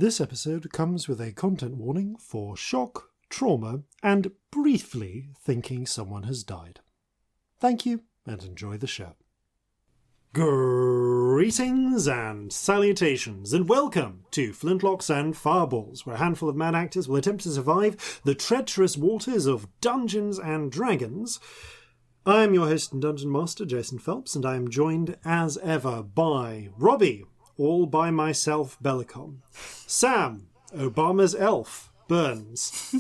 This episode comes with a content warning for shock, trauma, and briefly thinking someone has died. Thank you, and enjoy the show. Greetings and salutations, and welcome to Flintlocks and Fireballs, where a handful of mad actors will attempt to survive the treacherous waters of Dungeons and Dragons. I am your host and Dungeon Master Jason Phelps, and I am joined as ever by Robbie, all by myself Bellekom, Sam, Obama's elf, Burns,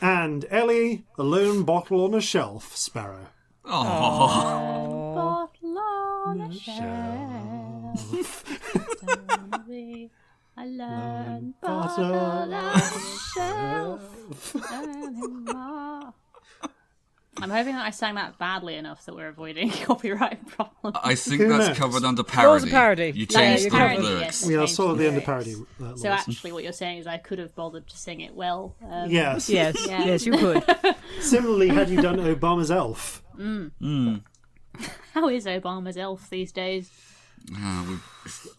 and Ellie, a lone bottle on a shelf, Sparrow. Oh. Bottle on a shelf. A lone bottle on a shelf. I'm hoping that I sang that badly enough that we're avoiding copyright problems. I think that's covered under parody. It was a parody. You changed the parody, lyrics. yes. Yeah, I saw the under parody. So actually what you're saying is I could have bothered to sing it well. Yes. Yes, Yeah. yes, you could. Similarly, had you done Obama's elf? How is Obama's elf these days?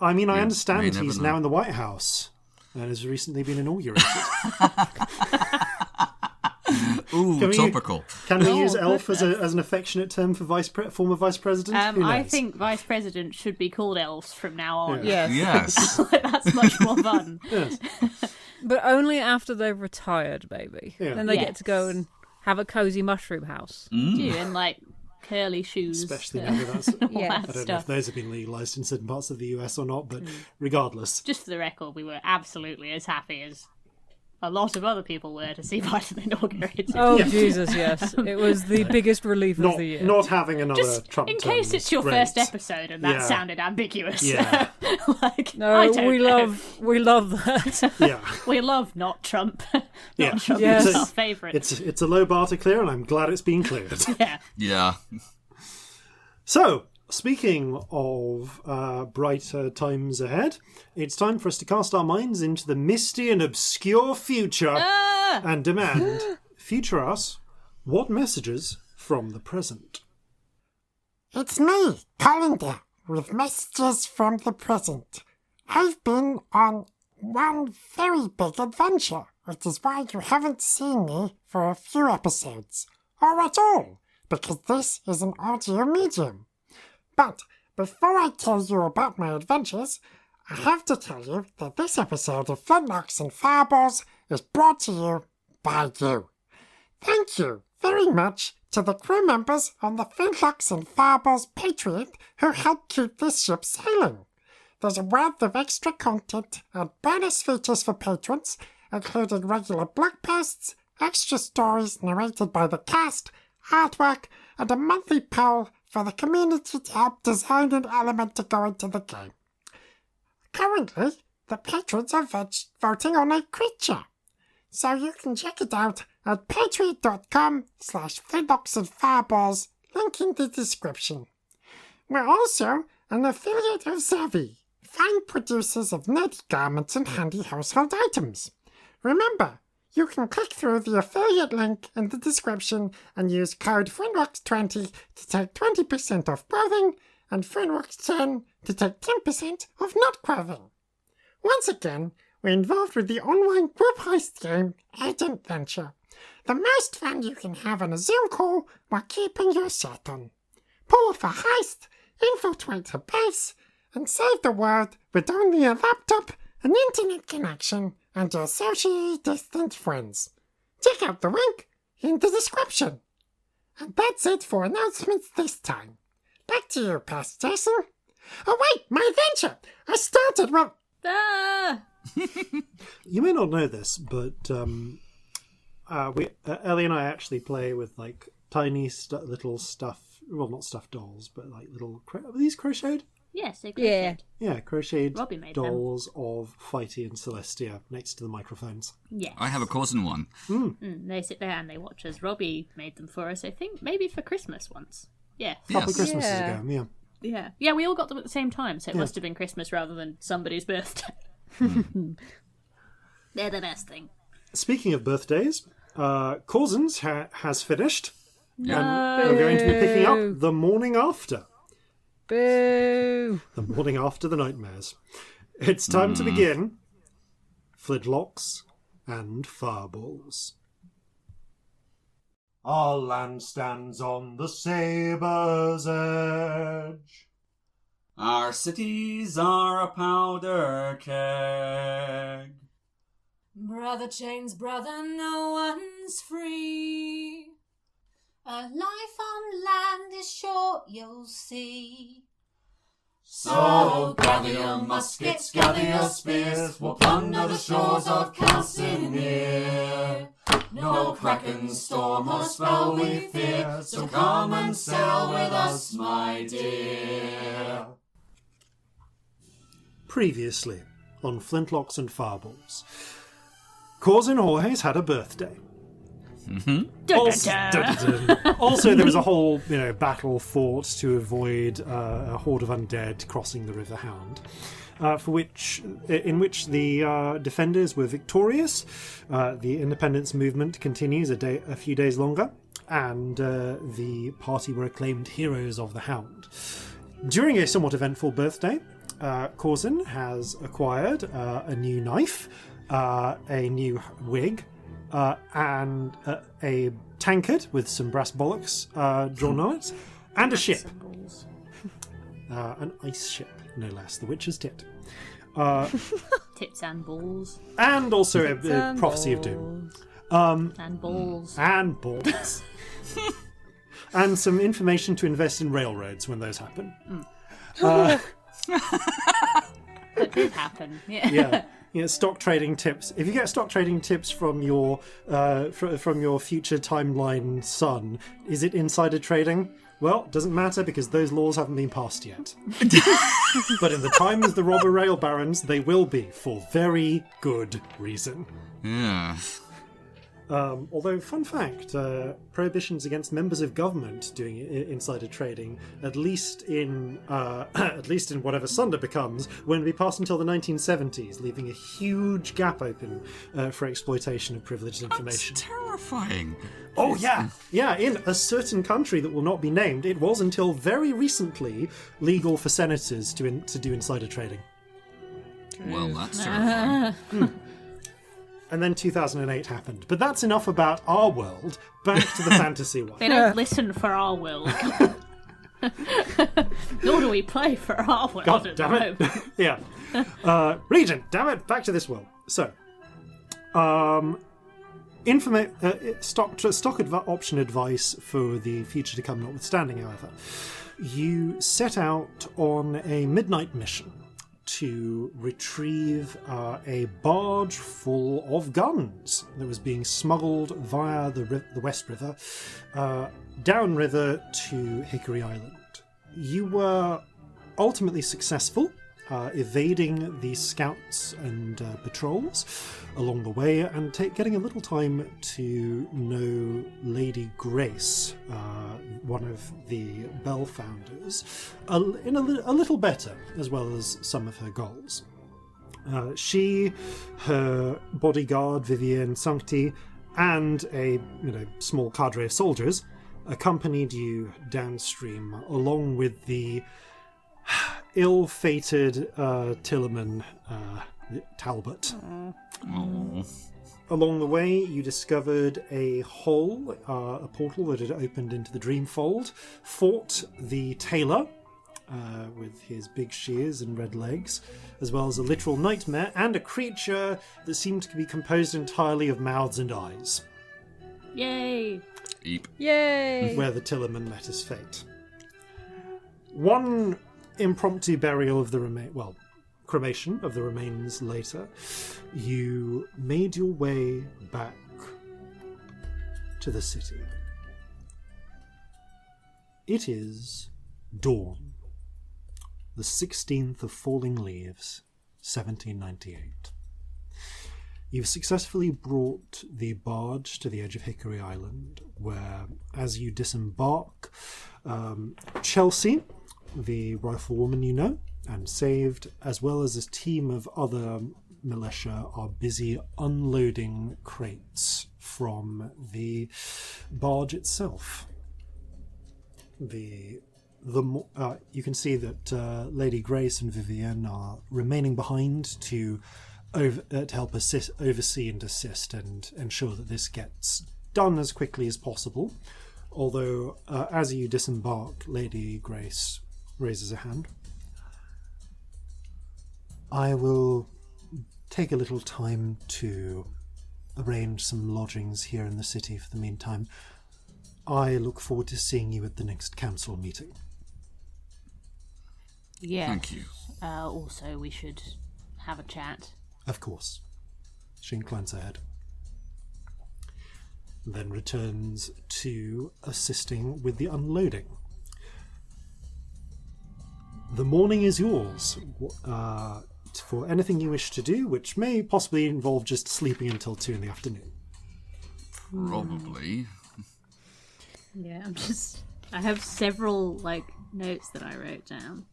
I mean, I understand never he's know. now in the White House and has recently been inaugurated. Ooh, Can we- topical. Can we use elf as an affectionate term for former vice president? Who knows? I think vice president should be called elves from now on. Yes. Yes. That's much more fun. Yes. But only after they've retired, baby. Yeah. Then they get Yes. to go and have a cosy mushroom house. You and like curly shoes. Especially now that that's... all Yeah. that I don't know if stuff. those have been legalised in certain parts of the US or not, but regardless. Just for the record, we were absolutely as happy as a lot of other people were to see Biden inaugurated. Oh, Jesus, yes. It was the biggest relief of Not, the year. not having another Just Trump in term case is it's your great. first episode and that Yeah. sounded ambiguous. Yeah. Like, No, I don't we know. love that. Yeah. We love not Trump. Not Yeah. Trump Yes. is our favourite. It's a low bar to clear, and I'm glad it's been cleared. Yeah. Yeah. So, speaking of brighter times ahead, it's time for us to cast our minds into the misty and obscure future and demand, future us, what messages from the present? It's me, Calendar, with messages from the present. I've been on one very big adventure, which is why you haven't seen me for a few episodes, or at all, because this is an audio medium. But before I tell you about my adventures, I have to tell you that this episode of Flintlocks and Fireballs is brought to you by you. Thank you very much to the crew members on the Flintlocks and Fireballs Patreon who help keep this ship sailing. There's a wealth of extra content and bonus features for patrons, including regular blog posts, extra stories narrated by the cast, artwork, and a monthly poll for the community to help design an element to go into the game. Currently, the patrons are voting on a creature, so you can check it out at patreon.com/Flintlocks and Fireballs, link in the description. We're also an affiliate of Zavvi, fine producers of nerdy garments and handy household items. Remember, you can click through the affiliate link in the description and use code FLINTLOCKS20 to take 20% off clothing and FLINTLOCKS10 to take 10% off not clothing. Once again, we're involved with the online group heist game Agent Venture, the most fun you can have on a Zoom call while keeping your shirt on. Pull off a heist, infiltrate a base, and save the world with only a laptop, an internet connection, and your socially distant friends. Check out the link in the description. And that's it for announcements this time. Back to you, Pastor Jason. Oh wait, my adventure! I started with... You may not know this, but Ellie and I actually play with like tiny little stuff. Well, not stuffed dolls, but like little. Are these crocheted? Yes, they Yeah. Yeah, crocheted Robbie made them. dolls of Fighty and Celestia next to the microphones. Yes. I have a Corzin one. They sit there and they watch us. Robbie made them for us, I think, maybe for Christmas once. Yeah. A couple of Yes. Christmases Yeah. ago, yeah. Yeah. Yeah, we all got them at the same time, so it must have been Christmas rather than somebody's birthday. They're the best thing. Speaking of birthdays, Corzin's has finished. And we're going to be picking up the morning after. Boo! The morning after the nightmares. It's time to begin Flintlocks and Fireballs. Our land stands on the sabre's edge. Our cities are a powder keg. Brother chains, brother, no one's free. A life on land is short, you'll see. So gather your muskets, gather your spears, we'll plunder the shores of Calcinea. No kraken, storm or spell we fear, so come and sail with us, my dear. Previously on Flintlocks and Fireballs, Corzin Horhace had a birthday. Also, there was a whole, battle fought to avoid a horde of undead crossing the River Hound, in which the defenders were victorious. The independence movement continues a few days longer, and the party were acclaimed heroes of the Hound. During a somewhat eventful birthday, Corzin has acquired a new knife, a new wig, and a tankard with some brass bollocks drawn on it, and a ship. An ice ship, no less, the Witcher's Tit. Tits and balls. And also a Prophecy of Doom. And balls. And balls. And some information to invest in railroads when those happen. That did happen, yeah. Yeah, stock trading tips. If you get stock trading tips from your future timeline son, is it insider trading? Well, doesn't matter because those laws haven't been passed yet. But in the time of the robber rail barons, they will be, for very good reason. Yeah. Although, fun fact, prohibitions against members of government doing insider trading, at least in whatever Sunder becomes, won't be passed until the 1970s, leaving a huge gap open for exploitation of privileged information. That's terrifying. Oh yeah, in a certain country that will not be named, it was until very recently legal for senators to do insider trading. Well, that's terrifying. And then 2008 happened. But that's enough about our world. Back to the fantasy one. They don't listen for our world. Nor do we play for our world. God damn it. Yeah. Regent, damn it. Back to this world. So, stock option advice for the future to come notwithstanding, however. You set out on a midnight mission to retrieve a barge full of guns that was being smuggled via the West River downriver to Hickory Island. You were ultimately successful, evading the scouts and patrols along the way and getting a little time to know Lady Grace, one of the Bell founders, a little better, as well as some of her goals. She, her bodyguard Vivienne Sancti, and a small cadre of soldiers accompanied you downstream, along with the ill-fated Tillerman Talbot. Oh. Along the way, you discovered a hole, a portal that had opened into the Dreamfold, fought the tailor with his big shears and red legs, as well as a literal nightmare, and a creature that seemed to be composed entirely of mouths and eyes. Yay! Eep. Yay! Where the Tillerman met his fate. One impromptu burial of the cremation of the remains later, you made your way back to the city. It is dawn, the 16th of Falling Leaves, 1798. You've successfully brought the barge to the edge of Hickory Island, where, as you disembark, Chelsea, the riflewoman you know, and saved, as well as a team of other militia, are busy unloading crates from the barge itself. You can see that Lady Grace and Vivienne are remaining behind to help oversee and assist and ensure that this gets done as quickly as possible. Although, as you disembark, Lady Grace raises a hand. I will take a little time to arrange some lodgings here in the city for the meantime. I look forward to seeing you at the next council meeting. Yeah. Thank you. Also, we should have a chat. Of course. She inclines her head. Then returns to assisting with the unloading. The morning is yours for anything you wish to do, which may possibly involve just sleeping until 2 in the afternoon. Probably. Yeah, I have several, notes that I wrote down.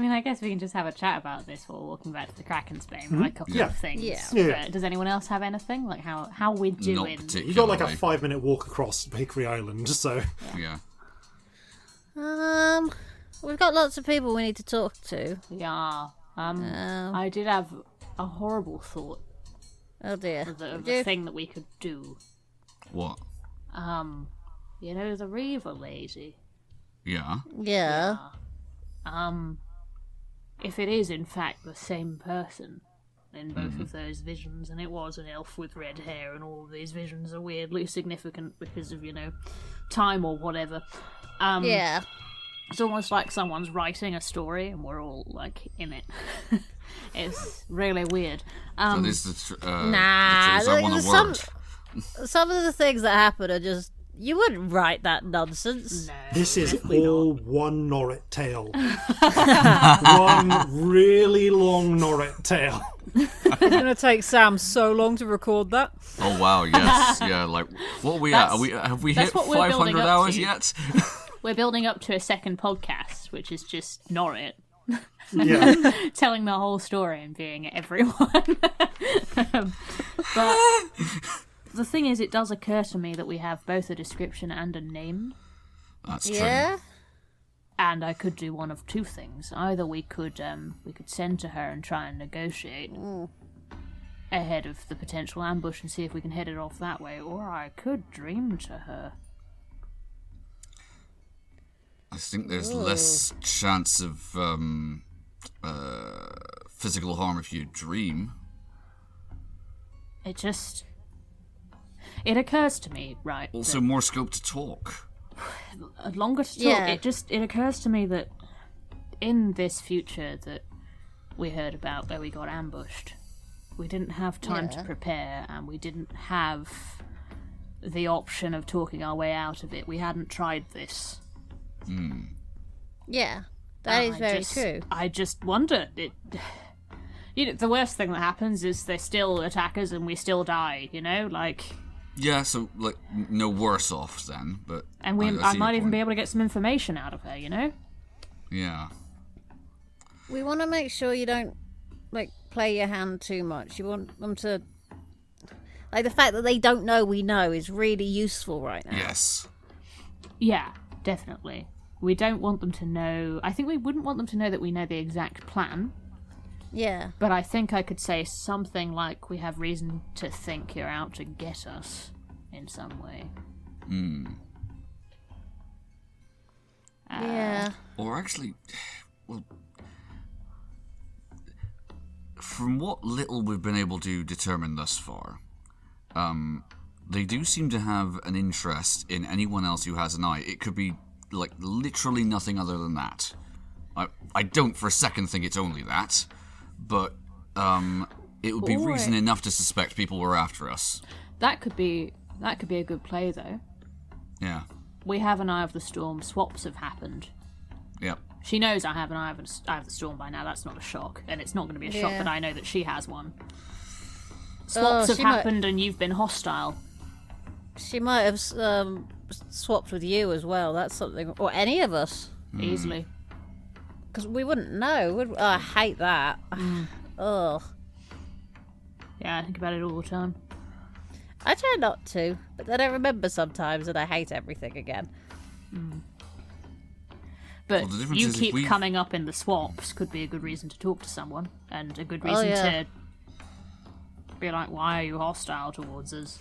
I guess we can just have a chat about this while walking back to the Kraken's Bane, a couple of things. Yeah. But does anyone else have anything? Like how we're doing? Not particularly. You've got like a 5-minute walk across Bakery Island, so... Yeah. We've got lots of people we need to talk to. Yeah. I did have a horrible thought Oh dear. of the thing that we could do. What? The Reaver lady. Yeah. Yeah. If it is in fact the same person in both of those visions, and it was an elf with red hair, and all of these visions are weirdly significant because of, time or whatever. Yeah. It's almost like someone's writing a story and we're all, in it. It's really weird. So this is the Nah, truth I want to word. Some of the things that happen are just... You wouldn't write that nonsense. No, This is definitely all one Norrit tale. One really long Norrit tale. It's going to take Sam so long to record that. Oh wow, yes, yeah. What are we at? Have we hit that's what we're building 500 up hours to. yet? We're building up to a second podcast, which is just Norrit Yeah. telling the whole story and being everyone. But the thing is, it does occur to me that we have both a description and a name. That's true. Yeah? And I could do one of two things. Either we could send to her and try and negotiate ahead of the potential ambush and see if we can head it off that way, or I could dream to her. I think there's less chance of physical harm if you dream. It occurs to me, right? Also, more scope to talk. Longer to talk. Yeah. It occurs to me that in this future that we heard about where we got ambushed, we didn't have time to prepare, and we didn't have the option of talking our way out of it. We hadn't tried this. Yeah. That is very true. I just wonder. The worst thing that happens is they still attack us and we still die. Yeah, so no worse off then, but And I might even be able to get some information out of her. Yeah. We want to make sure you don't, play your hand too much. You want them to... the fact that they don't know we know is really useful right now. Yes. Yeah, definitely. We don't want them to know. I think we wouldn't want them to know that we know the exact plan. Yeah. But I think I could say something like, we have reason to think you're out to get us in some way. Yeah. Or actually, from what little we've been able to determine thus far, they do seem to have an interest in anyone else who has an eye. It could be, literally nothing other than that. I don't for a second think it's only that, but it would be reason enough to suspect people were after us. That could be a good play, though. Yeah. We have an Eye of the Storm. Swaps have happened. Yep. She knows I have an Eye of the Storm by now. That's not a shock. And it's not going to be a shock that I know that she has one. Swaps have happened and you've been hostile. She might have swapped with you as well. That's something... Or any of us. Easily. Because we wouldn't know. Would we? Oh, I hate that. Ugh. Yeah, I think about it all the time. I try not to, but then I remember sometimes and I hate everything again. But Well, the difference you is if keep we- coming up in the swaps could be a good reason to talk to someone, and a good Oh, reason yeah. to be like, why are you hostile towards us?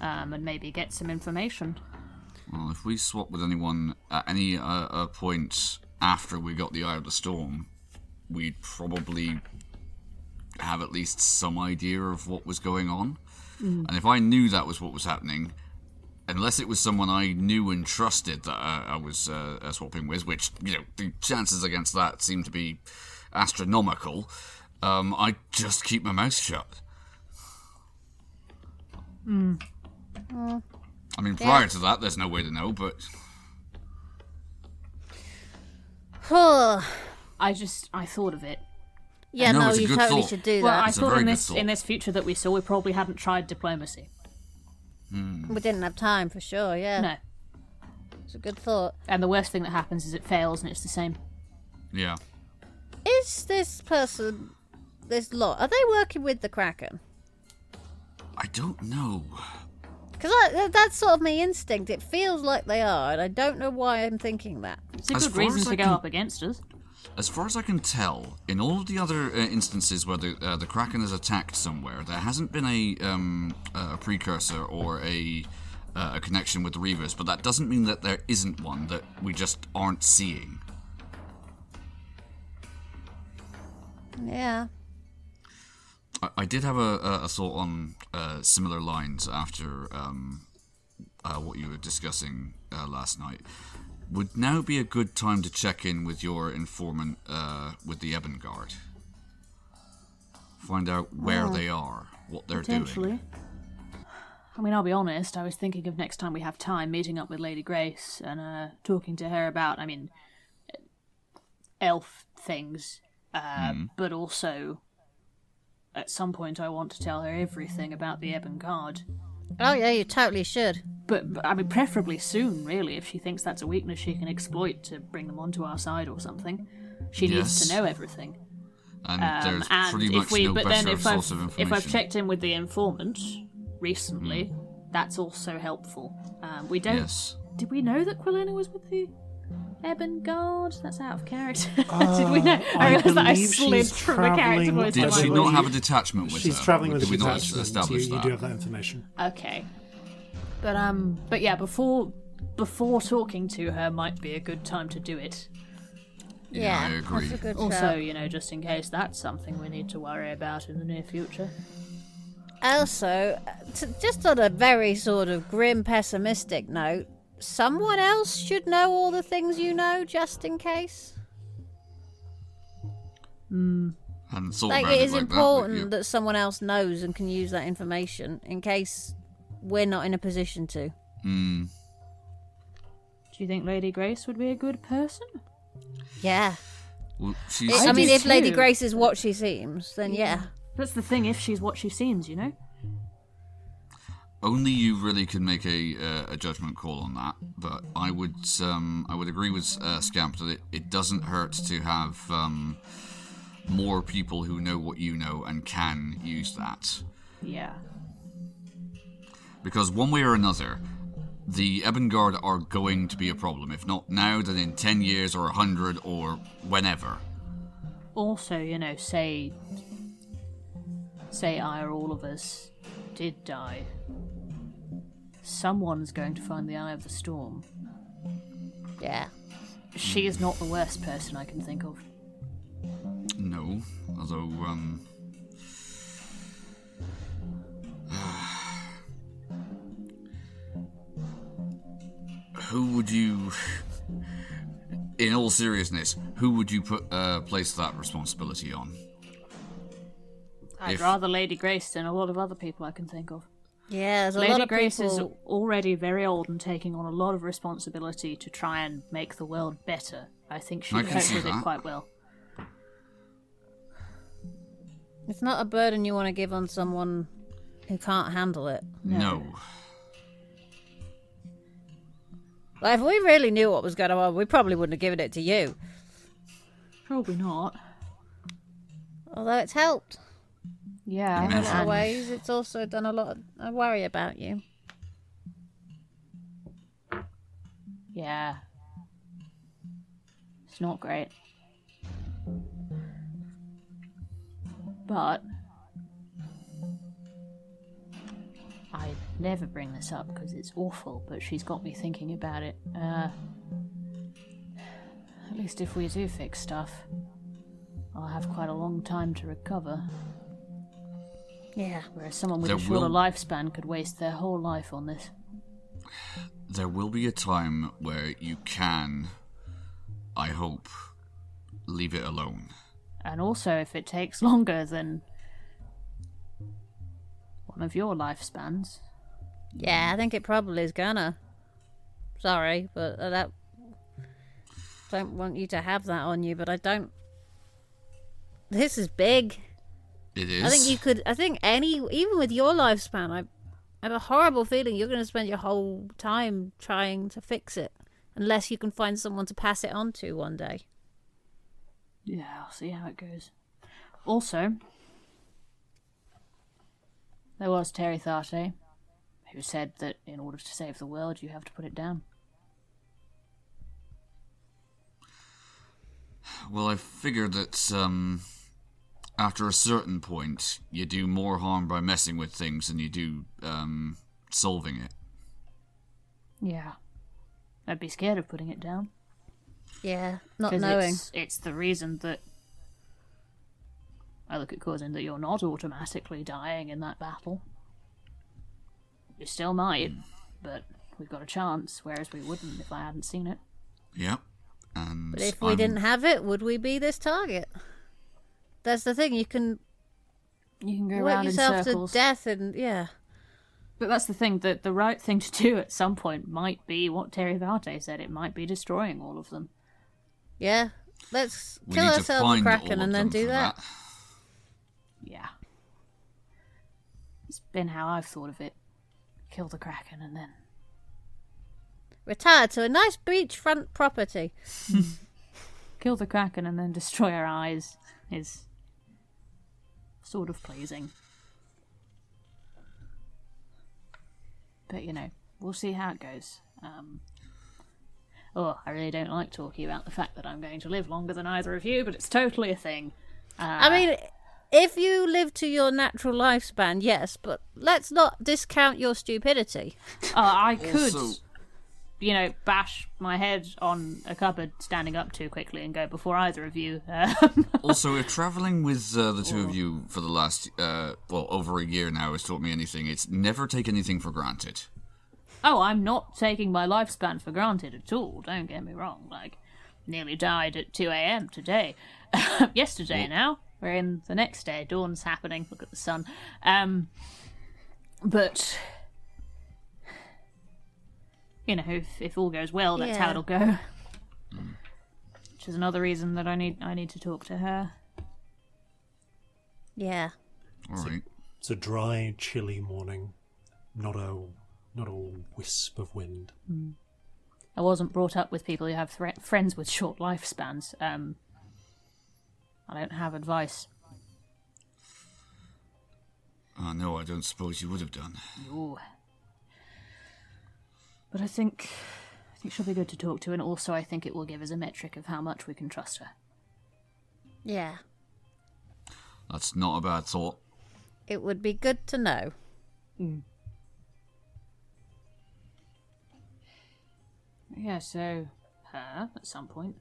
And maybe get some information. Well, if we swap with anyone at any point after we got the Eye of the Storm, we'd probably have at least some idea of what was going on. And if I knew that was what was happening, unless it was someone I knew and trusted that I was swapping with, which, the chances against that seem to be astronomical, I'd just keep my mouth shut. I mean, prior to that, there's no way to know, but... I thought of it. Yeah, No, no, it's a you good totally thought. should do Well, that. I It's a thought very in good this thought. in this future that we saw, we probably hadn't tried diplomacy. We didn't have time for sure, yeah. No. It's a good thought. And the worst thing that happens is it fails and it's the same. Yeah. Is this person, this lot, are they working with the Kraken? I don't know. Because that's sort of my instinct. It feels like they are, and I don't know why I'm thinking that. It's a As good far reason as to I go can- up against us. As far as I can tell, in all of the other instances where the Kraken has attacked somewhere, there hasn't been a precursor or a connection with the Reavers, but that doesn't mean that there isn't one that we just aren't seeing. Yeah. I did have a thought on similar lines after what you were discussing last night. Would now be a good time to check in with your informant with the Ebon Guard. Find out where they are, what they're Potentially. doing. I mean, I'll be honest, I was thinking of next time we have time meeting up with Lady Grace and talking to her about, elf things. But also, at some point I want to tell her everything about the Ebon Guard. Oh, yeah, you totally should. But preferably soon, really, if she thinks that's a weakness she can exploit to bring them onto our side or something. She needs Yes. to know everything. And there's And pretty if much we, no but better then if source of I've, information. if I've checked in with the informant recently, that's also helpful. We don't. Yes. Did we know that Quilena was with the Ebon Guard? That's out of character. Did we know? I realised that I believe slid she's from the character travelling- voice. Did to she my not voice. have a detachment with her? She's travelling with Did a we not detachment. establish You that? do have that information. Okay. But yeah, before talking to her might be a good time to do it. Yeah, I agree. That's a good Also, shout. just in case that's something we need to worry about in the near future. Also, just on a very sort of grim, pessimistic note, someone else should know all the things you know, just in case. And thought Like, about it is like that, important but that someone else knows and can use that information in case we're not in a position to. Do you think Lady Grace would be a good person? Yeah. well, she's, I mean, do if Lady too. Grace is what she seems, then yeah. That's the thing, if she's what she seems, only you really can make a judgment call on that. But I would agree with Scamp that it doesn't hurt to have more people who know what you know and can use that. Yeah. Because one way or another, the Ebon Guard are going to be a problem. If not now, then in 10 years or 100 or whenever. Also, say I or all of us did die. Someone's going to find the Eye of the Storm. Yeah. She is not the worst person I can think of. No, although, who would you, in all seriousness, who would you place that responsibility on? I'd If- rather Lady Grace than a lot of other people I can think of. Yeah, there's a lot Lady of Grace is people... already very old and taking on a lot of responsibility to try and make the world better. I think I she'd can cope see with it that. quite well. It's not a burden you want to give on someone who can't handle it. No. Like, if we really knew what was going on, we probably wouldn't have given it to you. Probably not. Although it's helped Yeah. in a lot And- of ways. It's also done a lot. I worry about you. Yeah. not great. But I never bring this up because it's awful, but she's got me thinking about it. At least if we do fix stuff, I'll have quite a long time to recover. Yeah. Whereas someone with a shorter lifespan could waste their whole life on this. There will be a time where you can, I hope, leave it alone. And also, if it takes longer than one of your lifespans. Yeah, I think it probably is gonna. Sorry, but that don't want you to have that on you, but I don't. This is big. It is. I think you could. I think even with your lifespan, I have a horrible feeling you're going to spend your whole time trying to fix it, unless you can find someone to pass it on to one day. Yeah, I'll see how it goes. Also, there was Terry Tharte, who said that in order to save the world, you have to put it down. Well, I figured that, after a certain point, you do more harm by messing with things than you do, solving it. Yeah. I'd be scared of putting it down. Yeah, not knowing. It's the reason that I look at Corzin that you're not automatically dying in that battle. You still might, but we've got a chance, whereas we wouldn't if I hadn't seen it. Yep. And But if we didn't have it, would we be this target? That's the thing, you can go work around in yourself circles. to death and, yeah. But that's the thing, that the right thing to do at some point might be what Terry Tharte said. It might be destroying all of them. Yeah. Let's we kill need to ourselves a find all kraken of and then them do for that. Yeah. It's been how I've thought of it. Kill the kraken and then... Retire to a nice beachfront property. Kill the kraken and then destroy our eyes is sort of pleasing. But, you know, we'll see how it goes. I really don't like talking about the fact that I'm going to live longer than either of you, but it's totally a thing. I mean, if you live to your natural lifespan, yes, but let's not discount your stupidity. I could, Also- bash my head on a cupboard standing up too quickly and go before either of you. Also, if travelling with the two of you for the last, over a year now has taught me anything, it's never take anything for granted. Oh, I'm not taking my lifespan for granted at all, don't get me wrong. Nearly died at 2 a.m. today. Yesterday now. We're in the next day. Dawn's happening. Look at the sun. But... if all goes well, that's how it'll go. Which is another reason that I need to talk to her. Yeah. All right. It's a dry, chilly morning. Not a wisp of wind. I wasn't brought up with people who have friends with short lifespans. I don't have advice. No, I don't suppose you would have done. Ooh. But I think she'll be good to talk to, and also I think it will give us a metric of how much we can trust her. Yeah. That's not a bad thought. It would be good to know. Yeah, so her, at some point,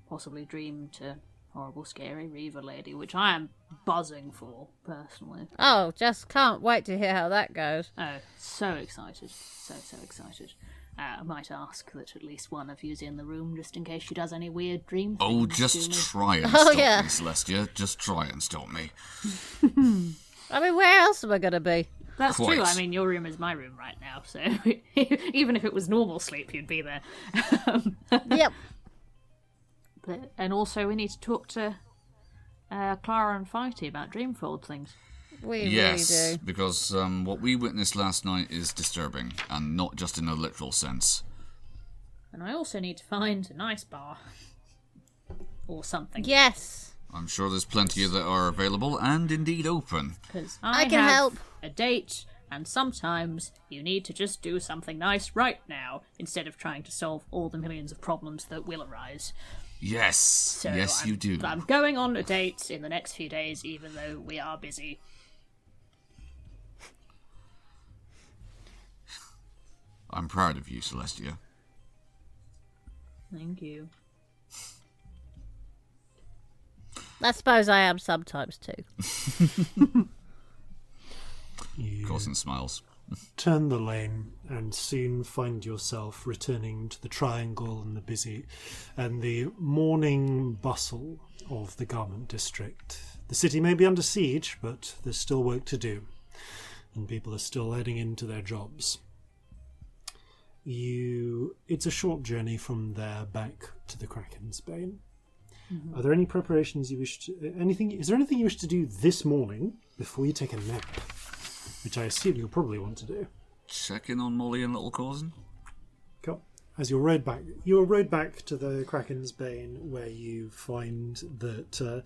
possibly dream to horrible, scary Reaver lady, which I am buzzing for, personally. Oh, just can't wait to hear how that goes. Oh, so excited. So excited. I might ask that at least one of you's in the room, just in case she does any weird dream things. Oh, just try and Oh, stop yeah. me, Celestia. Just try and stop me. I mean, where else am I going to be? That's Quite. true. I mean, your room is my room right now, so even if it was normal sleep, you'd be there. Yep. And also, we need to talk to Clara and Fighty about Dreamfold things. We Yes, really do. because what we witnessed last night is disturbing, and not just in a literal sense. And I also need to find a nice bar. Or something. Yes. I'm sure there's plenty that are available and indeed open. Because I can have help. a date, and sometimes you need to just do something nice right now, instead of trying to solve all the millions of problems that will arise. Yes. So yes, you do. I'm going on a date in the next few days, even though we are busy. I'm proud of you, Celestia. Thank you. I suppose I am sometimes too. Corzin smiles. Turn the lane and soon find yourself returning to the triangle and the morning bustle of the garment district. The city may be under siege, but there's still work to do, and people are still heading into their jobs. It's a short journey from there back to the Kraken's Bane. Are there any preparations you wish to... Is there anything you wish to do this morning before you take a nap? Which I assume you'll probably want to do. Check in on Molly and little Corzin. Cool. As you're rowed back to the Kraken's Bane, where you find that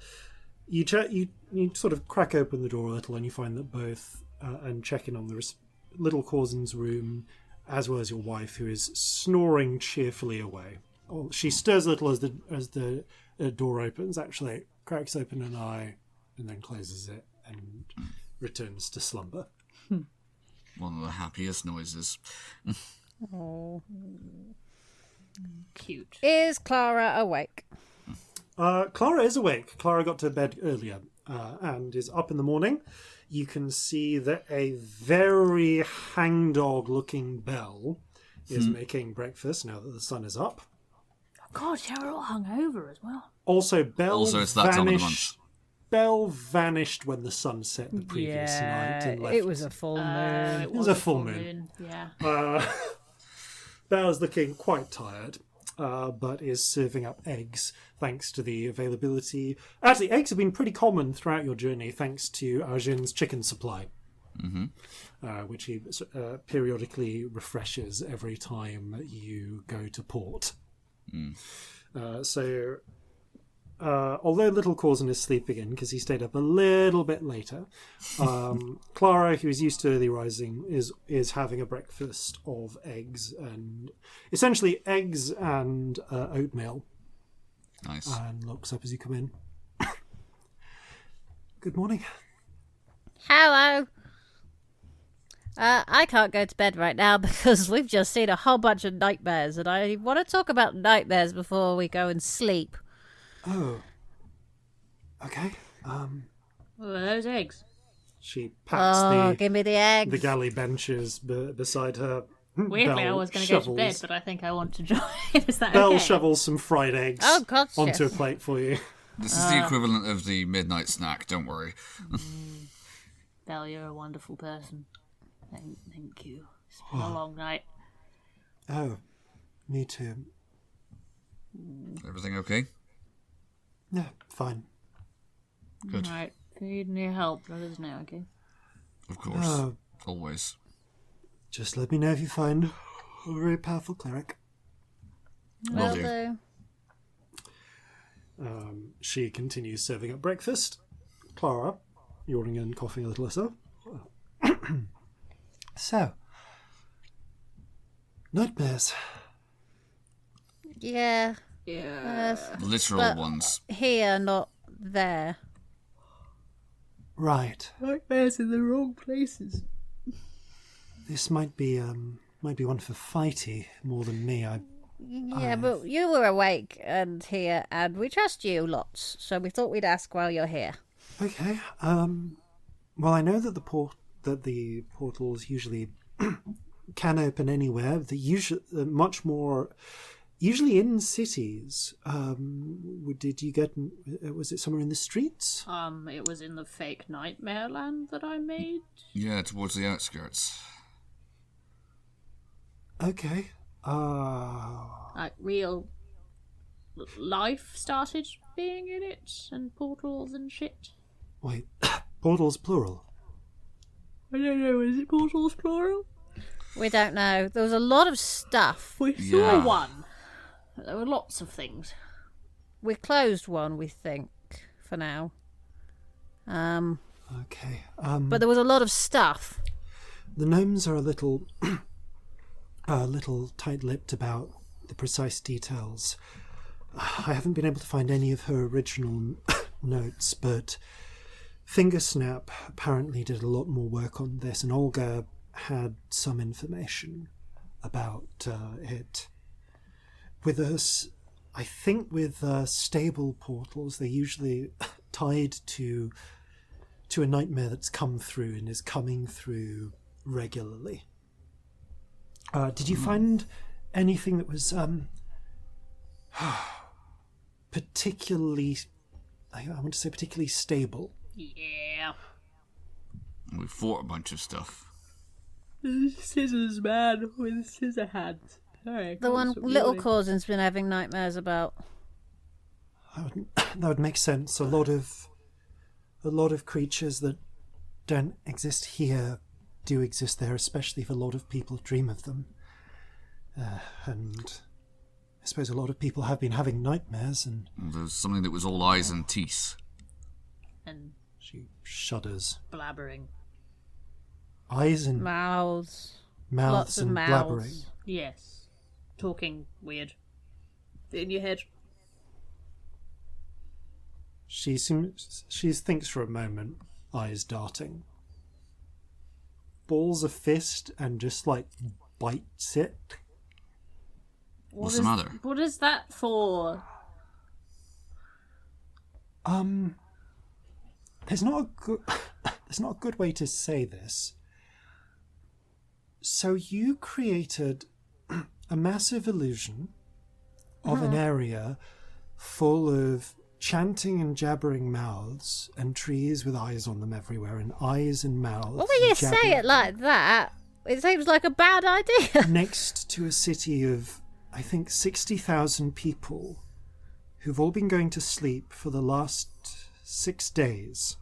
you sort of crack open the door a little, and you find that both and check in on the little Corzin's room, as well as your wife, who is snoring cheerfully away. Oh, she stirs a little as the door opens. Actually, cracks open an eye and then closes it and returns to slumber. One of the happiest noises. Oh. Cute. Is Clara awake? Clara is awake. Clara got to bed earlier and is up in the morning. You can see that a very hangdog-looking Belle is making breakfast now that the sun is up. God, yeah, we're all hungover as well. Also, Belle it's that time of the month. Belle vanished when the sun set the previous night. And left. It was a full moon. It was a full moon. Yeah. Belle is looking quite tired, but is serving up eggs thanks to the availability. Actually, eggs have been pretty common throughout your journey thanks to Arjun's chicken supply, which he periodically refreshes every time you go to port. Although little Corzin is sleeping in because he stayed up a little bit later, Clara, who is used to early rising, is having a breakfast of eggs and essentially eggs and oatmeal. Nice. And looks up as you come in. Good morning. Hello. I can't go to bed right now because we've just seen a whole bunch of nightmares, and I want to talk about nightmares before we go and sleep. Oh. Okay. What are those eggs? She pats Give me the eggs. the galley benches beside her. Weirdly, I Belle was going to go to bed, shovels- but I think I want to join. Is that Belle okay? shovels some fried eggs Oh, gotcha. onto a plate for you. This is the equivalent of the midnight snack, don't worry. Belle, you're a wonderful person. Thank you. It's been a long night. Oh, me too. Everything okay? Yeah, fine. Good. Right. If you need any help, let us know, okay? Of course. Oh. Always. Just let me know if you find a very powerful cleric. Will do. do. She continues serving up breakfast. Clara, yawning and coughing a little herself. So, nightmares. Yeah. Yeah. Literal But- ones. Here, not there. Right. Nightmares in the wrong places. This might be one for Fighty more than me. Yeah, but you were awake and here, and we trust you lots, so we thought we'd ask while you're here. Okay. Well, I know that the portals usually can open anywhere. Much more. Usually in cities. Did you get? Was it somewhere in the streets? It was in the fake nightmare land that I made. Yeah, towards the outskirts. Okay. Like real life started being in it, and portals and shit. Wait. Portals plural. I don't know, is it portals plural? We don't know. There was a lot of stuff. We Yeah. saw one. There were lots of things. We closed one, we think, for now. Okay. But there was a lot of stuff. The gnomes are a little tight-lipped about the precise details. I haven't been able to find any of her original notes, but Fingersnap apparently did a lot more work on this, and Olga had some information about it. With us, I think with stable portals, they're usually tied to a nightmare that's come through and is coming through regularly. Did you find anything that was particularly, I want to say particularly stable? Yeah. We fought a bunch of stuff. Scissors man with scissor hands. Sorry, The one little Corzin's been having nightmares about. That would make sense. A lot of creatures that don't exist here do exist there, especially if a lot of people dream of them. And I suppose a lot of people have been having nightmares, and There's something that was all eyes and teeth. And she shudders. blabbering. Eyes and Mouths. mouths Lots of and mouths. blabbering. Yes. Talking weird. In your head. She thinks for a moment, eyes darting. Balls a fist and just like bites it. What's the matter? What is that for? There's not a good way to say this. So you created a massive illusion of an area full of chanting and jabbering mouths and trees with eyes on them everywhere, and eyes and mouths. Well, when you say it like that, it seems like a bad idea. Next to a city of, I think, 60,000 people who've all been going to sleep for the last 6 days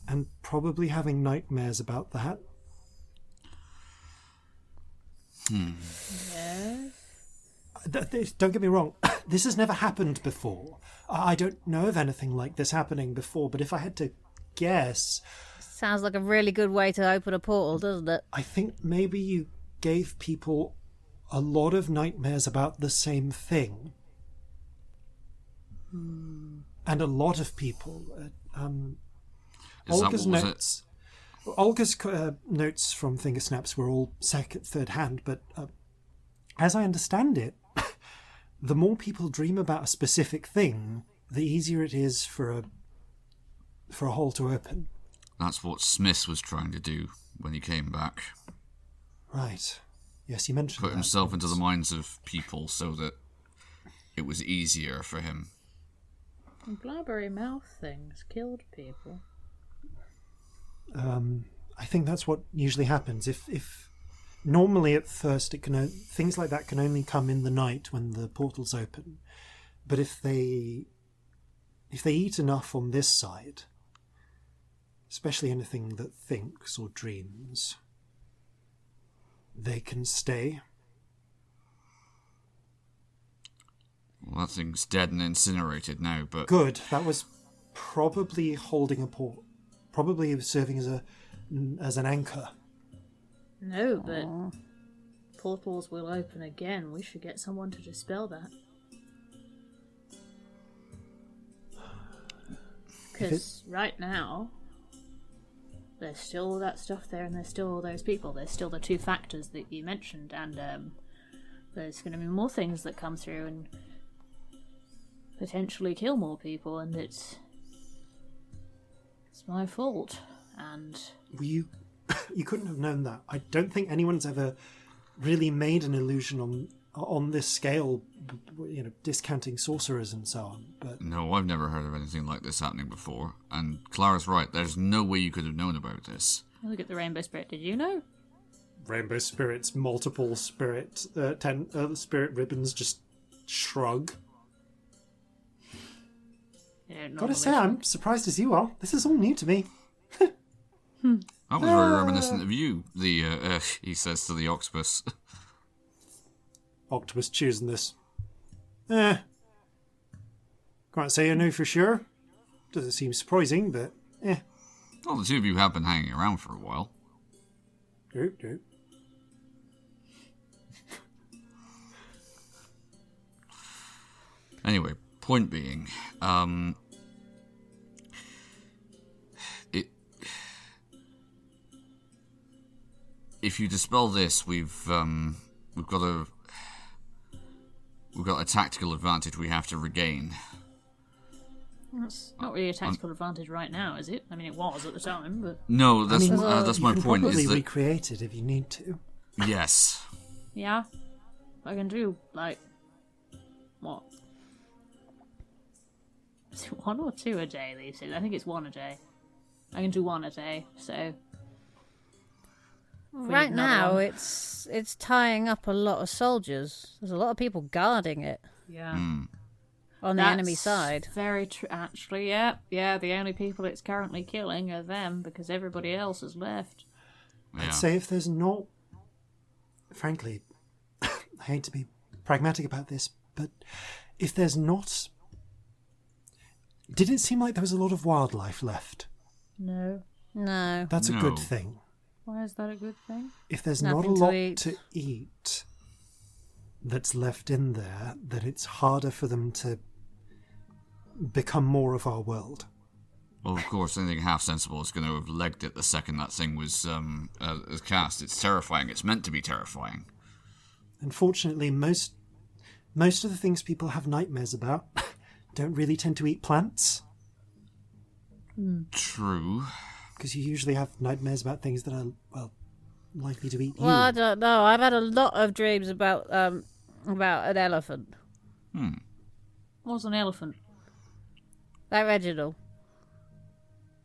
and probably having nightmares about that. Yes. Don't get me wrong, this has never happened before. I don't know of anything like this happening before, but if I had to guess, Sounds like a really good way to open a portal, doesn't it? I think maybe you gave people a lot of nightmares about the same thing. And a lot of people... Is that Olga's what was notes... Olga's notes from Fingersnaps were all third hand, but as I understand it, the more people dream about a specific thing, the easier it is for a hole to open. That's what Smith was trying to do when he came back. Right. Yes, you mentioned Put that. himself into the minds of people so that it was easier for him. Blabbery mouth things killed people. I think that's what usually happens. If normally at first things like that can only come in the night when the portal's open, but if they eat enough on this side, especially anything that thinks or dreams, they can stay. Well, that thing's dead and incinerated now, but... Good. That was probably holding a port. Probably serving as an anchor. No, but portals will open again. We should get someone to dispel that. Because right now, there's still all that stuff there, and there's still all those people. There's still the two factors that you mentioned, and there's going to be more things that come through and potentially kill more people, and it's my fault. And You couldn't have known that. I don't think anyone's ever really made an illusion on this scale, discounting sorcerers and so on. But No, I've never heard of anything like this happening before. And Clara's right, there's no way you could have known about this. look at the Rainbow Spirit. Did you know? Rainbow Spirits, multiple spirit ribbons just shrug. Yeah, Gotta say, I'm surprised as you are. This is all new to me. That was very reminiscent of you, he says to the octopus. Octopus choosing this. Can't say I know for sure. Doesn't seem surprising, but Well, the two of you have been hanging around for a while. Doop. Anyway, point being, if you dispel this, we've got a tactical advantage we have to regain. That's not really a tactical advantage right now, is it? I mean, it was at the time, but... No, that's my you can point. Probably Is that recreate it if you need to. yes, Yeah. I can do, like... What? Is it 1 or 2 a day, these days? I think it's 1 a day. I can do 1 a day, so... Right now, one. it's tying up a lot of soldiers. There's a lot of people guarding it Yeah. on the enemy side. Very true, actually, yeah. Yeah, the only people it's currently killing are them, because everybody else has left. yeah. I'd say if there's not... Frankly, I hate to be pragmatic about this, but if there's not... Did it seem like there was a lot of wildlife left? No. No. That's a No. good thing. Why is that a good thing? If there's not a Nothing to lot eat. to eat that's left in there, then it's harder for them to become more of our world. Well, of course, anything half sensible is going to have legged it the second that thing was cast. It's terrifying. It's meant to be terrifying. Unfortunately, most of the things people have nightmares about don't really tend to eat plants, True. because you usually have nightmares about things that are, well, likely to eat you. Well, I don't know. I've had a lot of dreams about an elephant. What's an elephant? Like Reginald.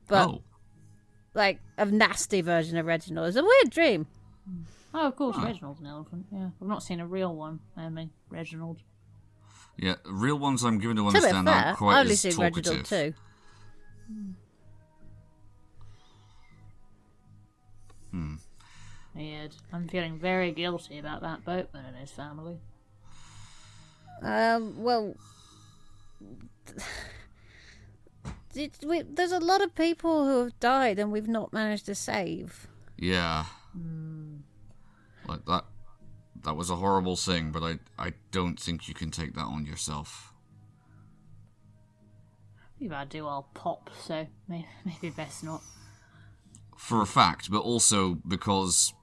But, Oh, like, a nasty version of Reginald. It's a weird dream. Oh, of course, Reginald's an elephant, yeah. I've not seen a real one, I mean, Reginald. yeah. Real ones I'm given to To be understand fair, aren't quite I've only as seen talkative. Reginald too. Weird. I'm feeling very guilty about that boatman and his family. Well... There's a lot of people who have died and we've not managed to save. Yeah. Like that. That was a horrible thing, but I don't think you can take that on yourself. If I do, I'll pop, so maybe best not. For a fact, but also because,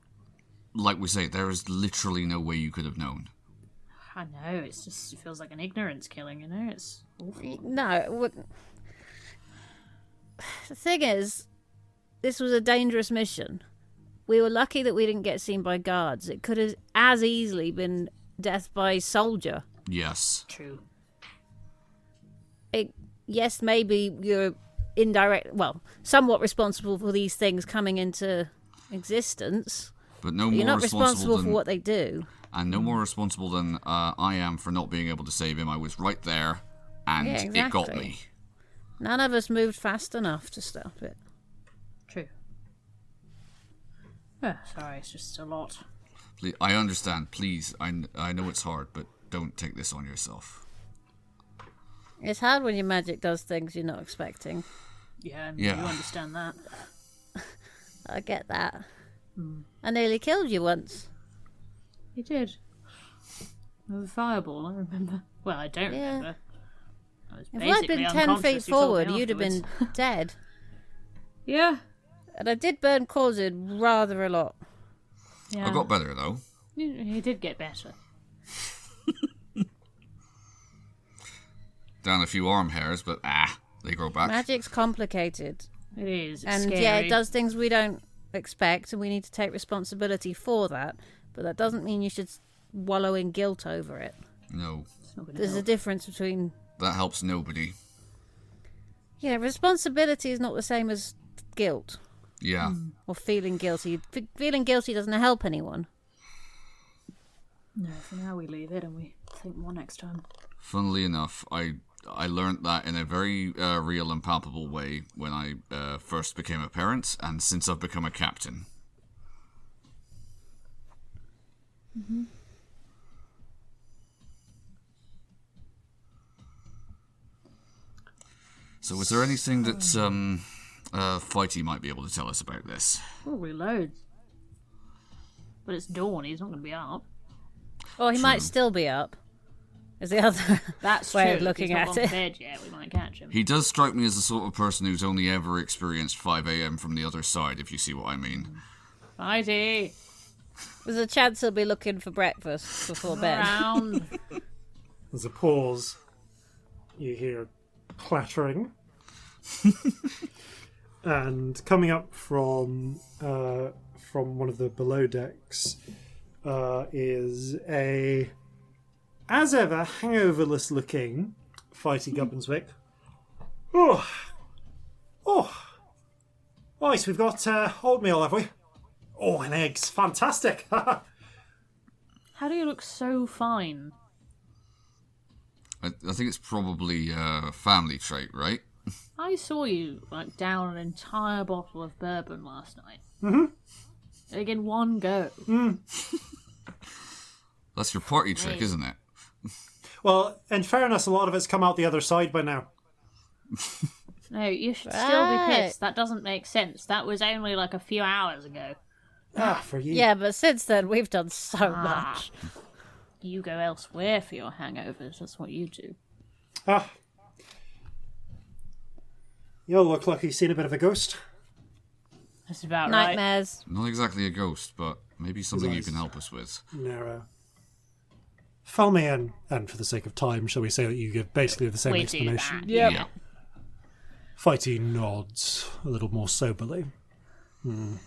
like we say, there is literally no way you could have known. I know, it feels like an ignorance killing, you know? It's awful. No, it wouldn't. The thing is, this was a dangerous mission. We were lucky that we didn't get seen by guards. It could have as easily been death by soldier. Yes. True. Yes, maybe you're somewhat responsible for these things coming into existence. But no But more you're not responsible responsible than, for what they do. and no more responsible than I am for not being able to save him. I was right there, and Yeah, it got exactly. me. None of us moved fast enough to stop it. True. Oh, sorry, it's just a lot. Please, I understand. Please, I know it's hard, but don't take this on yourself. It's hard when your magic does things you're not expecting. Yeah, Yeah. you understand that. I get that. I nearly killed you once. You did. With a fireball, I remember. Well, I don't Yeah. remember. I was If basically I'd been 10 feet unconscious, you told forward, me you'd have been afterwards. dead. Yeah. And I did burn Corzin rather a lot. Yeah. I got better, though. He did get better. Down a few arm hairs, but they grow back. Magic's complicated. It is. It's And scary. yeah, it does things we don't expect, and we need to take responsibility for that. But that doesn't mean you should wallow in guilt over it. No, It's not gonna There's a help. difference between... that helps nobody. Yeah, responsibility is not the same as guilt. Yeah. Or feeling guilty. Feeling guilty doesn't help anyone. No, for now we leave it and we think more next time. Funnily enough, I learned that in a very real and palpable way when I first became a parent, and since I've become a captain. Mm-hmm. So is there anything that Fighty might be able to tell us about this? Probably loads. But it's dawn, he's not going to be up. Or he might still be up. is the other That's way true. of looking He's not at gone it. to bed yet. We might catch him. He does strike me as the sort of person who's only ever experienced 5 a.m. from the other side, if you see what I mean. Heidi, There's a chance he'll be looking for breakfast before bed. around. There's a pause. You hear clattering. And coming up from one of the below decks is a, as ever, hangoverless looking Fighty Gubbenswick. Oh, nice. We've got oatmeal, have we? Oh, and eggs. Fantastic. How do you look so fine? I think it's probably a family trait, right? I saw you down an entire bottle of bourbon last night. Mm-hmm. Like in one go. That's your party trick, isn't it? Well, in fairness, a lot of it's come out the other side by now. No, you should still be pissed. That doesn't make sense. That was only like a few hours ago. For you. Yeah, but since then we've done so much. You go elsewhere for your hangovers. That's what you do. You look like you've seen a bit of a ghost. That's about right. Nightmares. Not exactly a ghost, but maybe something you can help us with. No. Fill me in, and for the sake of time, shall we say that you give basically the same We do explanation? that. Yeah. Fighty nods a little more soberly. Well,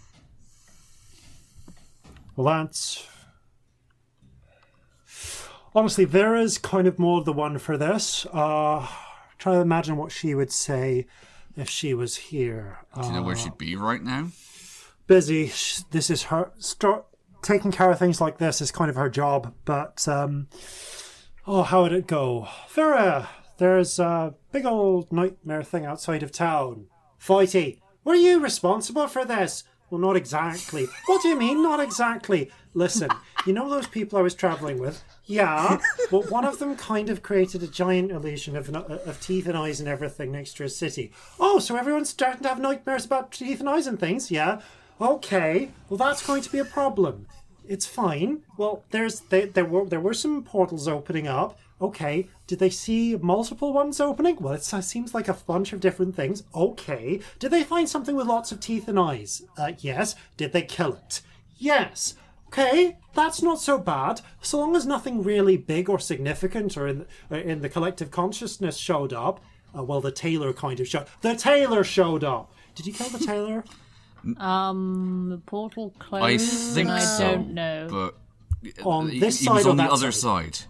that's... Honestly, Vera's kind of more the one for this. Trying to imagine what she would say if she was here. Do you know where she'd be right now? Busy. This is her... Taking care of things like this is kind of her job, but... how would it go? Vera, there's a big old nightmare thing outside of town. Fighty, were you responsible for this? Well, not exactly. What do you mean, not exactly? Listen, you know those people I was travelling with? Yeah, but one of them kind of created a giant illusion of teeth and eyes and everything next to a city. Oh, so everyone's starting to have nightmares about teeth and eyes and things, yeah? Okay, well that's going to be a problem. It's fine. Well, there were some portals opening up. Okay, did they see multiple ones opening? Well, it seems like a bunch of different things. Okay, did they find something with lots of teeth and eyes? Yes. Did they kill it? Yes. Okay, that's not so bad. So long as nothing really big or significant or in the collective consciousness showed up. Well, the tailor kind of showed. The tailor showed up. Did you kill the tailor? The portal closed. I think I so. don't know. But On this he side was or on the that other side? side.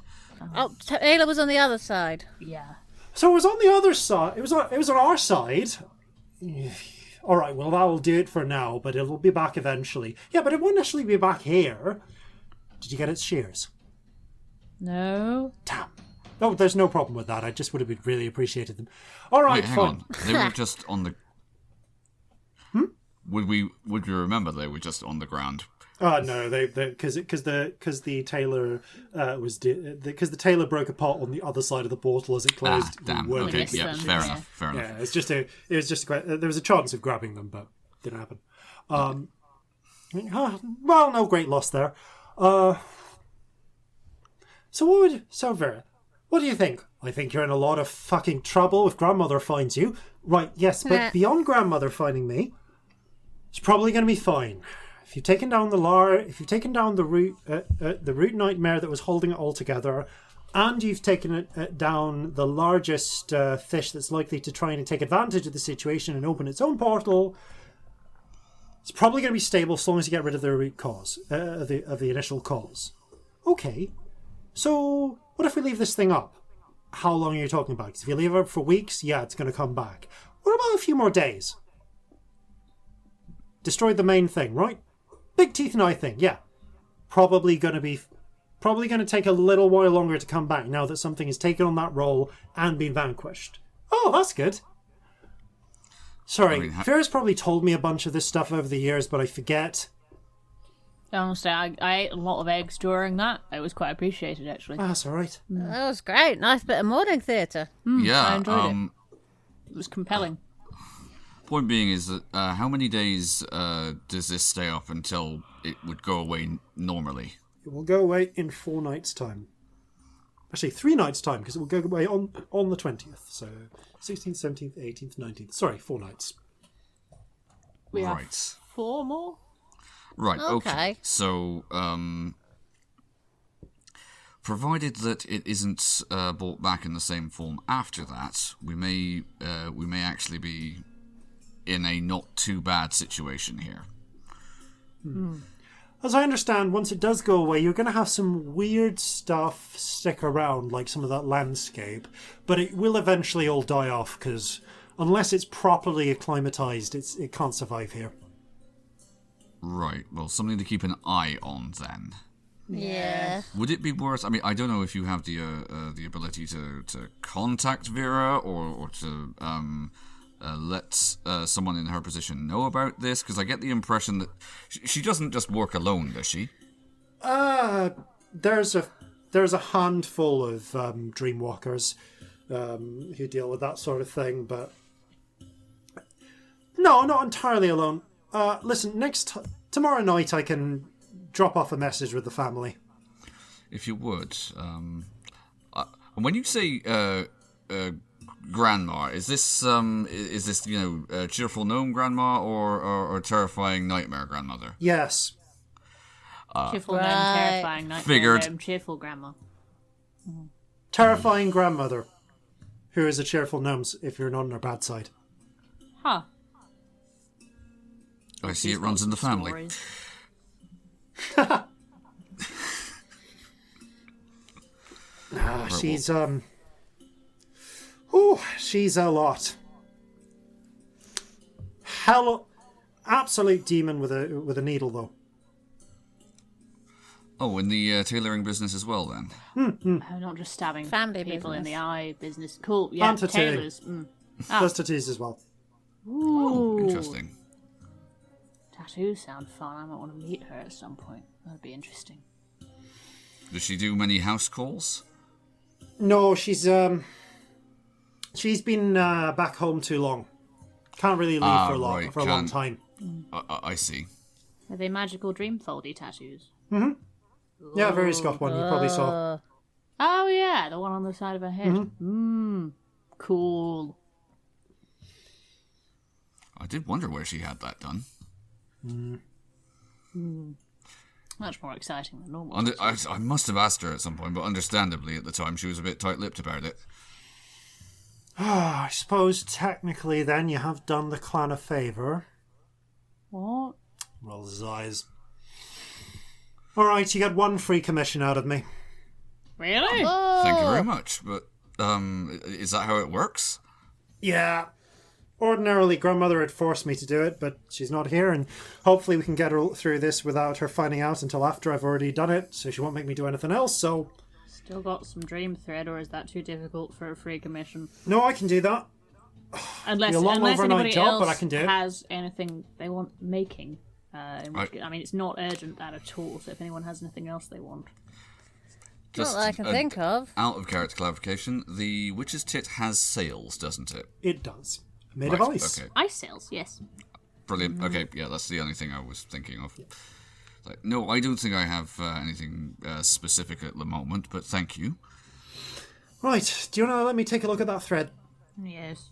Oh, Taylor was on the other side. Yeah. So it was on the other side. It was on our side. All right, well, that'll do it for now, but it'll be back eventually. Yeah, but it won't actually be back here. Did you get its shears? No. Damn. No, there's no problem with that. I just would have really appreciated them. All right, Wait, hang fine. on. They were just on the... Would we remember they were just on the ground? No, because the tailor because the tailor broke apart on the other side of the portal as it closed. Damn. Weren't Okay, able to yeah, get the fair shears. enough, fair enough. Yeah, it was just there was a chance of grabbing them, but didn't happen. Well, no great loss there. So Vera, what do you think? I think you're in a lot of fucking trouble if grandmother finds you. Right, yes, but beyond grandmother finding me, it's probably going to be fine. If you've taken down the root nightmare that was holding it all together, and you've taken it down the largest fish that's likely to try and take advantage of the situation and open its own portal, it's probably going to be stable as long as you get rid of the root cause, of the initial cause. Okay, so what if we leave this thing up? How long are you talking about? 'Cause if you leave it up for weeks, yeah, it's going to come back. What about a few more days? Destroyed the main thing, right? Big teeth and eye thing, yeah. Probably going to take a little while longer to come back now that something has taken on that role and been vanquished. Oh, that's good. Sorry, Vera's probably told me a bunch of this stuff over the years, but I forget. Honestly, I ate a lot of eggs during that. It was quite appreciated, actually. That's all right. That was great. Nice bit of morning theatre. Yeah, I enjoyed it. It was compelling. Point being is that how many days does this stay up until it would go away normally? It will go away in 4 nights' time. Actually, 3 nights' time, because it will go away on the 20th. So 16th, 17th, 18th, 19th. Sorry, 4 nights. We have Right. 4 more? Right, okay. Okay. So, provided that it isn't brought back in the same form after that, we may actually be in a not too bad situation here. As I understand, once it does go away, you're going to have some weird stuff stick around, like some of that landscape, but it will eventually all die off, because unless it's properly acclimatized, it can't survive here. Right, well, something to keep an eye on then. Yeah. Would it be worth? I mean, I don't know if you have the ability to contact Vera or to let someone in her position know about this, because I get the impression that she doesn't just work alone, does she? There's a handful of dreamwalkers who deal with that sort of thing, but no, not entirely alone. Listen, tomorrow night I can drop off a message with the family. If you would. When you say grandma, is this cheerful gnome grandma or terrifying nightmare grandmother? Yes. Cheerful gnome, Right. terrifying nightmare Figured. gnome, cheerful grandma. Terrifying grandmother, who is a cheerful gnome if you're not on her bad side. Huh. I see it runs in the family. Stories. She's a lot. Absolute demon with a needle though. Oh, in the tailoring business as well, then. Oh, not just stabbing Family people in business. the eye business. Cool. Yeah, And tattooing. tailors. Does tattoos as well. Ooh. Interesting. Tattoos sound fun. I might want to meet her at some point. That'd be interesting. Does she do many house calls? No, she's been back home too long. Can't really leave for a long can't. time. I see. Are they magical dream foldy tattoos? Yeah, Vera's got one. You probably saw. Oh yeah, the one on the side of her head. Cool. I did wonder where she had that done. Much more exciting than normal. I must have asked her at some point, but understandably at the time she was a bit tight-lipped about it. I suppose technically then you have done the clan a favour. What? Rolls his eyes. Alright, you get 1 free commission out of me. Really? Thank you very much, but is that how it works? Yeah. Ordinarily, grandmother had forced me to do it, but she's not here, and hopefully we can get her through this without her finding out until after I've already done it, so she won't make me do anything else, so... Still got some dream thread, or is that too difficult for a free commission? No, I can do that. Unless, Be a long unless overnight anybody job, else but I can do it. has anything they want making. I mean, it's not urgent that at all, so if anyone has anything else they want. Not that I can think of. Out of character clarification, the Witch's Tit has sails, doesn't it? It does. Made Right, of ice. Okay, Ice sails, yes. brilliant. Okay, yeah, that's the only thing I was thinking of. Like, no, I don't think I have anything specific at the moment, but thank you. Right, do you want to let me take a look at that thread? Yes.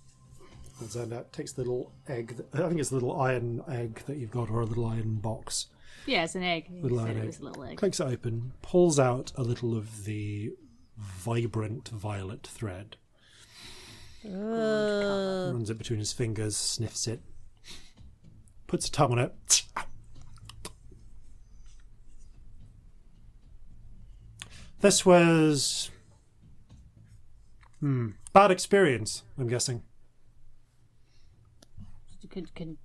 And Zandat takes the little egg, I think it's the little iron egg that you've got, or a little iron box. Yeah, it's an egg. You Little said iron it egg. was a little egg. Clicks it open, pulls out a little of the vibrant violet thread. Runs it between his fingers, sniffs it, puts a tongue on it. This was... bad experience, I'm guessing.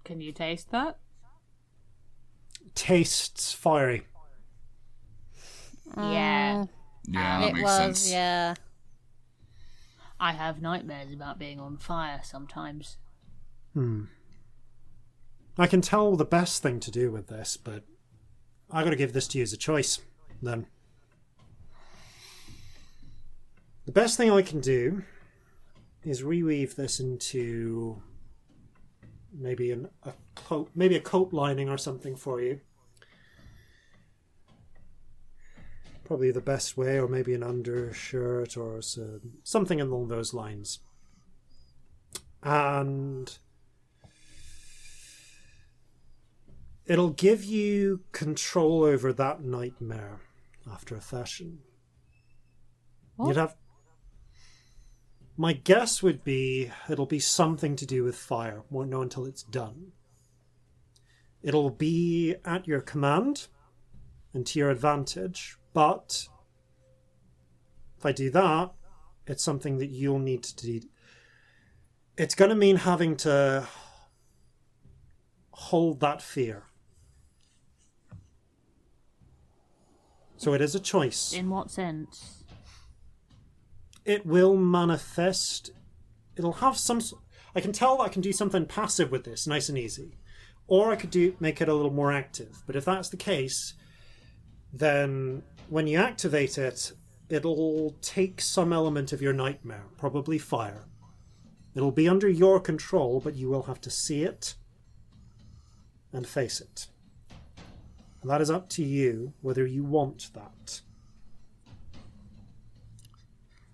Can you taste that? Tastes fiery. Yeah. Yeah, that It makes was, sense. yeah. I have nightmares about being on fire sometimes. I can tell the best thing to do with this, but I gotta give this to you as a choice, then. The best thing I can do is reweave this into maybe a coat lining or something for you. probably the best way, or maybe an undershirt or something along those lines. And it'll give you control over that nightmare after a fashion. What? You'd have... My guess would be it'll be something to do with fire. Won't know until it's done. It'll be at your command and to your advantage, but if I do that, it's something that you'll need to do. It's going to mean having to hold that fear. So it is a choice. In what sense? It will manifest. It'll have some... I can tell that I can do something passive with this, nice and easy. Or I could make it a little more active. But if that's the case, then when you activate it, it'll take some element of your nightmare, probably fire. It'll be under your control, but you will have to see it and face it. And that is up to you, whether you want that.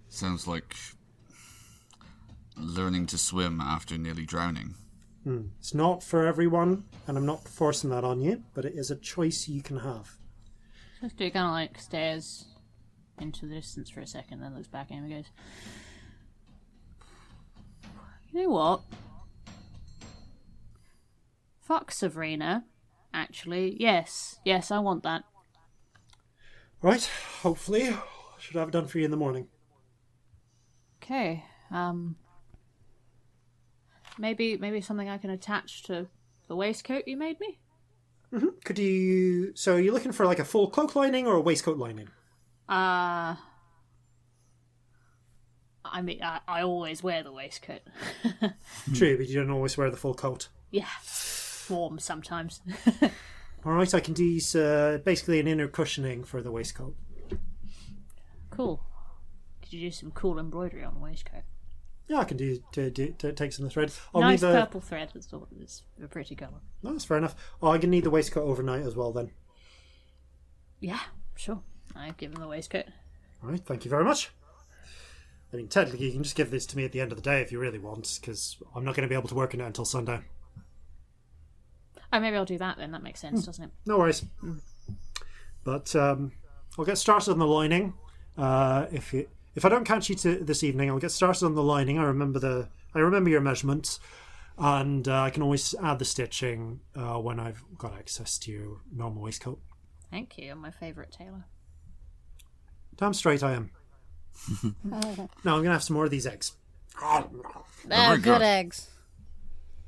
Sounds like learning to swim after nearly drowning. It's not for everyone, and I'm not forcing that on you, but it is a choice you can have. Just do kind of like stares into the distance for a second, then looks back at him and goes, "You know what? Fuck Sabrina. Actually, yes, I want that." Right, hopefully. Should have it done for you in the morning. Okay, maybe something I can attach to the waistcoat you made me? Mm-hmm. Could you... So are you looking for like a full cloak lining or a waistcoat lining? I mean, I always wear the waistcoat. True, but you don't always wear the full coat. Yeah, warm sometimes. Alright, I can do basically an inner cushioning for the waistcoat. Cool. Could you do some cool embroidery on the waistcoat? Yeah, I can take some of the thread. Nice purple thread. It's a pretty colour. No, that's fair enough. Oh, I'm going to need the waistcoat overnight as well then. Yeah, sure. I've given the waistcoat. Alright, thank you very much. I mean, technically you can just give this to me at the end of the day if you really want, because I'm not going to be able to work on it until sundown. Oh, maybe I'll do that then. That makes sense, doesn't it? No worries. But I'll get started on the lining. If I don't catch you this evening, I'll get started on the lining. I remember your measurements, and I can always add the stitching when I've got access to your normal waistcoat. Thank you. I'm my favourite tailor. Damn straight I am. Now I'm going to have some more of these eggs. Good eggs.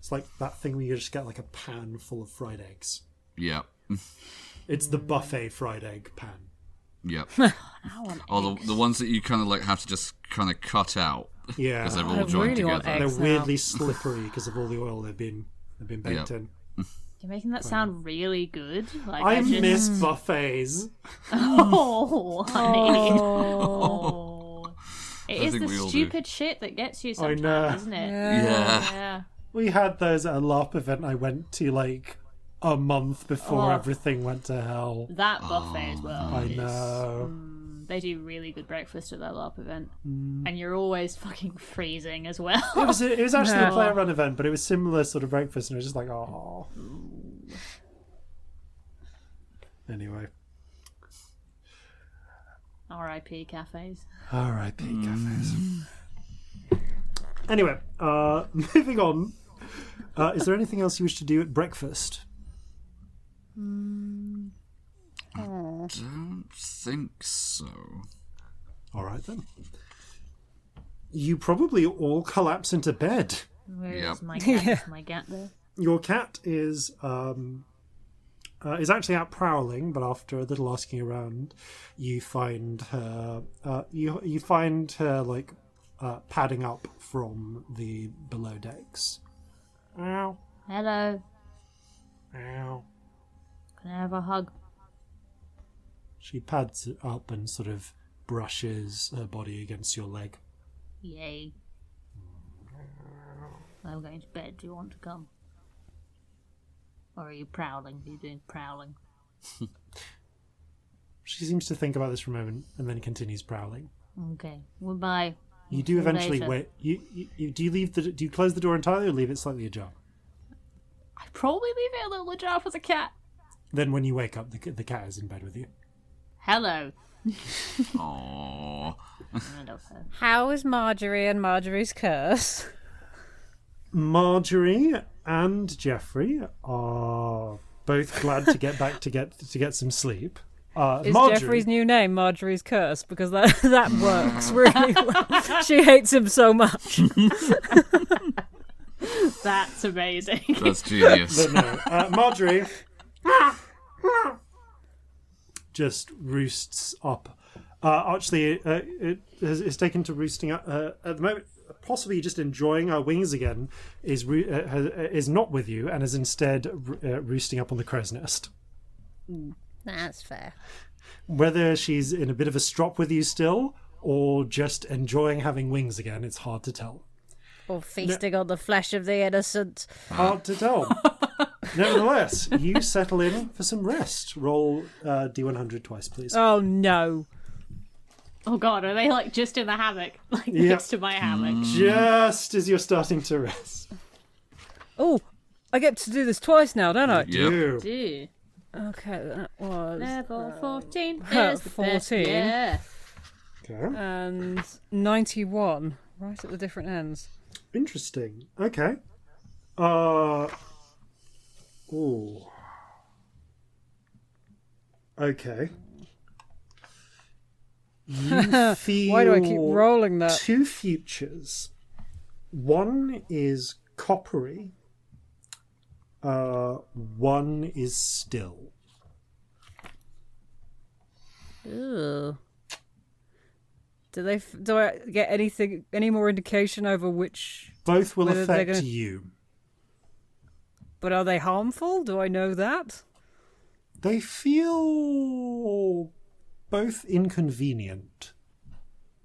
It's like that thing where you just get like a pan full of fried eggs. Yeah. It's the buffet fried egg pan. Yep. Oh, the ones that you kind of like have to just kind of cut out. Yeah. Because they're all joined together. They're weirdly slippery because of all the oil they've been baked in. You're making that sound really good. Like I miss buffets. Oh, honey. Oh. It is the stupid shit that gets you sometimes, I know. isn't it? Yeah. We had those at a LARP event I went to like a month before everything went to hell. That buffet as well. I know. They do really good breakfast at that LARP event. And you're always fucking freezing as well. It was actually a player run event, but it was similar sort of breakfast, and it was just like, oh. Anyway. R.I.P. cafes. R.I.P. cafes. Anyway, moving on. Is there anything else you wish to do at breakfast? I don't think so. All right then. You probably all collapse into bed. Where's my cat? Is my cat there? Your cat is actually out prowling, but after a little asking around, you find her. You find her like padding up from the below decks. Ow! Hello. Ow! Can I have a hug? She pads it up and sort of brushes her body against your leg. Yay. I'm going to bed. Do you want to come? Or are you prowling? Are you doing prowling? She seems to think about this for a moment and then continues prowling. Okay, goodbye. You do eventually later. wait. Do you close the door entirely or leave it slightly ajar? I probably leave it a little ajar for the cat. Then when you wake up, the cat is in bed with you. Hello. Aww. I love her. How is Marjorie and Marjorie's curse? Marjorie and Jeffrey are both glad to get back to get some sleep. Is Marjorie, Jeffrey's new name Marjorie's curse? Because that works really well. She hates him so much. That's amazing. That's genius. But no, Marjorie just roosts up. Actually, it is taken to roosting up at the moment. Possibly just enjoying her wings again. Is not with you and is instead roosting up on the crow's nest. That's fair. Whether she's in a bit of a strop with you still, or just enjoying having wings again, it's hard to tell. Or feasting on the flesh of the innocent. Hard to tell. Nevertheless, you settle in for some rest. Roll D100 twice, please. Oh no. Oh god, are they like just in the hammock? Like Yeah. next to my hammock? Just as you're starting to rest. Oh, I get to do this twice now, don't I? Yep. You. Dude. Okay, that was Level 14 Huh, is the best, 14. yeah. Okay. and 91, right at the different ends. Interesting. Okay. Ooh. Okay. You feel Why do I keep rolling that? two futures. One is coppery. One is still. Ooh. Do I get any more indication over which? Both will Whether they're affect gonna- you. But are they harmful? Do I know that? They feel both inconvenient,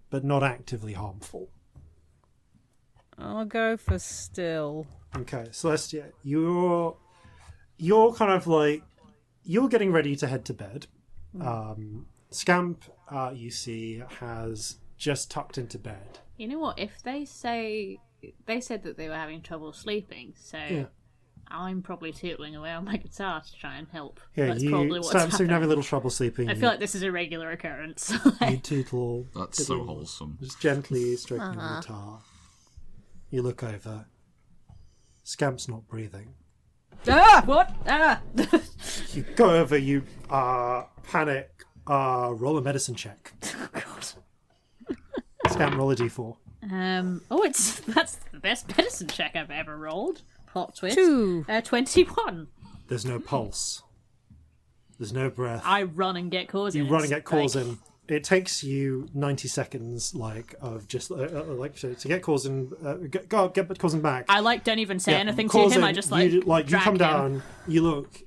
but not actively harmful. I'll go for still. Okay, Celestia, you're kind of like you're getting ready to head to bed. Scamp, you see, has just tucked into bed. You know what? If they said that they were having trouble sleeping, so Yeah. I'm probably tootling away on my guitar to try and help. Yeah, That's probably what's happening. having a little trouble sleeping. I feel like this is a regular occurrence. you tootle. That's so wholesome. Just gently stroking the guitar. You look over. Scamp's not breathing. What? You go over. You panic. Roll a medicine check. Oh god. Scamp, roll a d4. That's the best medicine check I've ever rolled. Plot twist. 21. There's no pulse. There's no breath. I run and get Corzin. You run and get It's like- Corzin. It takes you 90 seconds, of just to get Corzin. Get Corzin back. I don't even say Yeah, anything to Corzin, him. I just you drag come him. down. You look.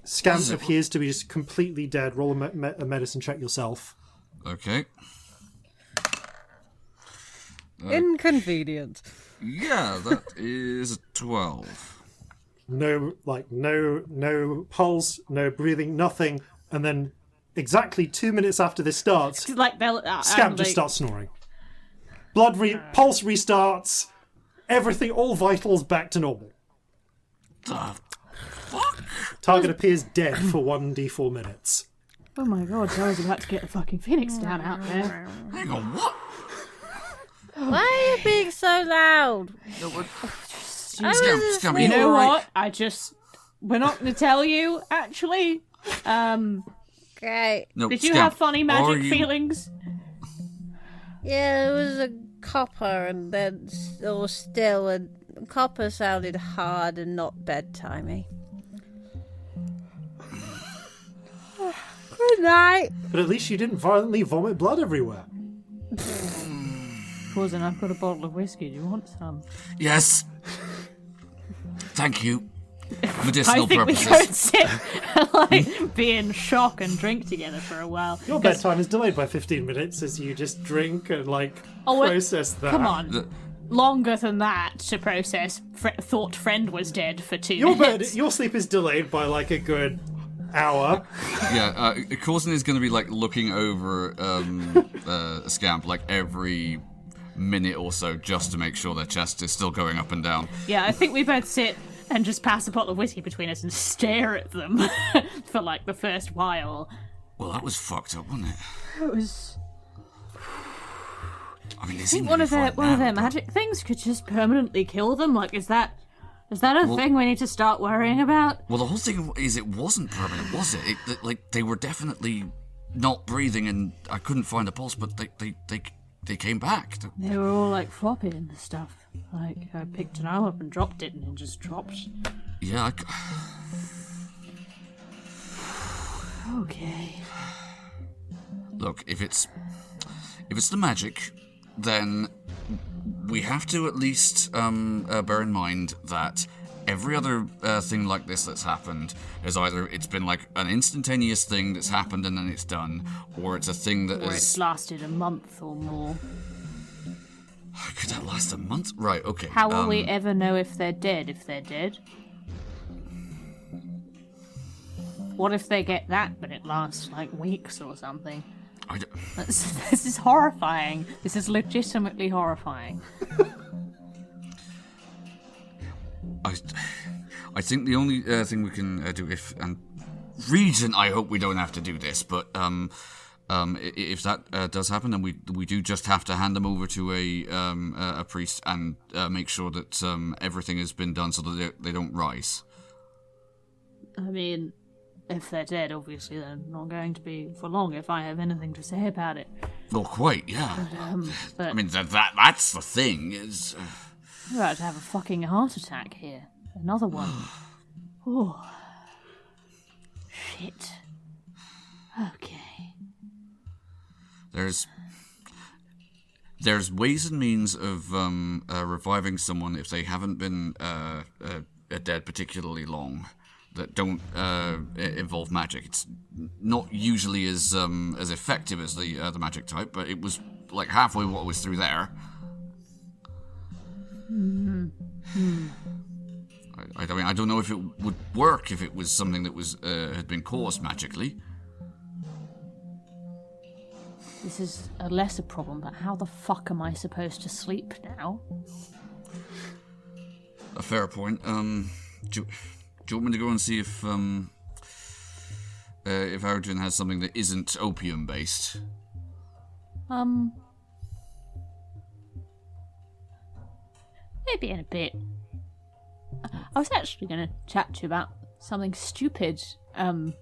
Scamp appears to be just completely dead. Roll a medicine check yourself. Okay. Inconvenient. Yeah, that is a 12. No pulse, no breathing, nothing, and then exactly 2 minutes after this starts, Scamp just starts snoring. Pulse restarts. Everything, all vitals back to normal. Target appears dead for 1d4 minutes. Oh my god, I was about to get the fucking phoenix down out there. Hang on, what? Why are you being so loud? Scamp, You know alright? what? We're not going to tell you, actually. Great. No, Did you Scamp, have funny are magic you- feelings? Yeah, it was a copper and then or still, and copper sounded hard and not bedtimey. Good night. But at least you didn't violently vomit blood everywhere. Corzin, I've got a bottle of whiskey. Do you want some? Yes. Thank you. I Medicinal think purposes. we go and sit and be in shock and drink together for a while. Your bedtime is delayed by 15 minutes as you just drink and process that. Come on. Longer than that to process. Thought friend was dead for 2 Your minutes. sleep is delayed by a good hour. Yeah, Corzin is going to be like looking over Scamp like every minute or so just to make sure their chest is still going up and down. Yeah, I think we both sit and just pass a bottle of whiskey between us and stare at them for like the first while. Well, that was fucked up, wasn't it? It was. I mean, I think one of their magic things could just permanently kill them. Like, is that a thing we need to start worrying about? Well, the whole thing is it wasn't permanent, was it? Like, they were definitely not breathing, and I couldn't find a pulse, but they came back. They were all like floppy and stuff. Like, I picked an arm up and dropped it, and it just dropped. Yeah. Okay. Look, if it's the magic, then we have to at least bear in mind that every other thing like this that's happened is either it's been like an instantaneous thing that's happened and then it's done, or it's a thing that or it's lasted a month or more. Could that last a month? Right, okay. How will we ever know if they're dead? What if they get that, but it lasts like weeks or something? This is horrifying. This is legitimately horrifying. I think the only thing we can do Regent, I hope we don't have to do this, but if that does happen, then we do just have to hand them over to a priest and make sure that everything has been done so that they don't rise. I mean, if they're dead, obviously they're not going to be for long if I have anything to say about it. Well, quite, yeah. But I mean, that's the thing, is... We're about to have a fucking heart attack here. Another one. Oh. Shit. Okay. There's ways and means of reviving someone if they haven't been dead particularly long that don't involve magic. It's not usually as effective as the magic type, but it was like halfway what was through there. I mean, I don't know if it would work if it was something that was had been caused magically. This is a lesser problem, but how the fuck am I supposed to sleep now? A fair point. Do you want me to go and see if Arjun has something that isn't opium based? Maybe in a bit. I was actually going to chat to you about something stupid. Well,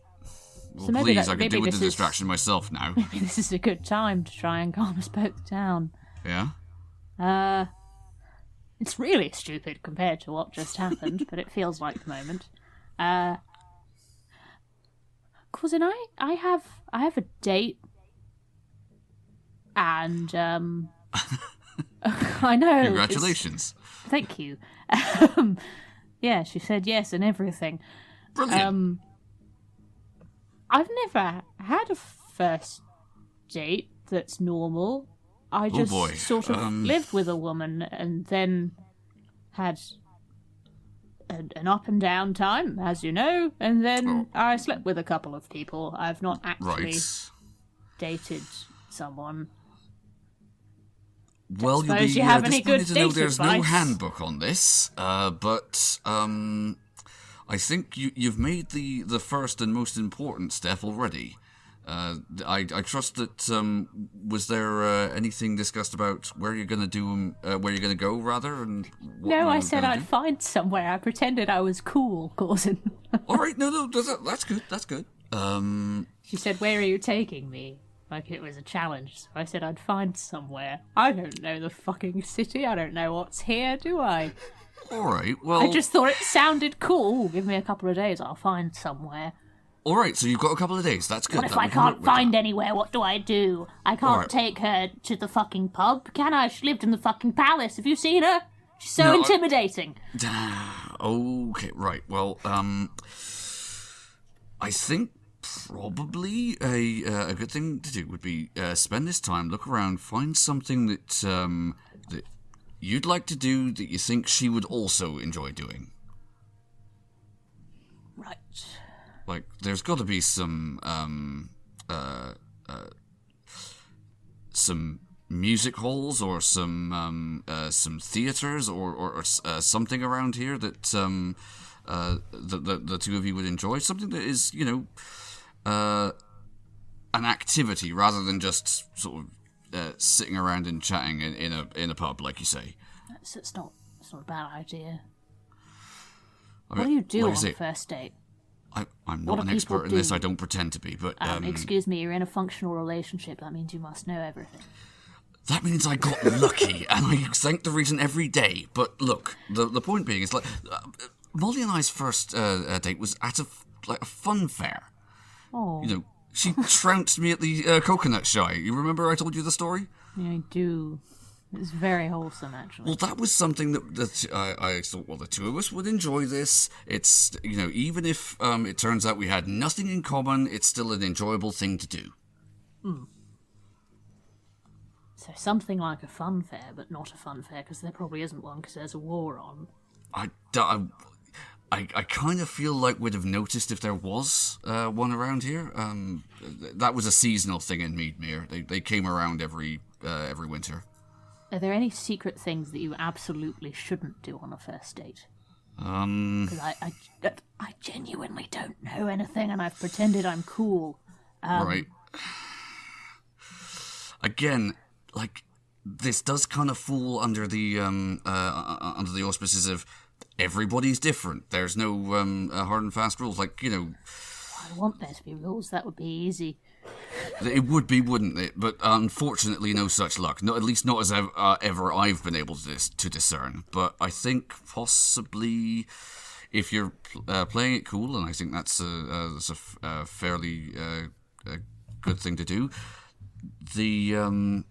so maybe please, I could do with the distraction myself now. Maybe this is a good time to try and calm us both down. Yeah? It's really stupid compared to what just happened, but it feels like the moment. Corzin, I have a date, and I know. Congratulations. Thank you. Yeah, she said yes and everything. Brilliant. I've never had a first date that's normal. I just sort of lived with a woman and then had an up and down time, as you know, and then I slept with a couple of people. I've not actually dated someone. Well, you'll be have any good disappointed to know there's no advice? handbook on this, but I think you've made the first and most important step already. I trust that. Was there anything discussed about where you're going to do where you're going to go, rather? And No, I said I'd find somewhere. I pretended I was cool, Corzin. All right, no, that's good. That's good. She said, "Where are you taking me?" Like it was a challenge. So I said I'd find somewhere. I don't know the fucking city. I don't know what's here, do I? All right, well... I just thought it sounded cool. Give me a couple of days, I'll find somewhere. All right, so you've got a couple of days. That's good. What if I can't find anywhere? What do I do? I can't take her to the fucking pub, can I? She lived in the fucking palace. Have you seen her? She's so intimidating. Okay, right. Well, I think probably a good thing to do would be spend this time, look around, find something that that you'd like to do that you think she would also enjoy doing. Right. like, there's got to be some music halls or some theaters or something around here that the two of you would enjoy. Something that is, an activity rather than just sort of sitting around and chatting in a pub, like you say. It's not a bad idea. What do you do on a first date? I'm not an expert in this. I don't pretend to be, but excuse me, you're in a functional relationship. That means you must know everything. That means I got lucky, and I thank the reason every day. But look, the point being is, like, Molly and I's first date was at a fun fair. Oh. She trounced me at the coconut shy. You remember I told you the story? Yeah, I do. It's very wholesome, actually. Well, that was something that I thought, well, the two of us would enjoy this. It's, even if it turns out we had nothing in common, it's still an enjoyable thing to do. So something like a fun fair, but not a fun fair, because there probably isn't one, because there's a war on. I kind of feel like we'd have noticed if there was one around here. That was a seasonal thing in Meadmere. They came around every winter. Are there any secret things that you absolutely shouldn't do on a first date? Because I genuinely don't know anything, and I've pretended I'm cool. Right. Again, like, this does kind of fall under the auspices of everybody's different. There's no hard and fast rules. Like, I want there to be rules. That would be easy. It would be, wouldn't it? But unfortunately, no such luck. At least not as ever I've been able to discern. But I think possibly, if you're playing it cool, and I think that's a fairly good thing to do. The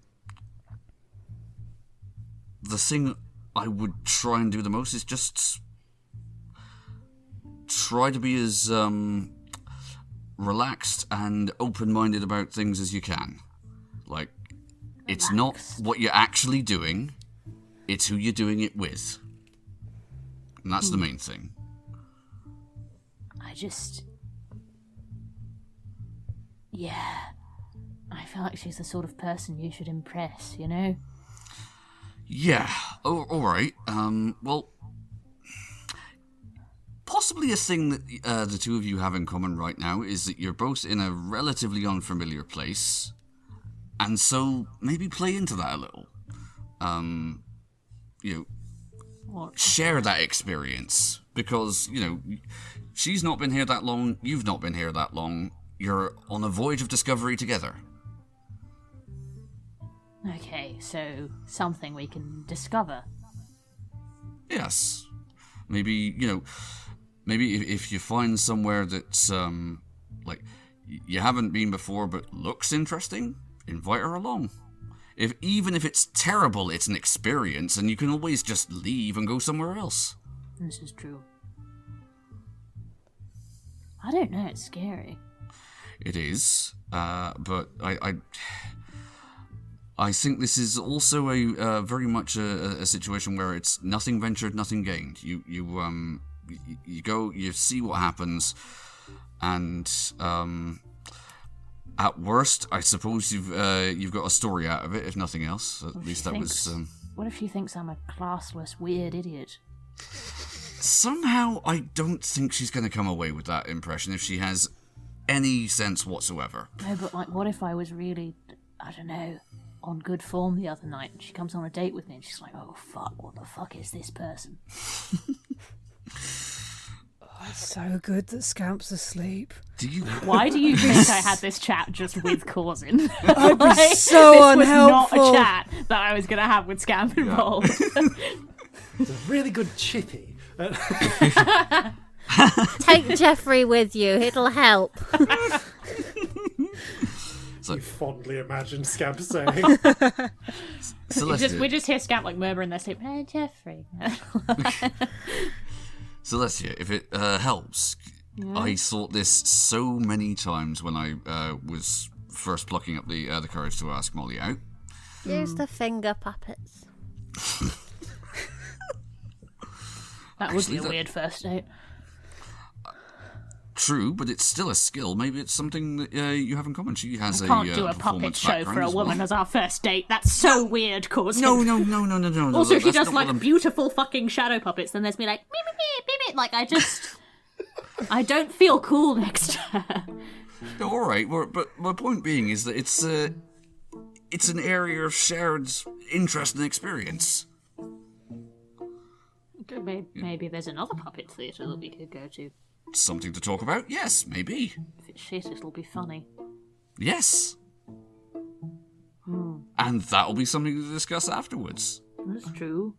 thing I would try and do the most is just try to be as relaxed and open-minded about things as you can. Like, it's not what you're actually doing, it's who you're doing it with. And that's the main thing. Yeah. I feel like she's the sort of person you should impress, Yeah, alright. Well, possibly a thing that the two of you have in common right now is that you're both in a relatively unfamiliar place, and so maybe play into that a little. Share that experience, because, she's not been here that long, you've not been here that long, you're on a voyage of discovery together. Okay, so something we can discover. Yes. Maybe, if you find somewhere that's, you haven't been before but looks interesting, invite her along. Even if it's terrible, it's an experience, and you can always just leave and go somewhere else. This is true. I don't know, it's scary. It is, but I think this is also a very much a situation where it's nothing ventured, nothing gained. You go, you see what happens, and at worst, I suppose you've got a story out of it, if nothing else. At least that was. What if she thinks I'm a classless, weird idiot? Somehow, I don't think she's going to come away with that impression if she has any sense whatsoever. No, but what if I was really, I don't know, on good form the other night, and she comes on a date with me, and she's like, "Oh fuck, what the fuck is this person?" It's so good that Scamp's asleep. Why do you think I had this chat just with Corzin? I'd be so unhelpful. This was not a chat that I was going to have with Scamp involved. It's a really good chippy. Take Jeffrey with you, it'll help. You fondly imagine Scamp saying. Celestia. We just hear Scamp murmur in their sleep. Hey, Jeffrey. Celestia, if it helps, yeah. I thought this so many times when I was first plucking up the courage to ask Molly out. Use the finger puppets. That would be a weird first date. True, but it's still a skill. Maybe it's something that you have in common. She has I can't do a puppet performance show for a background woman as as our first date. That's so weird, Corzin. No. Also, she that's does not like what I'm- beautiful fucking shadow puppets. Then there's me like, me, me, me, me, me. Like I don't feel cool next to her. No, all right, but my point being is that it's an area of shared interest and experience. Maybe there's another puppet theatre that we could go to. Something to talk about? Yes, maybe. If it's shit, it'll be funny. Yes. And that'll be something to discuss afterwards. That's true.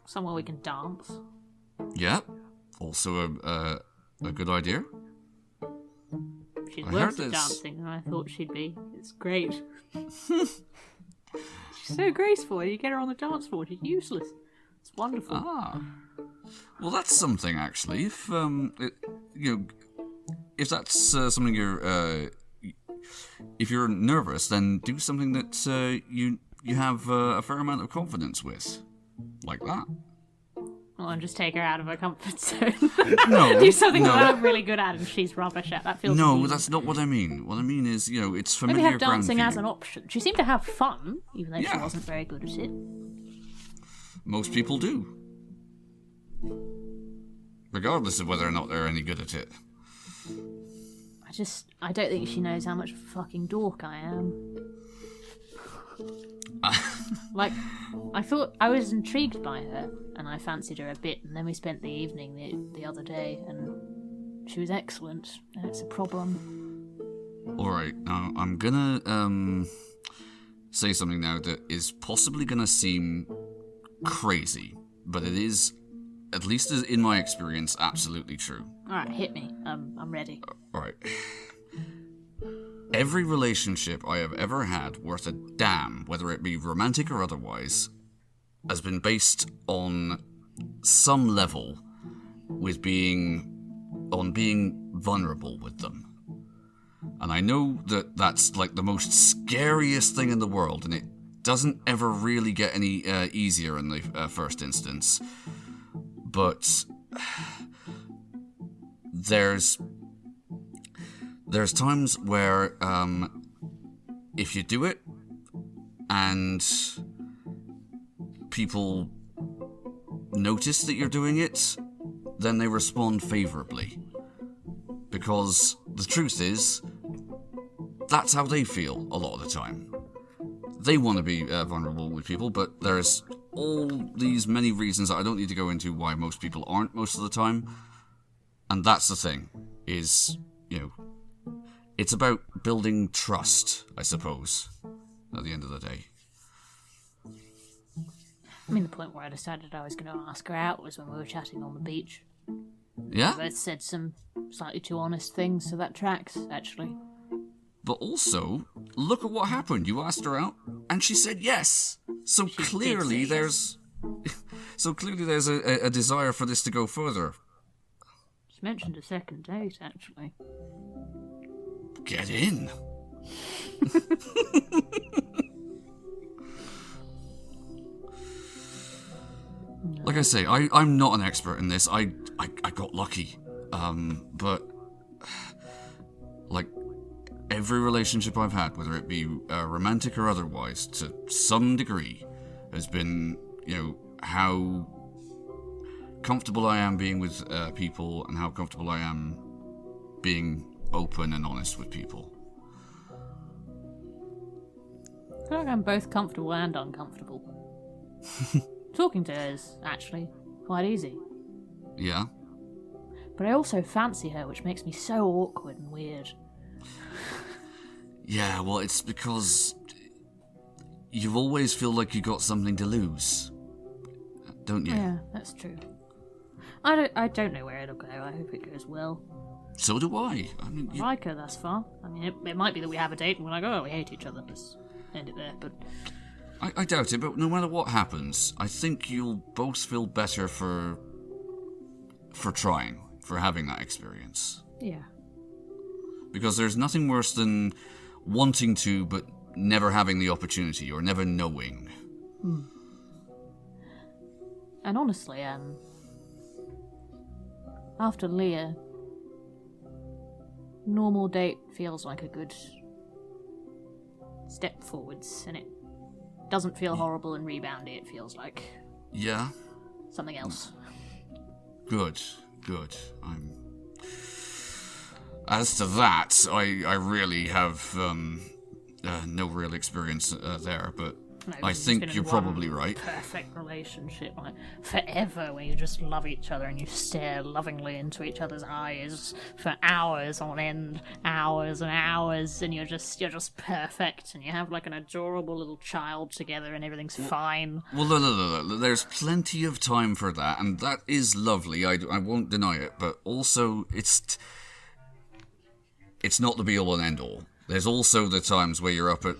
Somewhere we can dance. Yeah. Also a good idea. She's I worse heard at this. dancing than I thought she'd be. It's great. She's so graceful. You get her on the dance floor, she's useless. It's wonderful. Ah. Well, that's something actually. If that's something if you're nervous, then do something that you have a fair amount of confidence with, like that. Well, and just take her out of her comfort zone. No, do something no. that I'm really good at and she's rubbish at. That feels No, mean. that's not what I mean. What I mean is, it's familiar Maybe have ground dancing for you. as an option. She seemed to have fun, even though she Yeah. wasn't very good at it. Most people do. Regardless of whether or not they're any good at it. I don't think she knows how much of a fucking dork I am. Like, I thought I was intrigued by her, and I fancied her a bit, and then we spent the evening the other day, and she was excellent, and it's a problem. Alright, now I'm gonna say something now that is possibly gonna seem crazy, but it is, at least in my experience, absolutely true. Alright, hit me. I'm ready. Alright. Every relationship I have ever had worth a damn, whether it be romantic or otherwise, has been based on some level with being vulnerable with them. And I know that that's like the most scariest thing in the world, and it doesn't ever really get any easier in the first instance. But there's times where if you do it and people notice that you're doing it, then they respond favorably. Because the truth is, that's how they feel a lot of the time. They want to be vulnerable with people, but there's all these many reasons that I don't need to go into why most people aren't most of the time. And that's the thing, is, it's about building trust, I suppose, at the end of the day. I mean, the point where I decided I was going to ask her out was when we were chatting on the beach. Yeah? We both said some slightly too honest things, so that tracks, actually. But also, look at what happened. You asked her out, and she said yes. So She did clearly say there's... So clearly there's a desire for this to go further. She mentioned a second date, actually. Get in. Like I say, I'm not an expert in this. I got lucky. But like every relationship I've had, whether it be romantic or otherwise, to some degree, has been, how comfortable I am being with people and how comfortable I am being open and honest with people. I feel like I'm both comfortable and uncomfortable. Talking to her is actually quite easy. Yeah? But I also fancy her, which makes me so awkward and weird. Yeah, well, it's because you always feel like you got something to lose, don't you? Yeah, that's true. I don't know where it'll go. I hope it goes well. So do I. I mean, I like her thus far. I mean, it might be that we have a date and we're like, oh, we hate each other. Let's end it there. But I doubt it, but no matter what happens, I think you'll both feel better for trying, for having that experience. yeah. Because there's nothing worse than wanting to, but never having the opportunity, or never knowing. And honestly, after Leah, normal date feels like a good step forwards, and it doesn't feel horrible and reboundy. It feels like Yeah? something else. Good. As to that, I really have no real experience there, but No, I it's been think in you're one probably right. Perfect relationship, like forever, where you just love each other and you stare lovingly into each other's eyes for hours on end, hours and hours, and you're just perfect, and you have like an adorable little child together, and everything's fine. Well, no. There's plenty of time for that, and that is lovely. I won't deny it, but also it's not the be-all and end-all. There's also the times where you're up at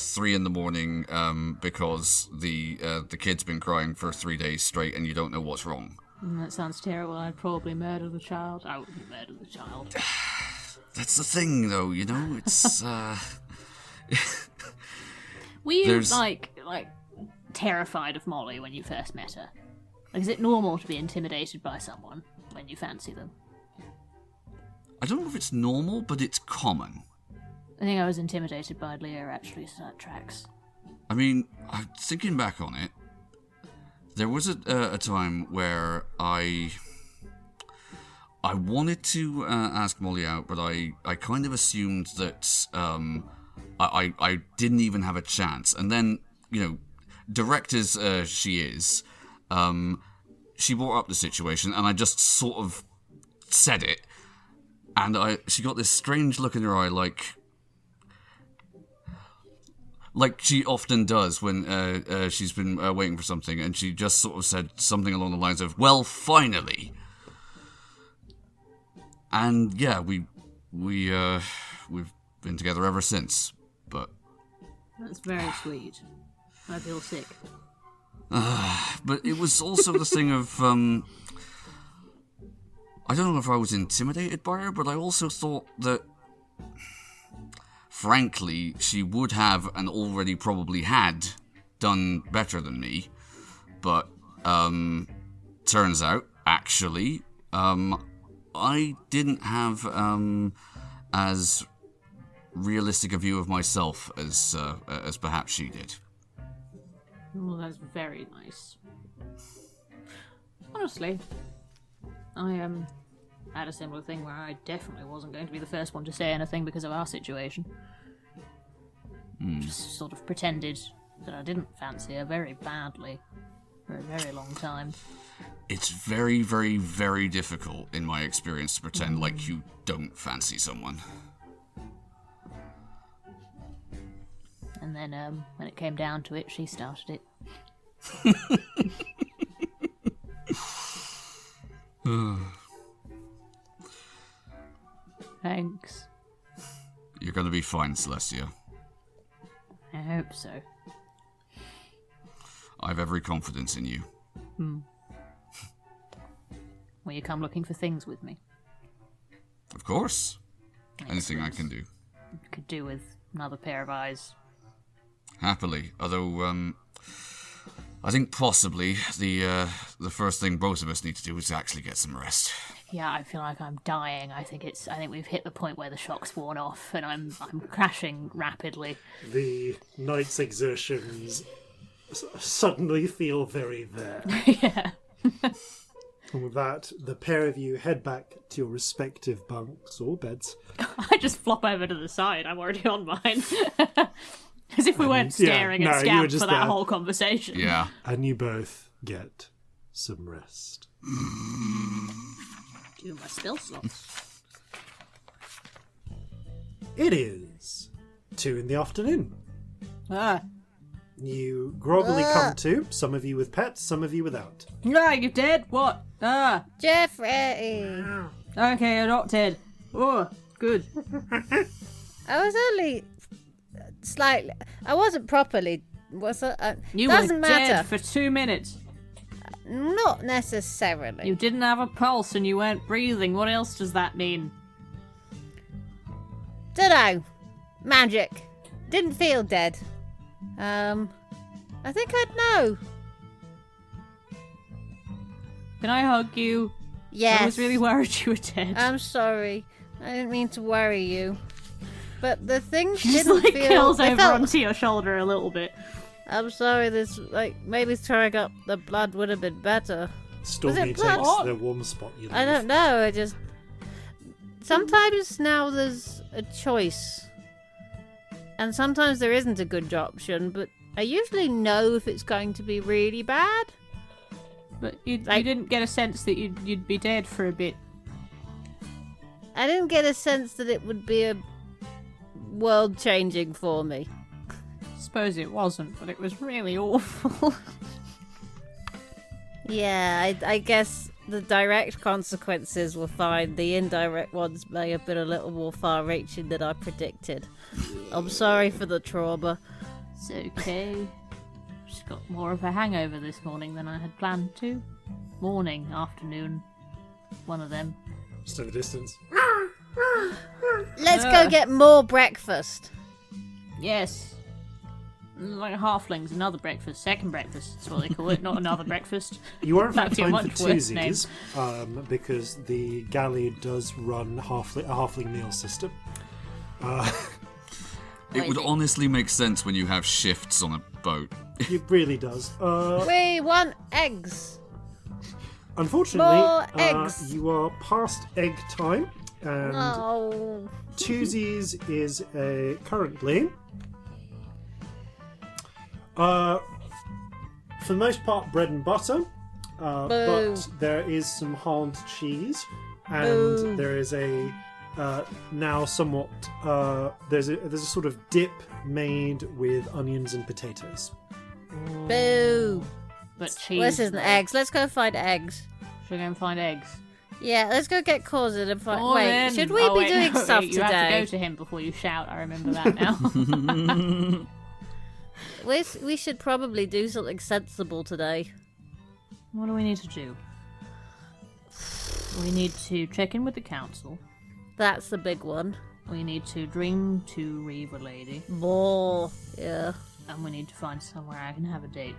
3 a.m. Because the kid's been crying for 3 days straight and you don't know what's wrong. That sounds terrible. I'd probably murder the child. I wouldn't murder the child. That's the thing, though, you know? It's, Were you, There's- like, terrified of Molly when you first met her? Like, is it normal to be intimidated by someone when you fancy them? I don't know if it's normal, but it's common. I think I was intimidated by Leah, actually, so that tracks. I mean, thinking back on it, there was a time where I wanted to ask Molly out, but I kind of assumed that I didn't even have a chance. And then, you know, direct as she is, she brought up the situation, and I just sort of said it. And she got this strange look in her eye, like she often does when she's been waiting for something, and she just sort of said something along the lines of, "Well, finally." And yeah, we've been together ever since. But That's very sweet. I feel sick. but it was also the thing of I don't know if I was intimidated by her, but I also thought that, frankly, she would have and already probably had done better than me. But turns out, actually, I didn't have as realistic a view of myself as perhaps she did. Well, that's very nice. Honestly, I had a similar thing where I definitely wasn't going to be the first one to say anything because of our situation. Just sort of pretended that I didn't fancy her very badly for a very long time. It's very, very, very difficult, in my experience, to pretend like you don't fancy someone. And then, when it came down to it, she started it. Thanks. You're going to be fine, Celestia. I hope so. I have every confidence in you. Will you come looking for things with me? Of course. Anything I can do. Could do with another pair of eyes. Happily. Although, I think possibly the first thing both of us need to do is actually get some rest. Yeah, I feel like I'm dying. I think we've hit the point where the shock's worn off, and I'm crashing rapidly. The night's exertions suddenly feel very there. Yeah. And with that, the pair of you head back to your respective bunks or beds. I just flop over to the side. I'm already on mine. As if we weren't staring at Scamp for that whole conversation. Yeah. And you both get some rest. Do my spell slots. It is 2 p.m. Ah. You groggily come to, some of you with pets, some of you without. No, you're dead? What? Ah. Jeffrey! Okay, you're not dead. Oh, good. I was only slightly. I wasn't properly. Was it? You doesn't were matter. dead for 2 minutes. Not necessarily. You didn't have a pulse and you weren't breathing. What else does that mean? Dunno. Magic. Didn't feel dead. I think I'd know. Can I hug you? Yes. I was really worried you were dead. I'm sorry. I didn't mean to worry you. But the things Just didn't like feel... curls they over felt- onto your shoulder a little bit. I'm sorry, this, like, maybe throwing up the blood would have been better. Stormy takes blood? the warm spot you leave. I don't know, I just... Sometimes now there's a choice. And sometimes there isn't a good option, but I usually know if it's going to be really bad. But you Like- didn't get a sense that you'd be dead for a bit. I didn't get a sense that it would be a world-changing for me. Suppose it wasn't, but it was really awful. Yeah, I guess the direct consequences were fine. The indirect ones may have been a little more far-reaching than I predicted. I'm sorry for the trauma. It's okay. Just got more of a hangover this morning than I had planned to. Morning, afternoon, one of them. Just in the distance. Let's go get more breakfast. Yes. Like halflings, another breakfast, second breakfast, that's what they call it, not another breakfast. You are in fact That'd be a time for much worse name. twosies, because the galley does run a halfling meal system. It would honestly make sense when you have shifts on a boat. It really does. We want eggs. Unfortunately, More eggs. you are past egg time, and Oh. twosies is currently... for the most part, bread and butter, but there is some hard cheese, and Boo. there is a now somewhat there's a sort of dip made with onions and potatoes. Boo. But cheese. This isn't eggs. Let's go find eggs. Should we go and find eggs? Yeah, let's go get Corzin and find... Go Wait, then. should we Oh, be wait, doing no, stuff you today? have to go to him before you shout, I remember that now. We should probably do something sensible today. What do we need to do? We need to check in with the council. That's the big one. We need to dream to Reaver Lady. More. Yeah. And we need to find somewhere I can have a date.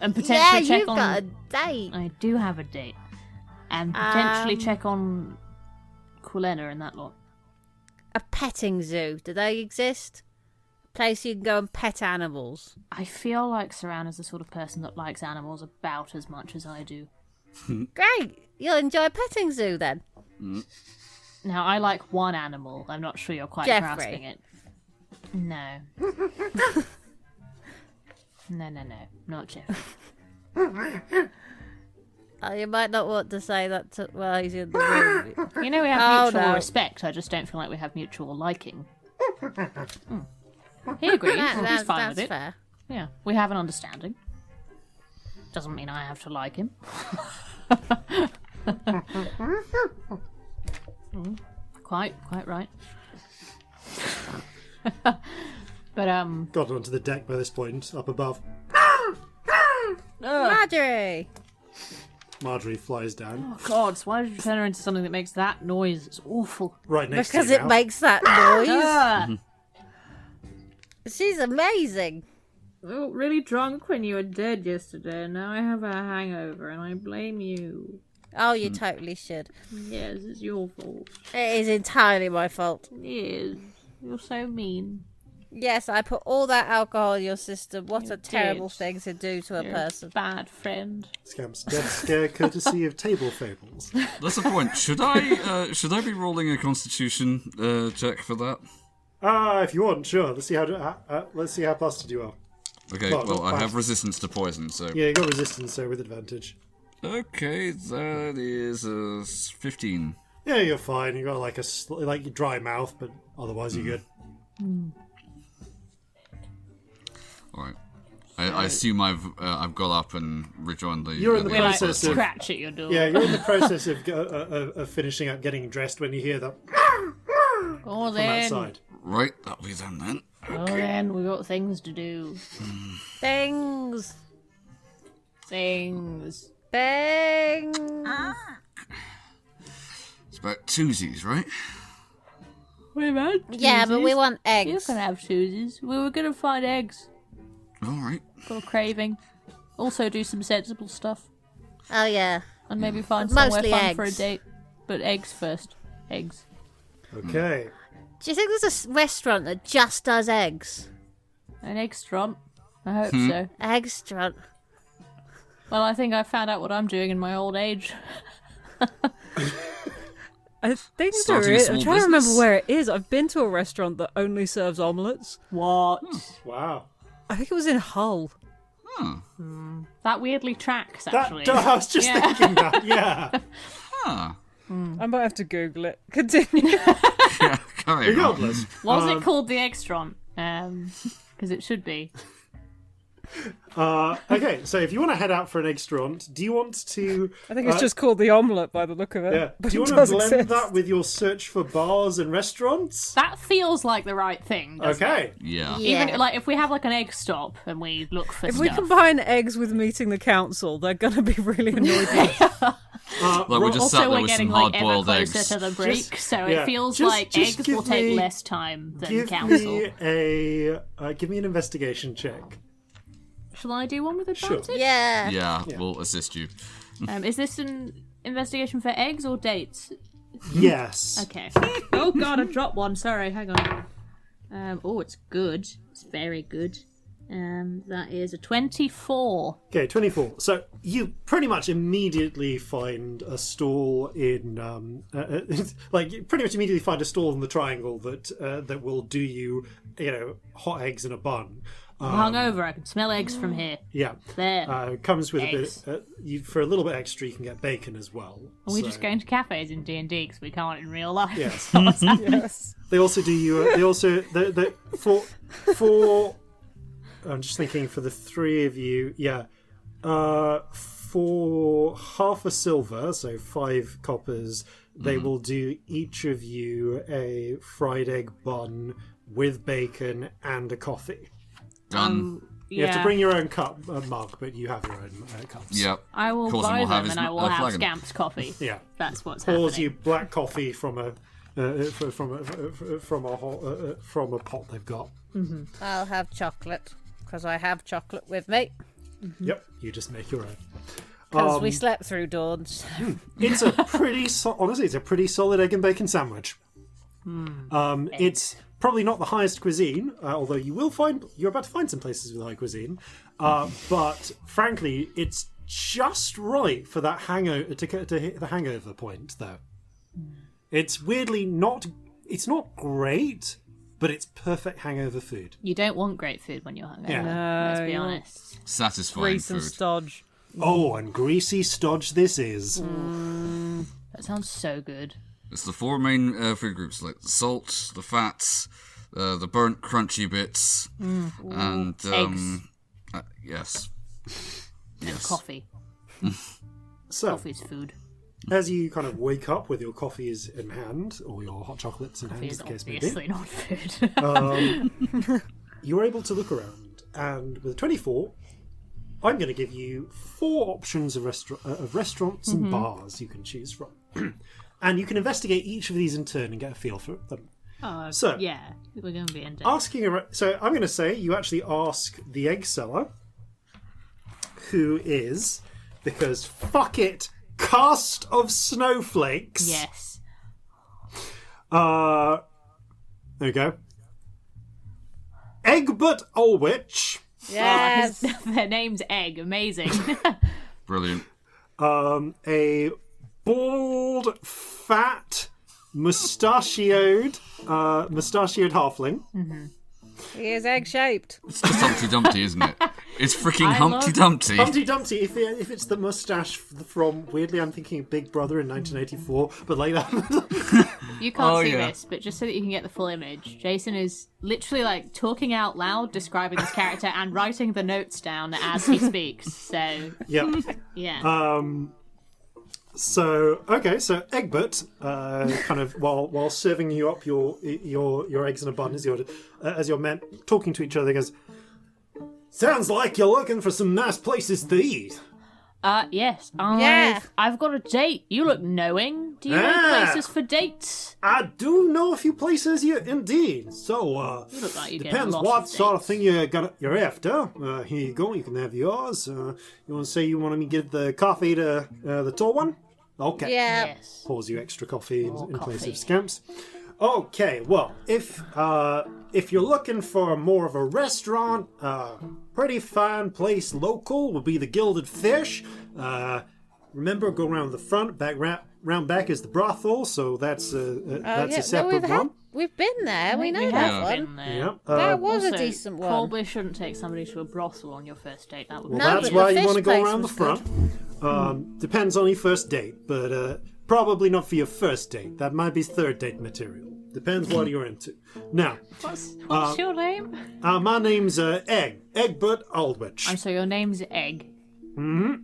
And potentially Yeah, check you've on... got a date. I do have a date. And potentially check on Quilena and that lot. A petting zoo. Do they exist? A place you can go and pet animals. I feel like Saran is the sort of person that likes animals about as much as I do. Great. You'll enjoy a petting zoo then. Now, I like one animal. I'm not sure you're quite Jeffrey. grasping it. No. No. Not Jeffrey. You might not want to say that while he's in the room. You know we have mutual no. respect. I just don't feel like we have mutual liking. He agrees. He's fine with that's it. fair. Yeah, we have an understanding. Doesn't mean I have to like him. Quite right. But Got onto the deck by this point, up above. Marjorie! Marjorie flies down. oh God, so why did you turn her into something that makes that noise? It's awful. Right next Because to you it now. makes that noise. Ah, She's amazing. I got really drunk when you were dead yesterday, and now I have a hangover, and I blame you. Oh, you totally should. Yes, it's your fault. It is entirely my fault. Yes, you're so mean. Yes, I put all that alcohol in your system. What You a terrible did. thing to do to a You're person. a bad friend. Scamp's dead scare courtesy of Table Fables. That's the point. Should I be rolling a Constitution check for that? If you want, sure. Let's see how busted you are. Okay. Well, Well, not I have fast. resistance to poison, so Yeah, you got resistance, so with advantage. okay. That is 15. Yeah, you're fine. You got like like a dry mouth, but otherwise you're good. All right. I assume I've got up and rejoined the. You're in the We like process of scratch at your door. yeah, you're in the process of finishing up getting dressed when you hear that Go from then. outside. Right, that'll be done then. Go then. We got things to do. Things. Things. Things. It's about twosies, right? We've had Yeah, but we want You eggs. can have twosies. We were gonna find eggs. All right. Got a craving. Also do some sensible stuff. Oh, yeah. and maybe find somewhere Mostly fun for a eggs. date. But eggs first. Eggs. Okay. Do you think there's a restaurant that just does eggs? An egg-stront. I hope so. Egg-stront. Well, I think I found out what I'm doing in my old age. I think Starting there a is. small I'm trying to remember business. where it is. I've been to a restaurant that only serves omelettes. What? Wow. I think it was in Hull. That weirdly tracks, That, actually. I was just thinking that, yeah. Huh. I might have to Google it. Continue. Yeah, carry on. Regardless. Was it called the Egg-stront? Because it should be. Okay, so if you want to head out for an egg-stront, do you want to... I think it's just called the omelette by the look of it. Yeah. But Do you it want to does blend exist. that with your search for bars and restaurants? That feels like the right thing, doesn't it? Okay. Yeah. Even like if we have like an egg stop and we look for If stuff. we combine eggs with meeting the council, they're going to be really annoyed with us. Like we just sat also, there we're with getting some like ever hard-boiled closer eggs. to the break, so yeah. it feels Just- like just eggs give will take me- less time than Give council. me an investigation check. Shall I do one with advantage? Yeah. Yeah, we'll assist you. Is this an investigation for eggs or dates? Yes. Okay. Oh god, I dropped one. Sorry, hang on. Oh, it's good. It's very good. That is a 24. Okay, 24. So you pretty much immediately find a stall in, like, you pretty much immediately find a stall in the triangle that will do you, hot eggs in a bun. I'm hungover. I can smell eggs from here. Yeah. There. Comes with Eggs. a bit, for a little bit extra, you can get bacon as well. Are we So- just going to cafes in D&D because we can't in real life? Yes. Yes. They also do you. For. I'm just thinking for the three of you. Yeah. For half a silver, so 5 coppers, they will do each of you a fried egg bun with bacon and a coffee. Done. You have to bring your own cup, mug, but you have your own cups. Yep. I will Corzin buy will have them his and I will have flagon. Scamp's coffee. Yeah. That's what's Pours happening. you black coffee from a pot they've got. I'll have chocolate, because I have chocolate with me. Yep. You just make your own. Because we slept through dawn. So. It's a pretty honestly, it's a pretty solid egg and bacon sandwich. It's probably not the highest cuisine, although you're about to find some places with high cuisine. But frankly, it's just right for that hangover to hit the hangover point, though. It's weirdly not. It's not great, but it's perfect hangover food. You don't want great food when you're hungover. Yeah. Let's be you want honest. Satisfying Grease and food. stodge. Oh, and greasy stodge this is. That sounds so good. It's the 4 main food groups, like the salt, the fats, the burnt crunchy bits, and Eggs. Yes. And Yes. coffee. So, Coffee's food. as you kind of wake up with your coffees in hand, or your hot chocolates in hand, Coffee as is the case may be, obviously not food. you're able to look around, and with 24, I'm going to give you 4 options of restaurants and bars you can choose from. And you can investigate each of these in turn and get a feel for them. So, yeah, we're going to be into so I'm going to say you actually ask the egg seller, who is, because fuck it, cast of snowflakes. Yes. There we go. Egbert Ulwich. Yes. Their name's Egg. Amazing. Brilliant. A bald, fat, mustachioed halfling. He is egg-shaped. It's just Humpty Dumpty, isn't it? It's freaking I Humpty love- Dumpty. Humpty Dumpty, if it's the mustache from, weirdly, I'm thinking Big Brother in 1984, but like that. You can't Oh, see yeah. this, but just so that you can get the full image, Jason is literally like talking out loud, describing this character, and writing the notes down as he speaks. So, Yeah. yeah. So Egbert, kind of while serving you up your eggs in a bun as you're men talking to each other, goes, "Sounds like you're looking for some nice places to eat." Yes. Yeah. I've got a date. You look knowing. Do you know places for dates? I do know a few places here, indeed. So, You look like you get depends lots what of sort of dates. thing you're after. Here you go. You can have yours. You want to say you want me to give the coffee to the tall one? Okay. Yeah. Yes. Pours you extra coffee in place coffee. of Scamps. Okay, well, if you're looking for more of a restaurant, pretty fine place local will be the Gilded Fish. Remember, go around the front, round back is the brothel, so that's a separate one. We've been there. We know We that have one. been there. Yeah. That was Also, a decent one. Probably shouldn't take somebody to a brothel on your first date. That would Well, be No, that's but why the you want to fish go place around the was front. Depends on your first date, but probably not for your first date. That might be third date material. Depends what you're into. Now, What's your name? my name's Egbert Aldrich. And so your name's Egg. Mm-hmm.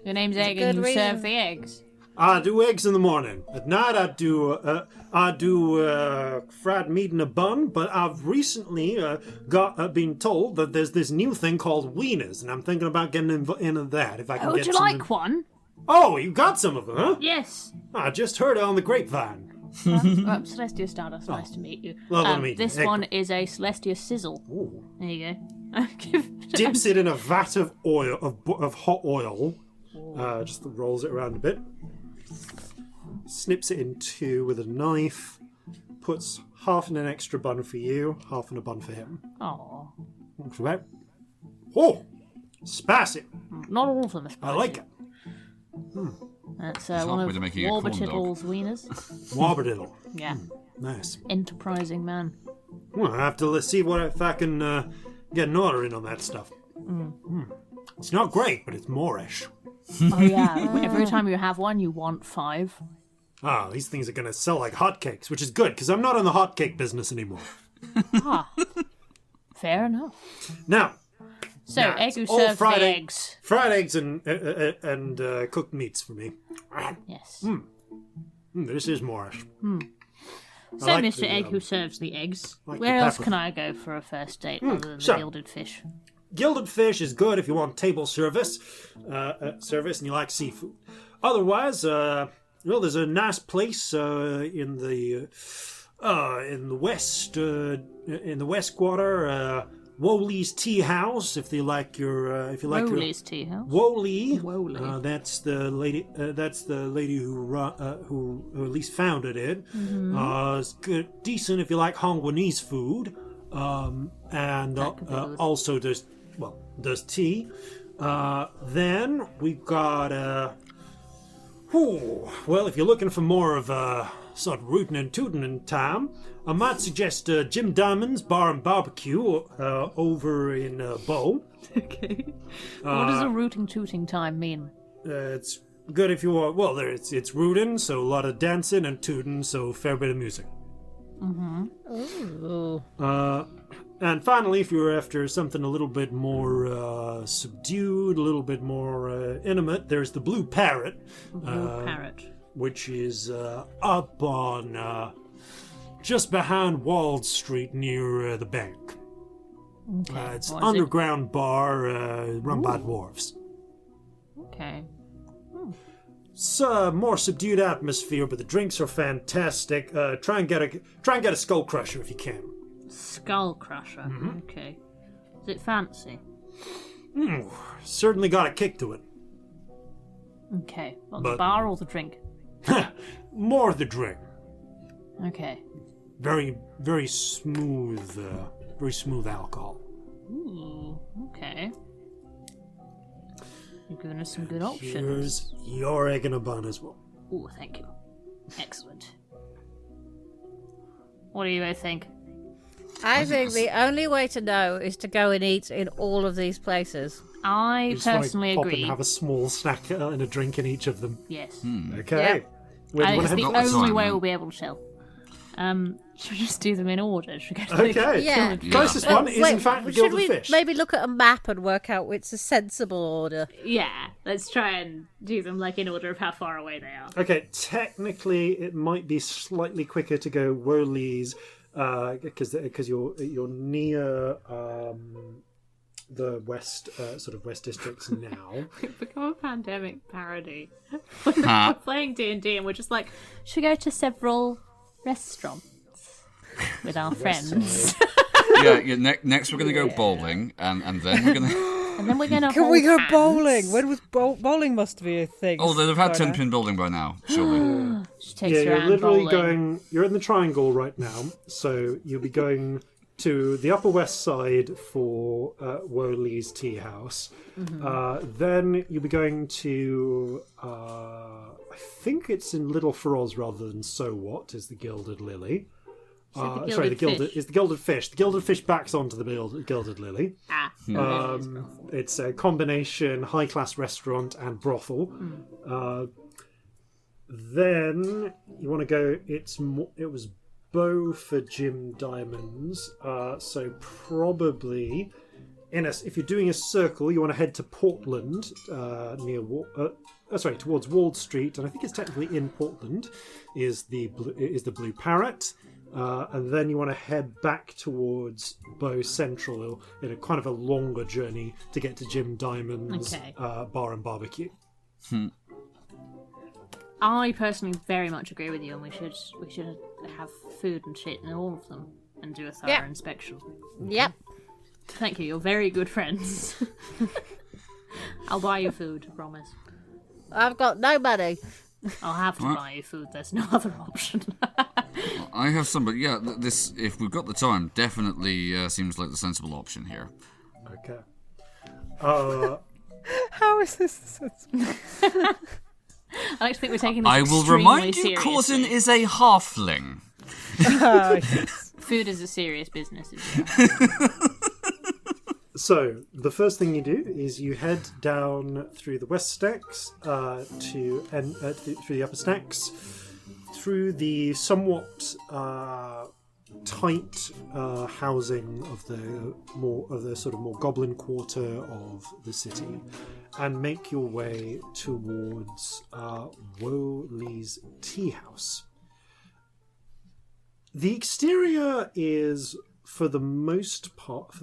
Your name's Egg, and good you serve reason. the eggs. I do eggs in the morning. At night, I do fried meat in a bun. But I've recently been told that there's this new thing called wieners, and I'm thinking about getting into that. If I can Oh, would get you some. like one? Oh, you got some of them, huh? Yes. I just heard it on the grapevine. Celestia Stardust, nice to meet you. Lovely to meet you. This Egg. one is a Celestia Sizzle. Ooh. There you go. Dips it in a vat of oil of hot oil. Just rolls it around a bit. Snips it in two with a knife. Puts half in an extra bun for you, half in a bun for him. Oh, Looks right. Oh, spicy. not all of them are spicy. I like it. That's not one way of to make it a corn dog. Warburtittle's wieners. Warbadiddle. Yeah, Nice. enterprising man. Well, I have to see if I can get an order in on that stuff. It's not great, but it's Moorish. Oh yeah, every time you have one, you want 5. Ah, these things are going to sell like hotcakes, which is good, because I'm not in the hotcake business anymore. Ah, fair enough. Now, So, Nah, Egg it's who all serves the fried egg. eggs. fried eggs and cooked meats for me. Yes. This is Moorish. So, like Mr. the, Egg who serves the eggs. like Where the else pepper. can I go for a first date other than the so- Gilded Fish? Gilded fish is good if you want table service, and you like seafood. Otherwise, there's a nice place in the west quarter, Woley's Tea House. If you like your Rowley's Tea House. Woley. Woley. That's the lady. That's the lady who at least founded it. It's good, decent if you like Hongwanese food. And That could be good. also there's tea. Then we've got if you're looking for more of a sort of rootin' and tootin' in time, I might suggest Jim Diamond's Bar and Barbecue over in Bow. Okay. What does a rooting tooting time mean? It's good if you want. Well, it's rootin', so a lot of dancing, and tootin', so a fair bit of music. Ooh. And finally, if you're after something a little bit more subdued, a little bit more intimate, there's the Blue Parrot, Blue Parrot. which is up on just behind Wald Street near the bank. Okay. It's What an is it? underground bar run by dwarves. Okay. It's a more subdued atmosphere, but the drinks are fantastic. Try and get a Skull Crusher if you can. Skull Crusher. Okay. Is it fancy? Certainly got a kick to it. Okay. Well, the But- bar or the drink? More the drink. Okay. Very, very smooth alcohol. Ooh. Okay. You're giving us some good options. Here's your egg in a bun as well. Ooh, thank you. Excellent. What do you both think? I think the only way to know is to go and eat in all of these places. I You just wanna personally pop agree. and have a small snack and a drink in each of them. Yes. Okay. Yep. Where do you It's wanna the Not the only time, way man. we'll be able to tell. Should we just do them in order? Should we go to the Okay. Yeah. Gilded Fish? Closest one is in fact the should Gilded we Fish. maybe look at a map and work out which is a sensible order? Yeah, let's try and do them like in order of how far away they are. Okay, technically it might be slightly quicker to go Worley's because you're near the west west districts now. We've become a pandemic parody. We're playing D&D and we're just like, should we go to several restaurants with our friends? Next we're going to go bowling, and then we're going to... And then we're going to Can we go bowling? When was bowling must be a thing? Oh, they'd have had 10-pin bowling by now, surely. She takes her you're hand literally bowling. you're in the triangle right now, so you'll be going to the Upper West Side for Wolee's Tea House. Then you'll be going to, I think it's in Little Feroz rather than So What, is the Gilded Lily. The Gilded Fish. The Gilded Fish backs onto the Gilded Lily. It's a combination high-class restaurant and brothel. Then you want to go. It was Bow for Jim Diamonds. So probably if you're doing a circle, you want to head to Portland towards Wall Street, and I think it's technically in Portland. Is the Blue Parrot. And then you want to head back towards Bow Central in a kind of a longer journey to get to Jim Diamond's Bar and Barbecue. I personally very much agree with you, and we should have food and shit in all of them and do a thorough inspection. Yep. Thank you. You're very good friends. I'll buy you food, I promise. I've got no money. I'll have to buy you food. There's no other option. I have some, but this, if we've got the time, definitely seems like the sensible option here. Okay. How is this? I like to think we're taking this I will extremely remind you, seriously. Corzin is a halfling. Food is a serious business, isn't it? So the first thing you do is you head down through the West Stacks through the Upper Stacks, through the somewhat tight housing of the sort of more goblin quarter of the city, and make your way towards Wolee's Tea House. The exterior is, for the most part,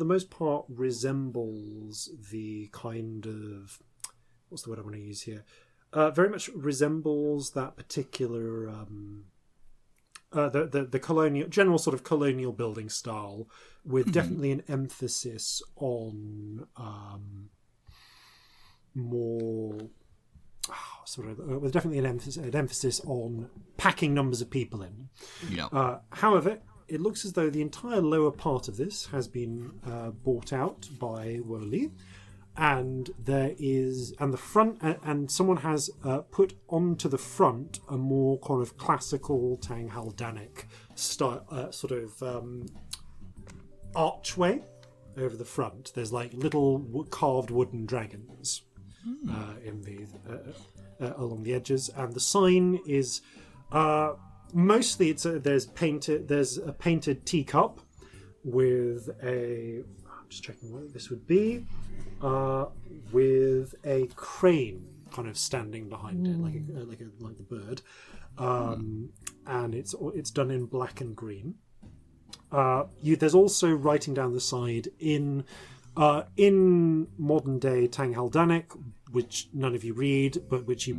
resembles the kind of, what's the word I want to use here? Very much resembles that particular the colonial, general sort of colonial building style, with definitely an emphasis on with definitely an emphasis on packing numbers of people in. Yeah. However, it looks as though the entire lower part of this has been bought out by Wolee, and the front, and someone has put onto the front a more kind of classical Tang Haldanic style archway over the front. There's like little carved wooden dragons along the edges, and the sign is mostly there's a painted teacup with I'm just checking what this would be, with a crane kind of standing behind it, like the bird, and it's done in black and green. There's also writing down the side in modern day Tang Haldanic, which none of you read, but which you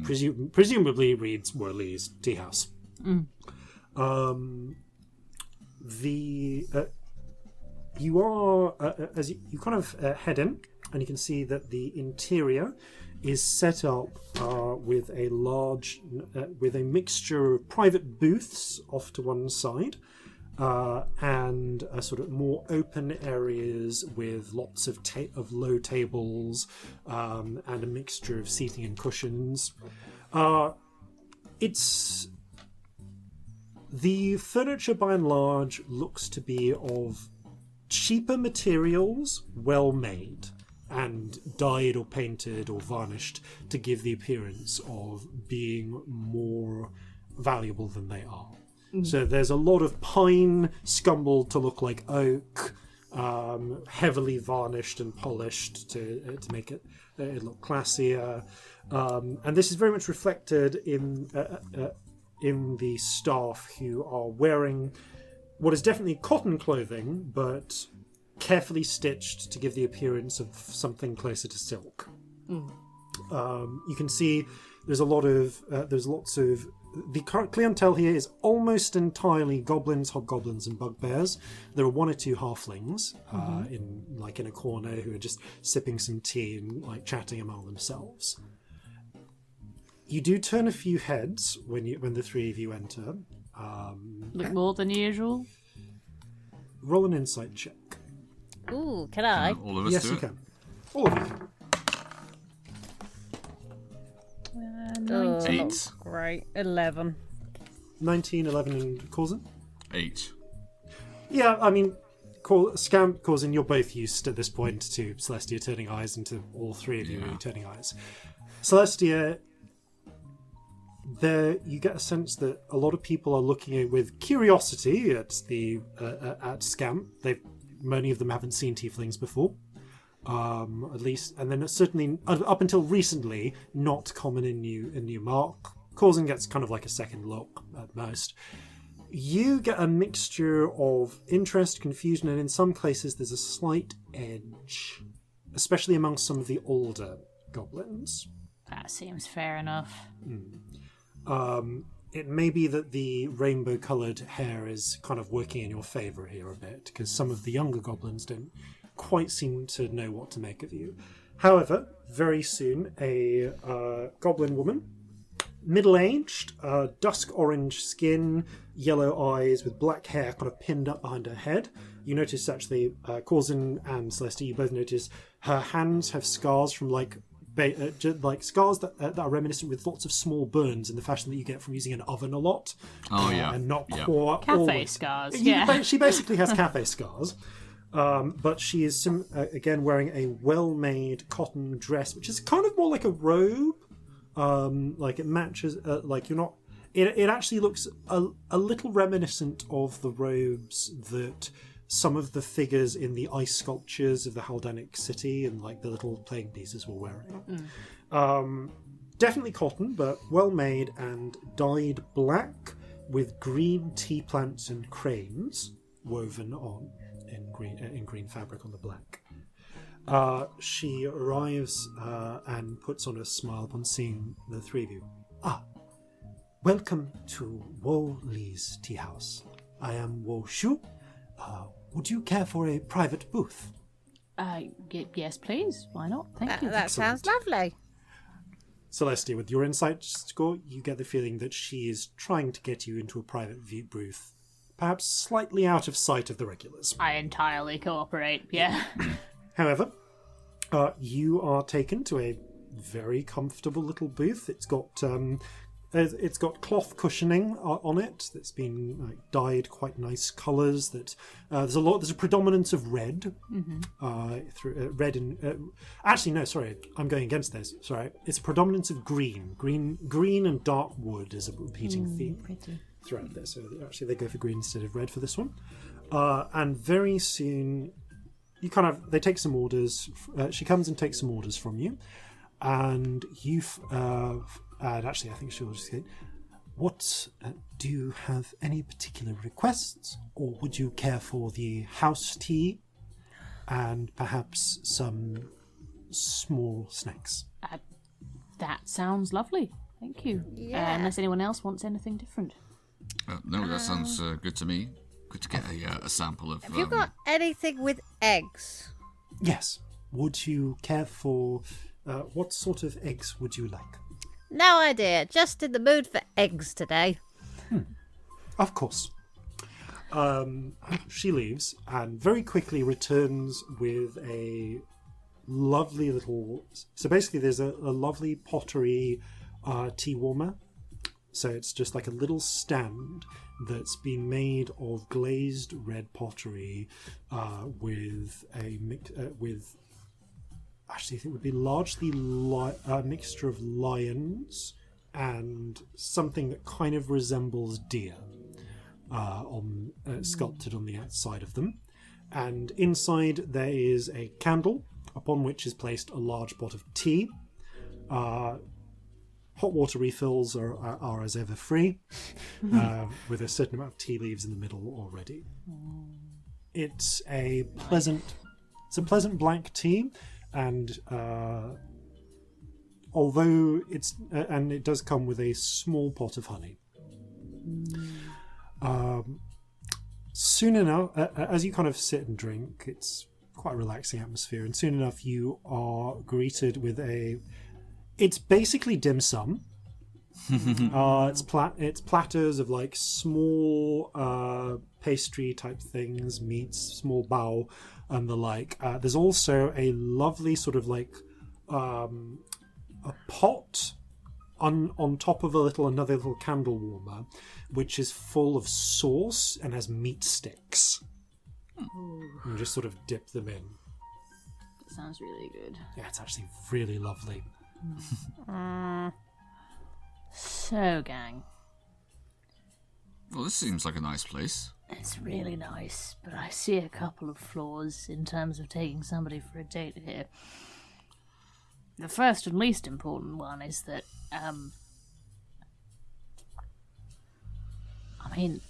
presumably reads Wolee's Tea House. You are as you kind of head in, and you can see that the interior is set up with a mixture of private booths off to one side, and a sort of more open areas with lots of low tables, and a mixture of seating and cushions. The furniture, by and large, looks to be of cheaper materials, well made, and dyed or painted or varnished to give the appearance of being more valuable than they are. So there's a lot of pine scumbled to look like oak, heavily varnished and polished to make it look classier. And this is very much reflected in the staff, who are wearing what is definitely cotton clothing, but carefully stitched to give the appearance of something closer to silk. You can see there's lots of the current clientele here is almost entirely goblins, hobgoblins, and bugbears. There are one or two halflings in a corner who are just sipping some tea and like chatting among themselves. You do turn a few heads when the three of you enter. Look more than usual. Roll an insight check. Ooh, can I? All of us Yes, do you it. can. All of you can. 19. 8. Great. 11. 19, 11, and Corzin? 8. Yeah, I mean, Scamp, Corzin, you're both used at this point to Celestia turning eyes and to all three of you turning eyes. Celestia, there you get a sense that a lot of people are looking with curiosity at at Scamp. Many of them haven't seen tieflings before. At least, and then certainly up until recently, not common in New Mark. Corzin gets kind of like a second look at most. You get a mixture of interest, confusion, and in some cases there's a slight edge, especially amongst some of the older goblins. That seems fair enough. It may be that the rainbow-coloured hair is kind of working in your favour here a bit, because some of the younger goblins don't quite seem to know what to make of you. However, very soon, a goblin woman, middle-aged, dusk orange skin, yellow eyes, with black hair kind of pinned up behind her head. You notice, actually, Corzin and Celestia, you both notice her hands have scars from like scars that are reminiscent with lots of small burns in the fashion that you get from using an oven a lot. And not quite Cafe always. scars, She basically has cafe scars. But she is again wearing a well-made cotton dress, which is kind of more like a robe. Like it matches, like you're not. It actually looks a little reminiscent of the robes that some of the figures in the ice sculptures of the Haldanic city and like the little playing pieces were wearing. Definitely cotton, but well-made and dyed black with green tea plants and cranes woven on. In green fabric on the black. She arrives and puts on a smile upon seeing the three of you. Welcome to Wo Li's tea house. I am Wo Shu. Would you care for a private booth? Yes, please. Why not? Thank you. That sounds lovely. Celestia, with your insight score, you get the feeling that she is trying to get you into a private booth. Perhaps slightly out of sight of the regulars. I entirely cooperate, yeah. However, you are taken to a very comfortable little booth. It's got cloth cushioning on it that's been dyed quite nice colours. There's a predominance of red. Red and actually no, sorry, I'm going against this. Sorry, it's a predominance of green and dark wood is a repeating theme. Pretty. Throughout this, so actually they go for green instead of red for this one, and very soon they take some orders. She comes and takes some orders from you, and and actually I think she'll just say, "What do you have any particular requests, or would you care for the house tea, and perhaps some small snacks?" That sounds lovely. Thank you. Yeah. Unless anyone else wants anything different. No, that sounds good to me. Good to get a sample of... Have you got anything with eggs? Yes. Would you care for... what sort of eggs would you like? No idea. Just in the mood for eggs today. Of course. She leaves and very quickly returns with a lovely little... So basically there's a lovely pottery tea warmer. So it's just like a little stand that's been made of glazed red pottery with actually I think it would be largely a mixture of lions and something that kind of resembles deer sculpted on the outside of them. And inside there is a candle upon which is placed a large pot of tea. Hot water refills are as ever free, with a certain amount of tea leaves in the middle already. it's a pleasant black tea, and although and it does come with a small pot of honey. Soon enough, as you kind of sit and drink, it's quite a relaxing atmosphere, and soon enough you are greeted with it's basically dim sum. It's platters of like small pastry type things, meats, small bao, and the like. There's also a lovely sort of like a pot on top of another little candle warmer, which is full of sauce and has meat sticks. And just sort of dip them in. That sounds really good. Yeah, it's actually really lovely. So, gang. Well, this seems like a nice place. It's really nice, but I see a couple of flaws in terms of taking somebody for a date here. The first and least important one is that, I mean,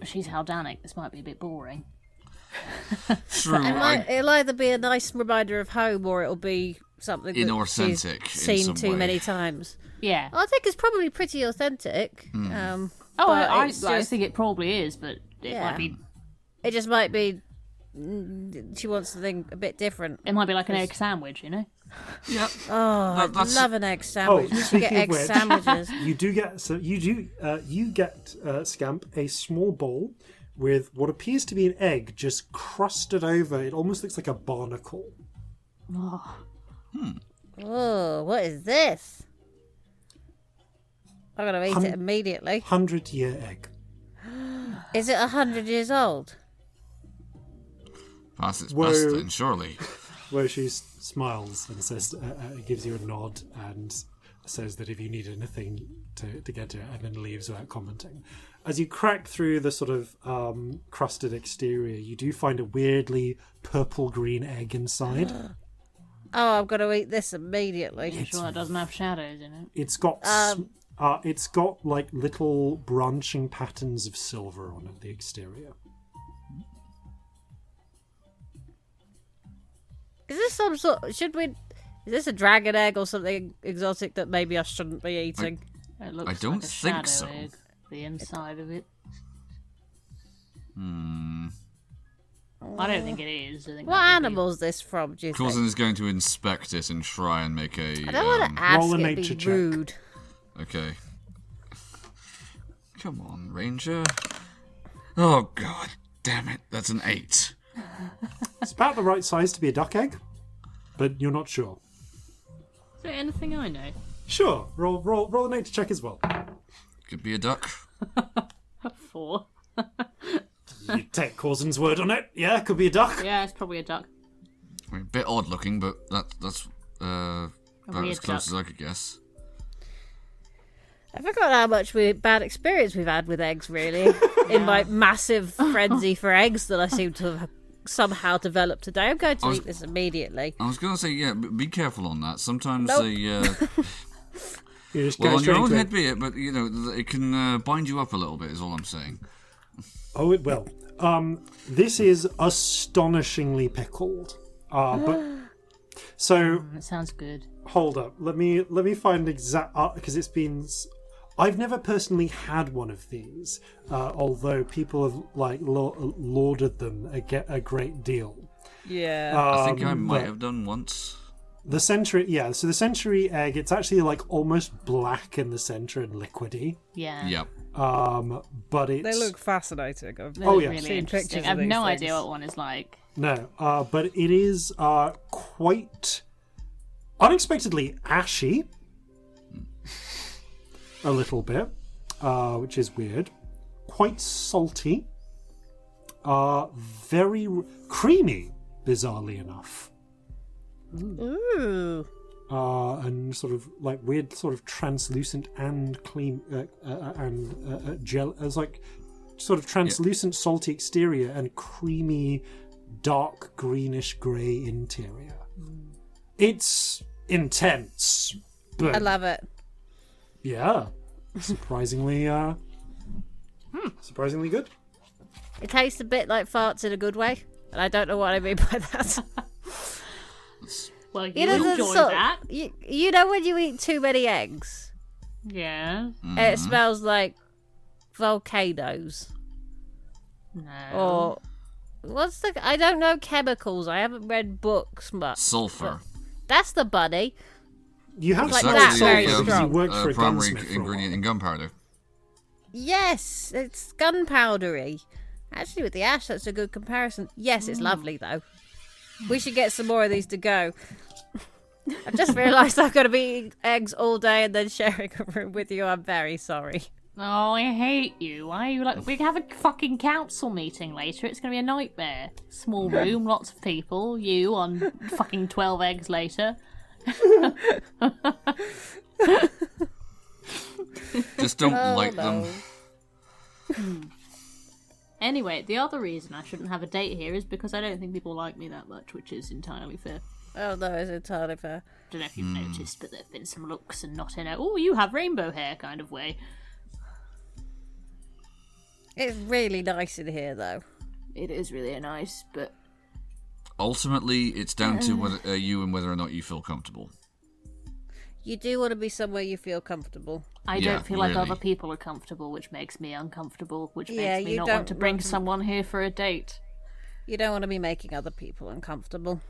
she's Haldanic. This might be a bit boring. True. It'll either be a nice reminder of home, or it'll be something that inauthentic she's seen too way. many times. Yeah. I think it's probably pretty authentic. I still think it probably is, but it might be. It just might be. She wants something a bit different. It might be like an egg sandwich, you know. Yep. Oh, I love an egg sandwich. You should get egg sandwiches. You get Scamp a small bowl with what appears to be an egg just crusted over. It almost looks like a barnacle. Oh, what is this? I'm gonna eat it immediately. 100-year egg. Is it 100 years old? Past its best, then, surely. Where she smiles and says, gives you a nod and says that if you need anything to get to it, and then leaves without commenting. As you crack through the sort of crusted exterior, you do find a weirdly purple-green egg inside. Oh, I'm gonna eat this immediately. You sure it doesn't have shadows in it? It's got like little branching patterns of silver on it, the exterior. Is this some sort? Is this a dragon egg or something exotic that maybe I shouldn't be eating? It looks I don't like a think shadow so. egg, the inside of it. I don't think it is. I think What animal is this from? Do you think? Corzin is going to inspect it and try and make a. I don't want to ask roll a it. nature Be check. rude. Okay. Come on, Ranger. Oh, god damn it. That's an 8. It's about the right size to be a duck egg, but you're not sure. Is there anything I know? Sure, roll a nature check as well. Could be a duck. 4. You take Corzin's word on it. Yeah, could be a duck. Yeah, it's probably a duck. I mean, a bit odd looking, but that's about weird as close duck. as I could guess. I forgot how much bad experience we've had with eggs, really. In my massive frenzy for eggs that I seem to have somehow developed today. I'm going to eat this immediately. I was going to say, yeah, be careful on that. Sometimes Nope. they... You just well, go on your straight own into head it. be it, but, you know, it can bind you up a little bit, is all I'm saying. Oh, it will. This is astonishingly pickled. But so It sounds good. hold up. Let me find exact because it's been. I've never personally had one of these, although people have like lauded them a great deal. Yeah. I think I might but have done once. the century, yeah. So the century egg, it's actually like almost black in the center and liquidy. Yeah. Yep. But it's They look fascinating. I've They Oh, look yeah. really seen interesting. pictures I have of no these idea things. what one is like. no, but it is quite unexpectedly ashy. A little bit, which is weird. Quite salty. Very creamy, bizarrely enough. Ooh. And sort of like weird, sort of translucent and clean, and gel. It's like sort of translucent, salty exterior and creamy, dark greenish grey interior. It's intense, but I love it. yeah, surprisingly, surprisingly good. It tastes a bit like farts in a good way, and I don't know what I mean by that. Well, you the enjoy sort- that. You know when you eat too many eggs, Yeah. and it smells like volcanoes, No. or I don't know chemicals. I haven't read books much. Sulfur. That's the bunny. You have Like smelled that, sulfur very because you strong. worked for a Primary gunsmith for a ingredient while. in gunpowder. Yes, it's gunpowdery. Actually, with the ash, that's a good comparison. Yes, it's lovely though. We should get some more of these to go. I just realised I've got to be eating eggs all day and then sharing a room with you. I'm very sorry. Oh, I hate you. Why are you like... We have a fucking council meeting later. It's going to be a nightmare. Small room, lots of people. You on fucking 12 eggs later. Just don't like no. them. Anyway, the other reason I shouldn't have a date here is because I don't think people like me that much, which is entirely fair. Oh no, it's entirely fair. Don't know if you've noticed, but there have been some looks and not in a, oh, you have rainbow hair kind of way. It's really nice in here though. It is really nice, but Ultimately, it's down to whether, you and whether or not you feel comfortable. You do want to be somewhere you feel comfortable. I Yeah, don't feel like really. other people are comfortable, which makes me uncomfortable, which Yeah, makes me you not don't want to bring want to- someone here for a date. You don't want to be making other people uncomfortable.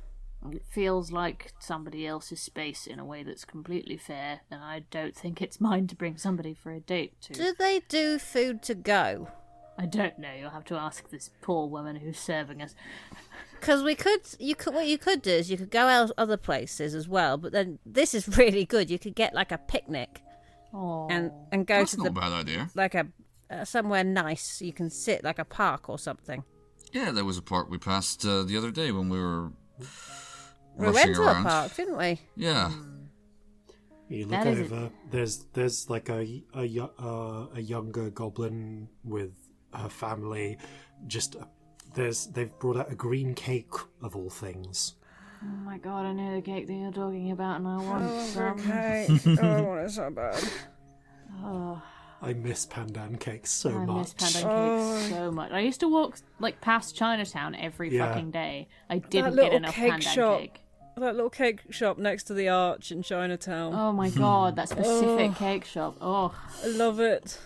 It feels like somebody else's space in a way that's completely fair, and I don't think it's mine to bring somebody for a date to. Do they do food to go? I don't know. You'll have to ask this poor woman who's serving us. Because what you could do is you could go out other places as well. But then this is really good. You could get like a picnic Oh, and go That's to not a bad idea. like a somewhere nice. You can sit like a park or something. Yeah, there was a park we passed the other day when we were We rushing went to around. a park, didn't we? Yeah. You look That is over. There's like a younger goblin with her family. They've brought out a green cake of all things. oh my god! I know the cake that you're talking about, and I want some. Okay. I want it so bad. Oh, I miss pandan cakes so I much. miss pandan cakes so much. I used to walk like past Chinatown every Yeah. fucking day. I didn't little get enough cake pandan shop. cake. That little cake shop next to the arch in Chinatown. Oh my god, that specific cake shop. Oh, I love it.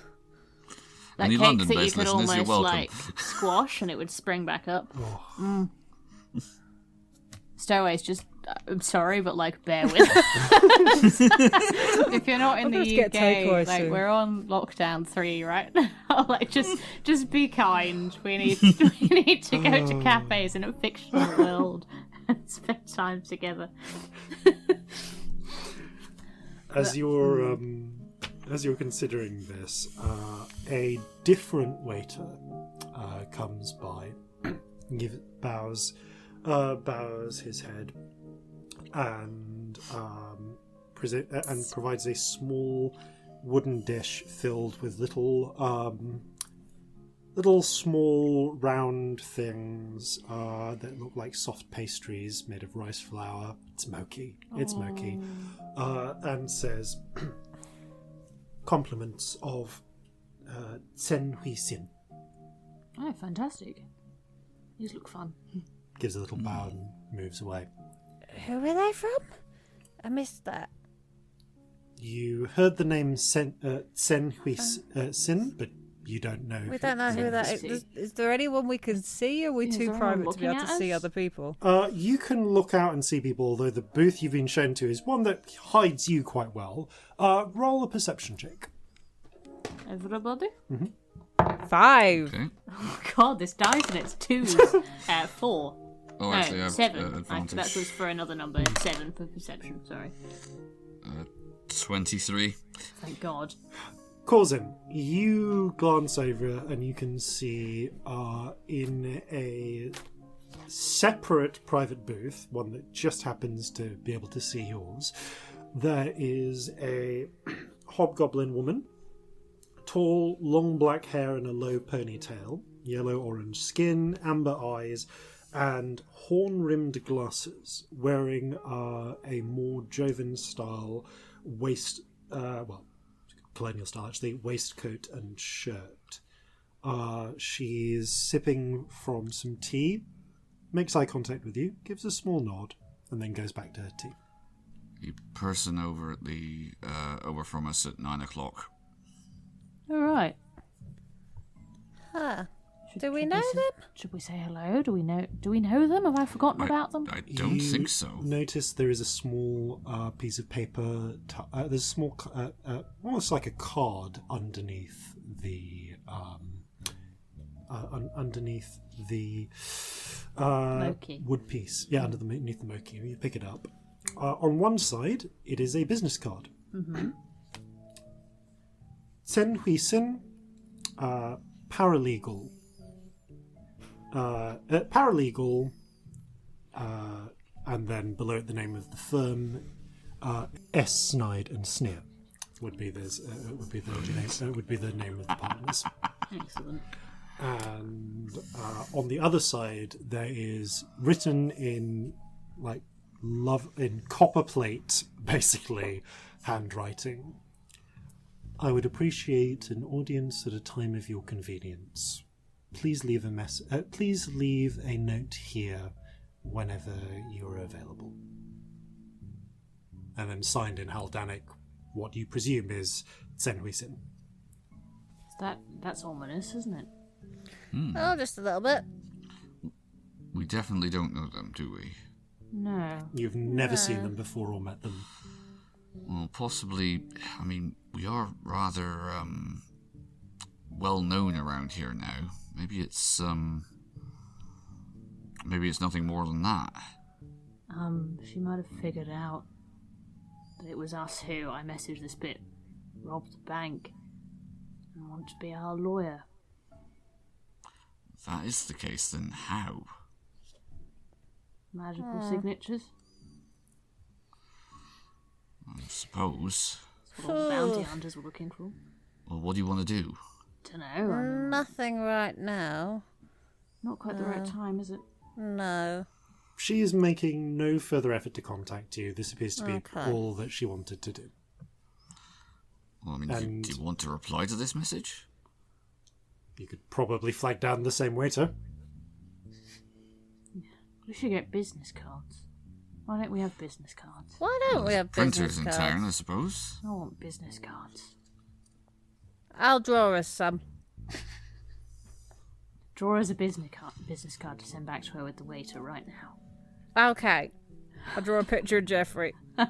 that Any cake that you London-based could listeners, you're almost welcome. like squash and it would spring back up. Stowaways, just I'm sorry, but like bear with us. If you're not in I'm the gonna get takeaway UK, like soon. we're on lockdown 3 right now. Like just be kind. We need to go to cafes in a fictional world and spend time together. As you're considering this, a different waiter comes by, bows his head, and provides a small wooden dish filled with little small round things that look like soft pastries made of rice flour. It's smoky. And says, compliments of Sen Hui Sin. Oh, fantastic! These look fun. Gives a little bow and moves away. Who are they from? I missed that. You heard the name Sen Hui Sin, but you don't know. We don't know who that is. Interesting. Is there anyone we can see? Or are we Is too there anyone private to be looking able to at see us? other people? You can look out and see people, although the booth you've been shown to is one that hides you quite well. Roll a perception check. Everybody? 5. Okay. Oh god, this dice and it's 2s. 4. Oh, No, actually, I have 7. advantage. That was for another number. 7 for perception, sorry. 23. Thank god. Corzin, you glance over and you can see in a separate private booth, one that just happens to be able to see yours, there is a hobgoblin woman, tall, long black hair and a low ponytail, yellow-orange skin, amber eyes, and horn-rimmed glasses, wearing a more Jovan-style colonial style actually, waistcoat and shirt. She's sipping from some tea, makes eye contact with you, gives a small nod, and then goes back to her tea. The person over at the over from us at 9 o'clock. All right. Huh. Do we know them? Should we say hello? Do we know them? Have I forgotten about them? I don't think so. Notice there is a small piece of paper. There's a small, almost like a card underneath the Moki. wood piece. Yeah, underneath the moki. You pick it up. On one side, it is a business card. Mm-hmm. Sen Hui Sin, paralegal. And then below it the name of the firm, S. Snide and Sneer would be the name of the partners. Excellent. And on the other side there is written in in copper plate, basically handwriting. I would appreciate an audience at a time of your convenience. Please leave a note here whenever you're available. And then signed in Haldanic, what you presume is Sen Hui Sin. That's ominous, isn't it? Oh, just a little bit. We definitely don't know them, do we? No. You've never seen them before or met them. Well, possibly. I mean, we are rather well known around here now. Maybe it's nothing more than that. She might have figured out that it was us who, I messaged this bit, robbed the bank and want to be our lawyer. If that is the case, then how? Magical signatures? I suppose. That's what all the bounty hunters were looking for. Well, what do you want to do? Dunno. Nothing right now. Not quite the right time, is it? No. She is making no further effort to contact you. This appears to be Okay. all that she wanted to do. Well, I mean, do you want to reply to this message? You could probably flag down the same waiter. We should get business cards. Why don't we have business cards? Why don't we have Printers business in cards? town, I suppose. I want business cards. I'll draw us some. Draw us a business card to send back to her with the waiter right now. Okay. I'll draw a picture of Jeffrey. You'd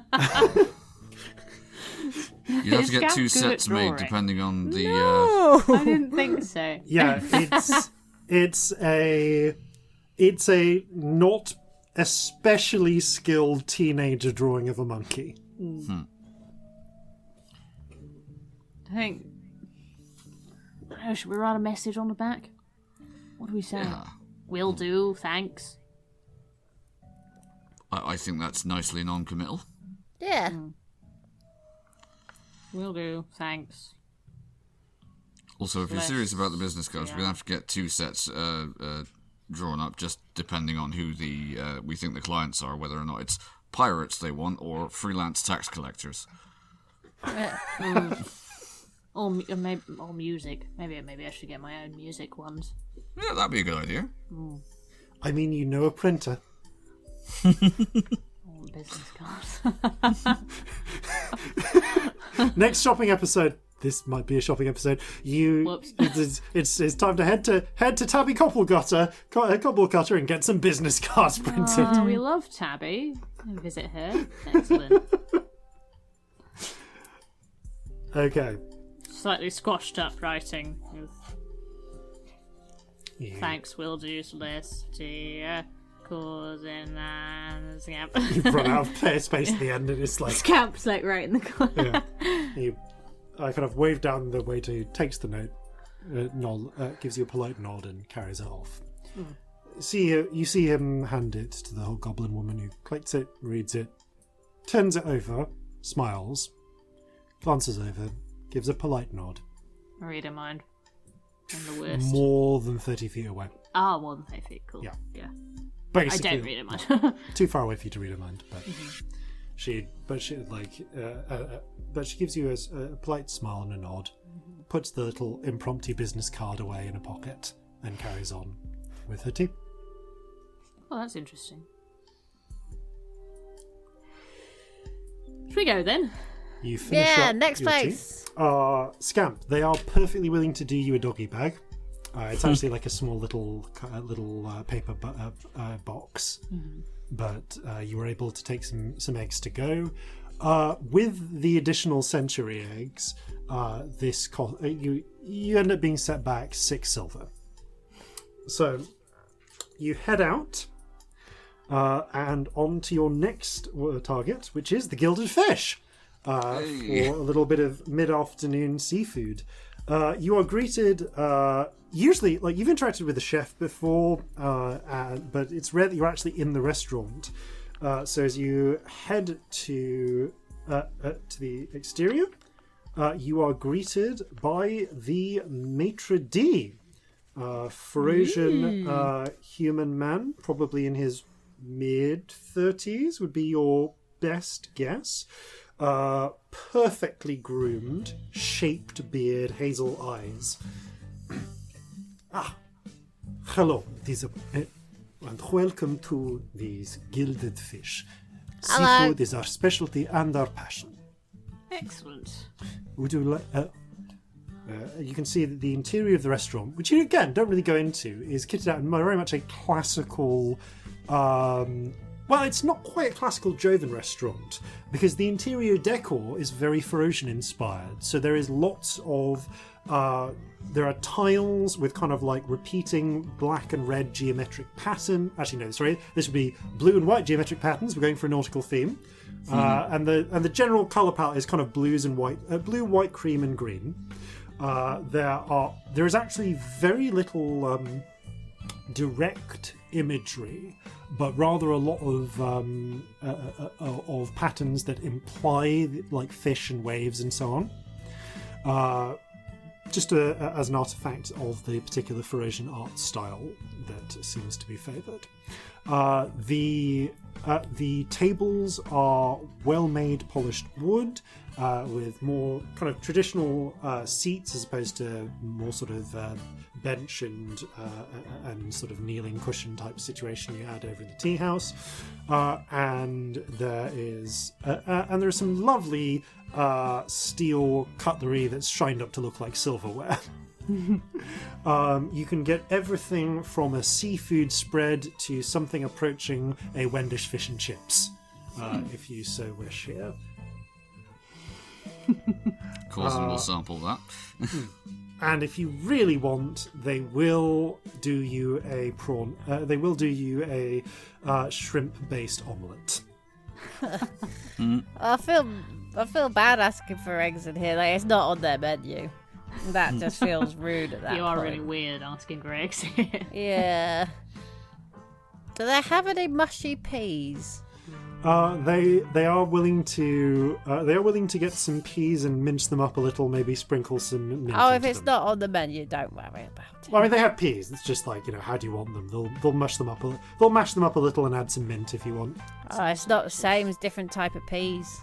have to get Scout's two good at sets made drawing. depending on the. No! I didn't think so. Yeah, it's a not especially skilled teenager drawing of a monkey. I think... Oh, should we write a message on the back? What do we say? Yeah. Will do, thanks. I think that's nicely non-committal. Yeah. Will do, thanks. Also, if you're serious about the business cards, we're going to have to get two sets drawn up, just depending on who we think the clients are, whether or not it's pirates they want or freelance tax collectors. Or music. Maybe I should get my own music ones. Yeah, that'd be a good idea. I mean, you know a printer. I want business cards. Next shopping episode. This might be a shopping episode. Whoops. It's time to head to Tabby Cobblecutter and get some business cards printed. Oh, we love Tabby. Visit her. Excellent. Okay. Slightly squashed up writing. With You, thanks, will do, Celestia, Corzin and Scamp. You've run out of space at the end, and it's like Scamp's like right in the corner. yeah. I kind of wave down the waiter who takes the note, gives you a polite nod, and carries it off. You see him hand it to the goblin woman, who collects it, reads it, turns it over, smiles, glances over, gives a polite nod. I read her mind. I'm the worst. More than 30 feet away. Ah, more than 30 feet. Cool. Yeah. Yeah. Basically, I don't read her mind. too far away for you to read her mind, but she gives you a polite smile and a nod, puts the little impromptu business card away in a pocket and carries on with her tea. Oh, that's interesting. Should we go then? You finish up next your place. tea. Scamp, they are perfectly willing to do you a doggy bag. It's actually like a small little paper box, but you were able to take some eggs to go. With the additional century eggs, you end up being set back 6 silver. So you head out and on to your next target, which is the Gilded Fish, for a little bit of mid-afternoon seafood. You are greeted, usually, like, you've interacted with the chef before, but it's rare that you're actually in the restaurant. So as you head to the exterior, you are greeted by the maitre d', Ferocian human man, probably in his mid-30s would be your best guess. Perfectly groomed, shaped beard, hazel eyes. Hello, and welcome to these Gilded Fish. Hello. Seafood is our specialty and our passion. Excellent. Would you like? You can see that the interior of the restaurant, which you again don't really go into, is kitted out in very much a classical. Well, it's not quite a classical Jovan restaurant because the interior decor is very Ferocian inspired. So there is lots of there are tiles with kind of like repeating black and red geometric pattern. Actually, no, sorry, this would be blue and white geometric patterns. We're going for a nautical theme, and the general color palette is kind of blues and white, blue, white, cream, and green. There is actually very little direct imagery, but rather a lot of patterns that imply like fish and waves and so on. Just as an artifact of the particular Ferocian art style that seems to be favoured. The tables are well-made polished wood with more kind of traditional seats as opposed to more sort of bench and sort of kneeling cushion type situation you had over in the tea house. And there is some lovely steel cutlery that's shined up to look like silverware. You can get everything from a seafood spread to something approaching a Wendish fish and chips, if you so wish here. Corzin will sample that. And if you really want, they will do you a prawn. They will do you a shrimp-based omelette. I feel bad asking for eggs in here. Like, it's not on their menu. That just feels rude at that You are point. really weird asking for eggs. Yeah. Do they have any mushy peas? They are willing to get some peas and mince them up a little, maybe sprinkle some mint Oh, if into it's them. not on the menu, don't worry about it. Well, I mean, they have peas. It's just like, how do you want them? They'll mash them up. They'll mash them up a little and add some mint if you want. Oh, it's not the same as different type of peas.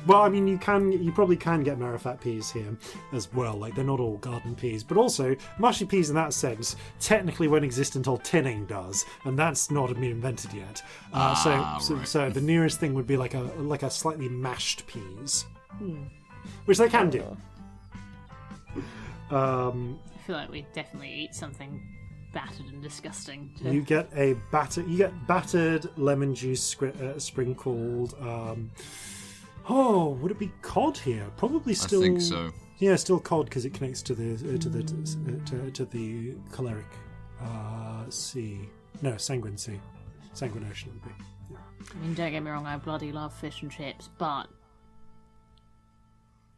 Well, I mean, you probably can get marifat peas here as well. Like, they're not all garden peas, but also mushy peas in that sense technically won't exist until tinning does, and that's not been invented yet. So the nearest thing would be like a slightly mashed peas, which they can do. I feel like we definitely eat something battered and disgusting. You get battered lemon juice sprinkled. Would it be cod here? Probably still. I think so. Yeah, still cod because it connects to the choleric sea. No, sanguine sea. Sanguine ocean would be. Yeah. I mean, don't get me wrong, I bloody love fish and chips, but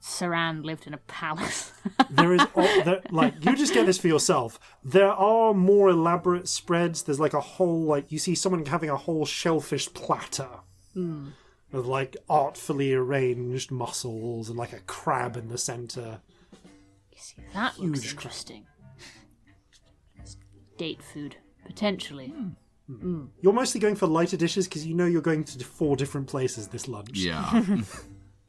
Saran lived in a palace. There is, you just get this for yourself. There are more elaborate spreads. There's like a whole, you see someone having a whole shellfish platter. With artfully arranged mussels and like a crab in the centre. You see, that looks Huge interesting. Date food, potentially. You're mostly going for lighter dishes because you're going to 4 different places this lunch. Yeah.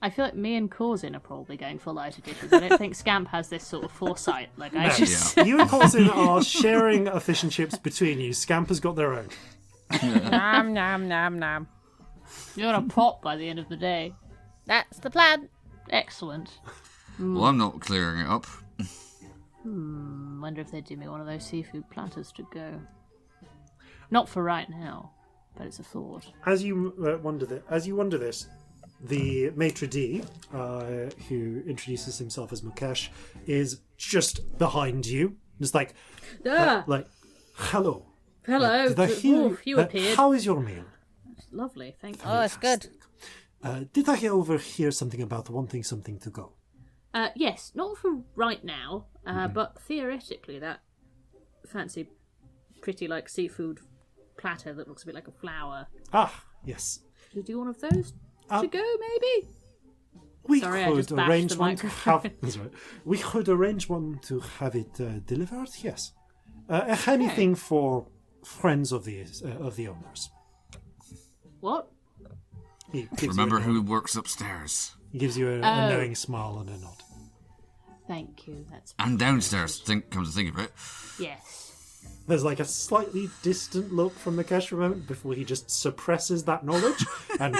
I feel like me and Corzin are probably going for light editions. I don't think Scamp has this sort of foresight. Like I just. You and Corzin are sharing a fish and chips between you. Scamp has got their own. Nom nom nom nom. You're gonna pop by the end of the day. That's the plan. Excellent. Well, I'm not clearing it up. Wonder if they'd do me one of those seafood platters to go. Not for right now, but it's a thought. As you wonder this, the maitre d', who introduces himself as Mukesh, is just behind you. Just like, hello. Hello. Did I hear, you appeared. How is your meal? Lovely, thank you. Oh, it's good. Did I overhear something about wanting something to go? Yes, not for right now, but theoretically that fancy, pretty like seafood platter that looks a bit like a flower. Ah, yes. Should we do one of those to go, maybe? We Sorry, I could just bashed arrange the one to microphone. have. That's right. We could arrange one to have it delivered. Yes. Anything for friends of the owners. What? He gives Remember you a who nod. works upstairs. He gives you a knowing smile and a nod. Thank you, that's... And downstairs, come to think of it. Yes. There's like a slightly distant look from Mukesh for a moment before he just suppresses that knowledge and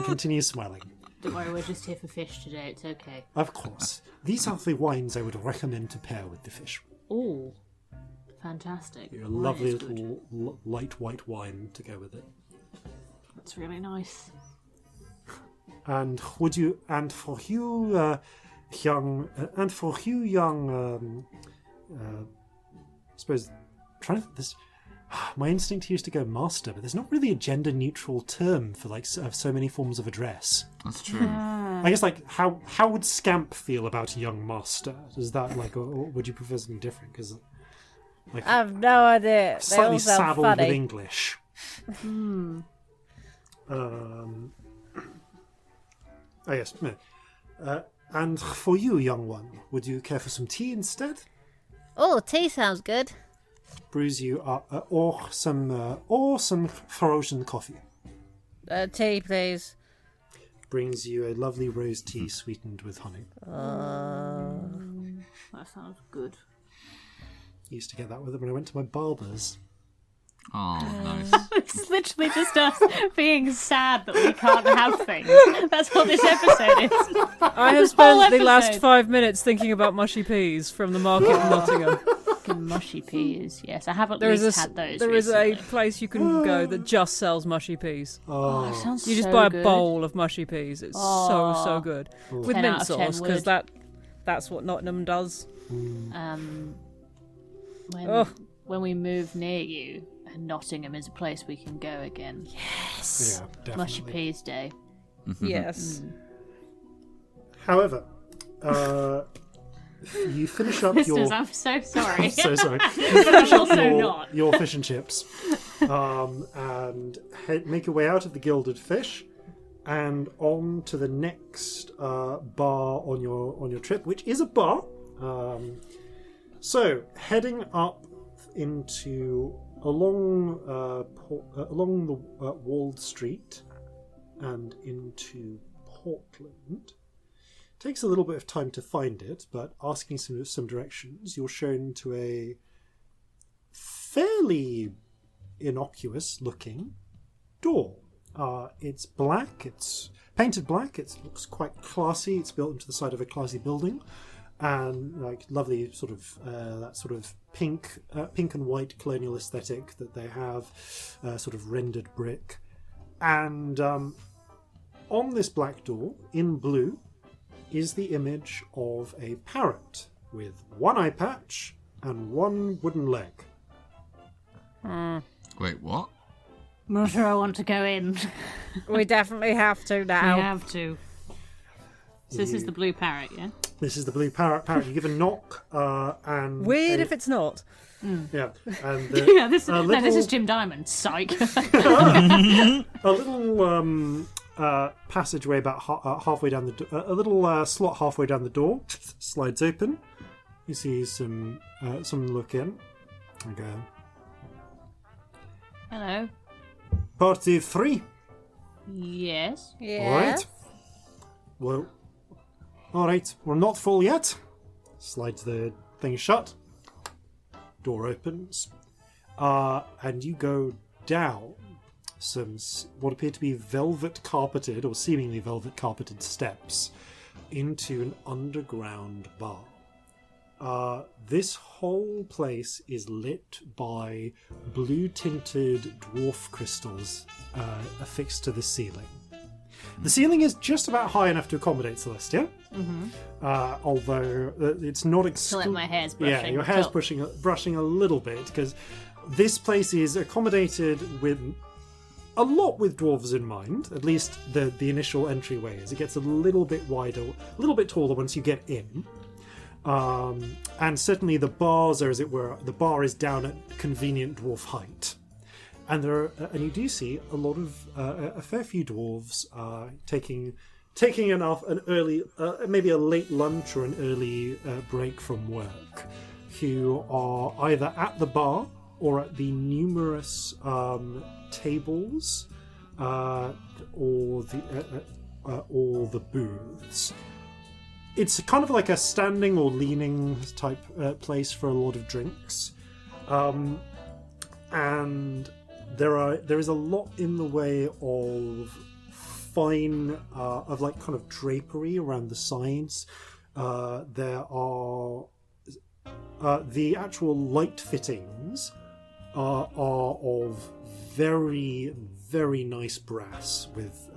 continues smiling. Don't worry, we're just here for fish today, it's okay. Of course. These are the wines I would recommend to pair with the fish. Oh, fantastic. A Wine lovely is good. little light white wine to go with it. That's really nice. And for you young, I suppose, trying to this. My instinct used to go master, but there's not really a gender-neutral term for like so many forms of address. That's true. I guess like how would Scamp feel about young master? Is that like, or would you prefer something different? Because like I have no idea. They slightly all sound saddled with funny. English. Oh yes. And for you, young one, would you care for some tea instead? Oh, tea sounds good. Brews you or some frozen coffee. Tea, please. Brings you a lovely rose tea sweetened with honey. That sounds good. Used to get that with it when I went to my barber's. Oh, nice. It's literally just us being sad that we can't have things. That's what this episode is. I have spent the last 5 minutes thinking about mushy peas from the market in Nottingham. Fucking mushy peas. Yes, I have at There least is had those. there is a recently. place you can go that just sells mushy peas. Oh, that sounds You just so buy a good. bowl of mushy peas. It's so good with 10 mint out of 10 sauce because would. that's what Nottingham does. When we move near you, and Nottingham is a place we can go again. Yeah, definitely. Mushy peas day. Yes. However, you finish up Listeners, your. I'm so sorry. So sorry. You finish up also not. your fish and chips, and make your way out of the Gilded Fish, and on to the next bar on your trip, which is a bar. So heading up along the walled street and into Portland. Takes a little bit of time to find it, but asking some directions, you're shown to a fairly innocuous looking door. It's black, it's painted black, it looks quite classy, it's built into the side of a classy building, and like lovely sort of that sort of pink and white colonial aesthetic that they have, sort of rendered brick. And on this black door, in blue, is the image of a parrot with one eye patch and one wooden leg. Wait, what? I'm not sure I want to go in. We definitely have to I now. have to. So this is the blue parrot, yeah? This is the blue parrot. You give a knock, and Weird if it's not. yeah, and Yeah, this is Jim Diamond. Psych. a little passageway about halfway down the a little slot halfway down the door slides open. You see someone look in and go, Hello. "Party 3." Yes. Yeah. All right. Well, alright, we're not full yet. Slides the thing shut. Door opens. And you go down some what appear to be velvet carpeted, or seemingly velvet carpeted steps into an underground bar. This whole place is lit by blue-tinted dwarf crystals affixed to the ceiling. The ceiling is just about high enough to accommodate Celestia, although it's not So like my hair's brushing. Yeah, your hair's Cool. brushing a little bit, because this place is accommodated with a lot with dwarves in mind. At least the initial entryway is. It gets a little bit wider, a little bit taller once you get in. And certainly the bars are, as it were, the bar is down at convenient dwarf height. And and you do see a lot of a fair few dwarves taking an early, maybe a late lunch or an early break from work, who are either at the bar or at the numerous tables or the booths. It's kind of like a standing or leaning type place for a lot of drinks, and there is a lot in the way of fine of like kind of drapery around the sides. There are the actual light fittings are of very, very nice brass with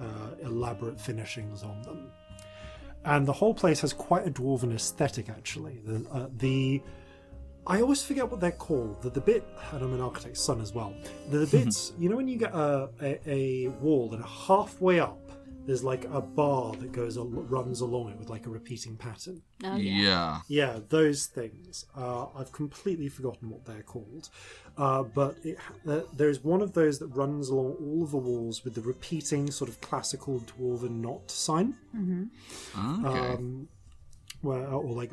elaborate finishings on them. And the whole place has quite a dwarven aesthetic, actually. I always forget what they're called. The bit, and I'm an architect's son as well. The bits, you know, when you get a wall and halfway up, there's like a bar that runs along it with like a repeating pattern. Oh, yeah. Yeah, those things. I've completely forgotten what they're called. But there's one of those that runs along all of the walls with the repeating sort of classical dwarven knot sign. Mm-hmm. Okay.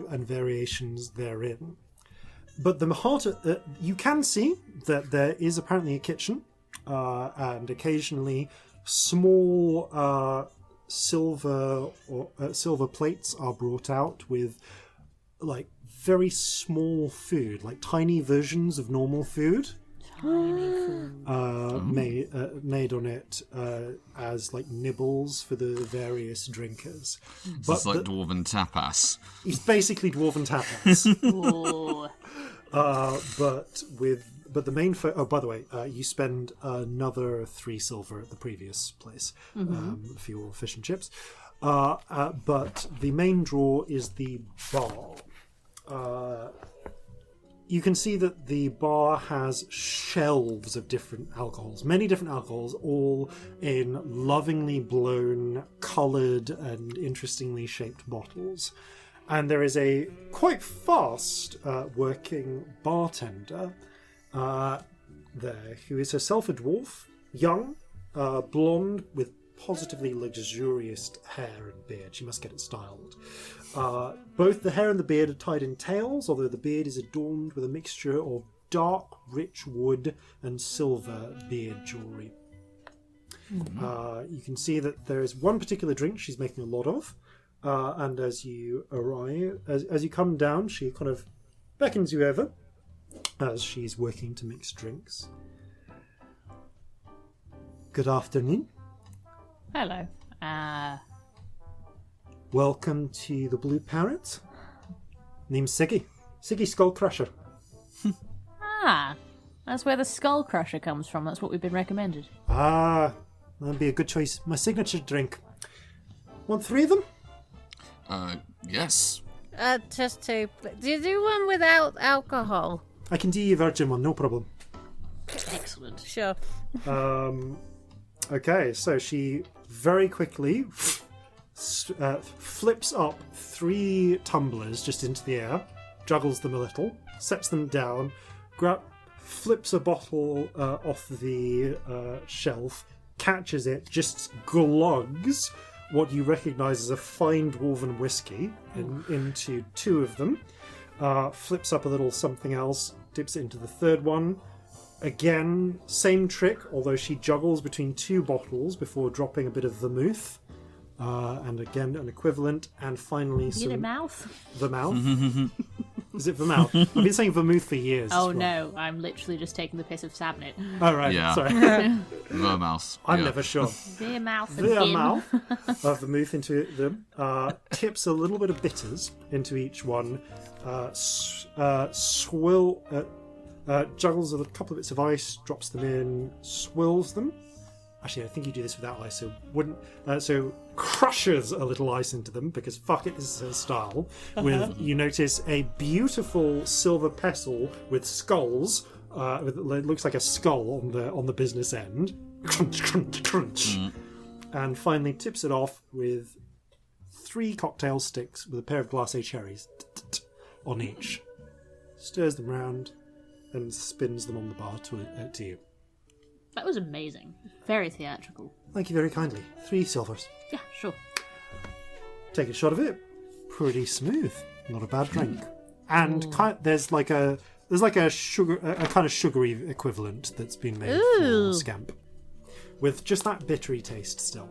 And variations therein. But the heart, you can see that there is apparently a kitchen, and occasionally small silver plates are brought out with like very small food, like tiny versions of normal food. Made on it as like nibbles for the various drinkers. So it's like dwarven tapas. It's basically dwarven tapas. Ooh. But the main... by the way, you spend another 3 silver at the previous place for your fish and chips. But the main draw is the bar. You can see that the bar has shelves of different alcohols, many different alcohols, all in lovingly blown, coloured and interestingly shaped bottles. And there is a quite fast working bartender there, who is herself a dwarf, young, blonde, with positively luxurious hair and beard. She must get it styled. Both the hair and the beard are tied in tails, although the beard is adorned with a mixture of dark, rich wood and silver beard jewellery. You can see that there is one particular drink she's making a lot of, and as you arrive, as you come down, she kind of beckons you over as she's working to mix drinks. Good afternoon. Hello. Welcome to the Blue Parrot. Name's Siggy. Siggy Skullcrusher. That's where the Skull Crusher comes from. That's what we've been recommended. That'd be a good choice. My signature drink. Want 3 of them? Yes. Just 2. Do you do one without alcohol? I can do you a virgin one, no problem. Excellent. Sure. Okay, so she very quickly flips up 3 tumblers just into the air, juggles them a little, sets them down, flips a bottle off the shelf, catches it, just glugs what you recognise as a fine dwarven whiskey into 2 of them, flips up a little something else, dips it into the 3rd one. Again, same trick, although she juggles between 2 bottles before dropping a bit of vermouth And again, an equivalent. And finally, You get a mouth? the mouth. Is it vermouth? I've been saying vermouth for years. Oh no, I'm literally just taking the piss of Sabnit. Oh, right. Yeah. Sorry. The mouse. I'm yeah. never sure. Beer mouth and The gin. mouth of vermouth into them. Tips a little bit of bitters into each one. Juggles a couple of bits of ice, drops them in, swirls them. Actually, I think you do this without ice, so wouldn't. So crushes a little ice into them because fuck it, this is her style. With you notice a beautiful silver pestle with skulls. It looks like a skull on the business end. Crunch, crunch, crunch. And finally tips it off with 3 cocktail sticks with a pair of glacé cherries on each. Stirs them round and spins them on the bar to you. That was amazing. Very theatrical. Thank you very kindly. 3 silvers. Yeah, sure. Take a shot of it. Pretty smooth. Not a bad drink. And there's like a sugar, a kind of sugary equivalent that's been made for Scamp, with just that bittery taste still.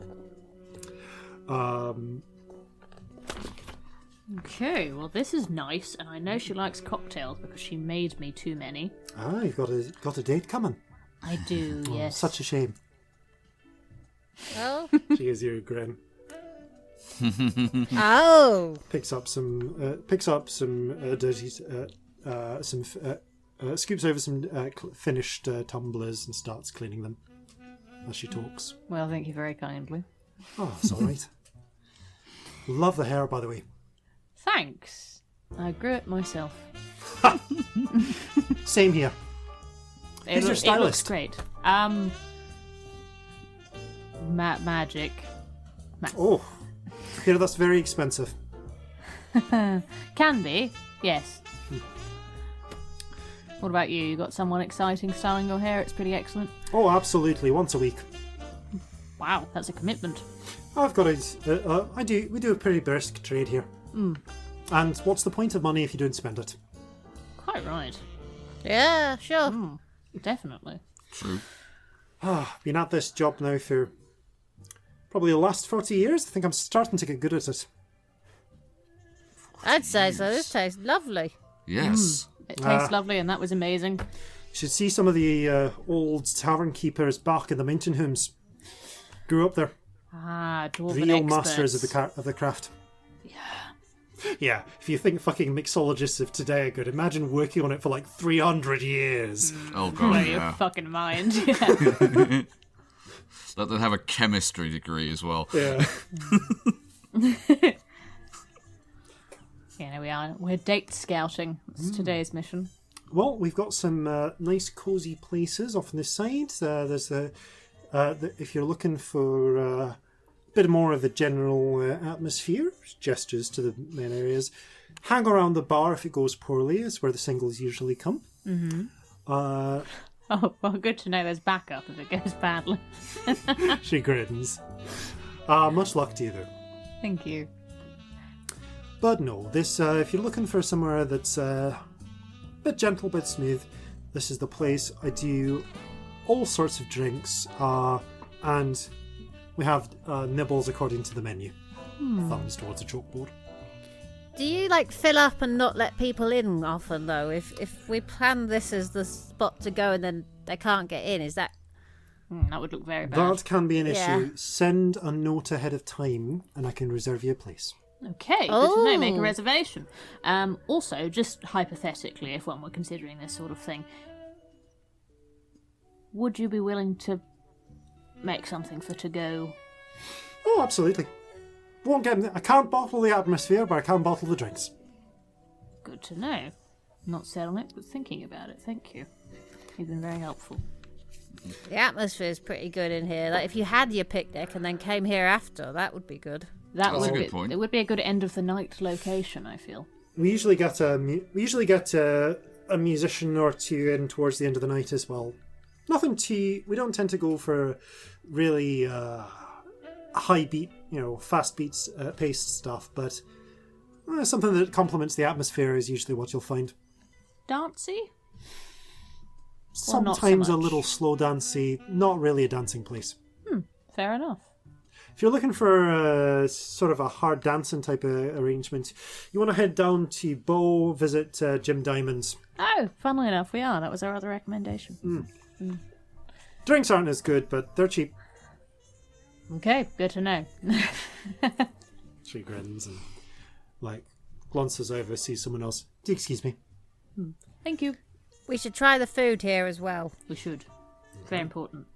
Okay, well this is nice, and I know she likes cocktails because she made me too many. Ah, you've got a date coming. I do, yes. Such a shame. Oh. She gives you a grin. Oh. Picks up some dirty, scoops over some finished tumblers and starts cleaning them as she talks. Well, thank you very kindly. Oh, it's all right. Love the hair, by the way. Thanks. I grew it myself. Same here. Who's your It looks stylist? great. Magic. Oh, here that's very expensive. Can be, yes. What about you? You got someone exciting styling your hair? It's pretty excellent. Oh, absolutely. Once a week. Wow, that's a commitment. I've got we do a pretty brisk trade here. And what's the point of money if you don't spend it? Quite right. Yeah, sure. Definitely. True. Been at this job now for probably the last 40 years. I think I'm starting to get good at it. I'd say so. This tastes lovely. Yes. It tastes lovely, and that was amazing. You should see some of the old tavern keepers back in the mountain homes. Grew up there. Ah, dwarven Real experts. masters of the craft. Yeah, if you think fucking mixologists of today are good, imagine working on it for like 300 years. Oh Blow god, your yeah. fucking mind. Yeah. Let them have a chemistry degree as well. Yeah. Yeah, there we are. We're date scouting. That's today's mission. Well, we've got some nice cosy places off on this side. There's if you're looking for a bit more of the general atmosphere, gestures to the main areas. Hang around the bar if it goes poorly. It's where the singles usually come. Oh, well, good to know there's backup if it goes badly. She grins. Much luck to you, though. Thank you. But no, this if you're looking for somewhere that's a bit gentle, bit smooth, this is the place. I do all sorts of drinks, and we have nibbles according to the menu. Thumbs towards a chalkboard. Do you fill up and not let people in often though? If we plan this as the spot to go and then they can't get in, is that? That would look very bad. That can be an Yeah. issue. Send a note ahead of time, and I can reserve you a place. Okay, good to know. Make a Oh. reservation. Also, just hypothetically, if one were considering this sort of thing, would you be willing to make something for to go? Oh, absolutely. I can't bottle the atmosphere, but I can bottle the drinks. Good to know. Not selling it, but thinking about it. Thank you. You've been very helpful. The atmosphere's pretty good in here. Like if you had your picnic and then came here after, that would be good. That That's would a good be, point. It would be a good end of the night location, I feel. We usually get a musician or two in towards the end of the night as well. Nothing too. We don't tend to go for really high beat, fast beats, paced stuff, but something that complements the atmosphere is usually what you'll find. Dancey? Well, not so Sometimes a much. little slow dancey, not really a dancing place. Fair enough. if you're looking for sort of a hard dancing type of arrangement, you want to head down to Bow, visit Jim Diamond's. Oh, funnily enough, we are. That was our other recommendation. Drinks aren't as good, but they're cheap. Okay, good to know. She grins and glances over, sees someone else. Excuse me. Thank you. We should try the food here as well. We should. Very important.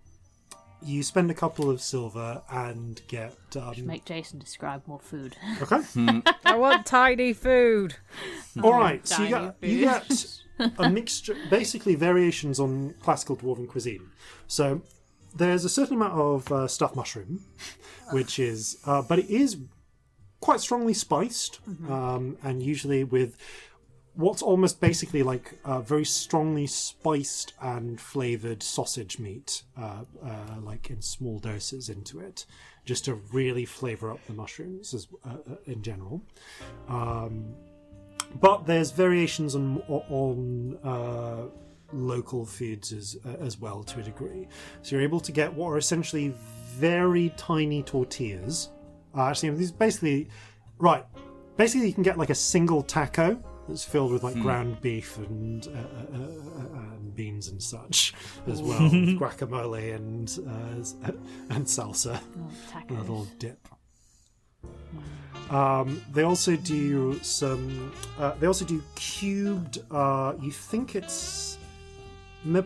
You spend a couple of silver and get... Make Jason describe more food. Okay. I want tiny food. All right, so Tiny you get a mixture, basically variations on classical dwarven cuisine. So there's a certain amount of stuffed mushroom, which is... but it is quite strongly spiced, and usually with what's almost basically like very strongly spiced and flavoured sausage meat, like in small doses into it, just to really flavour up the mushrooms in general. But there's variations on local foods as well to a degree. So you're able to get what are essentially very tiny tortillas. Actually, these basically you can get like a single taco that's filled with like ground beef and beans and such as well, with guacamole and salsa, a little dip. They also do some. They also do cubed. You think it's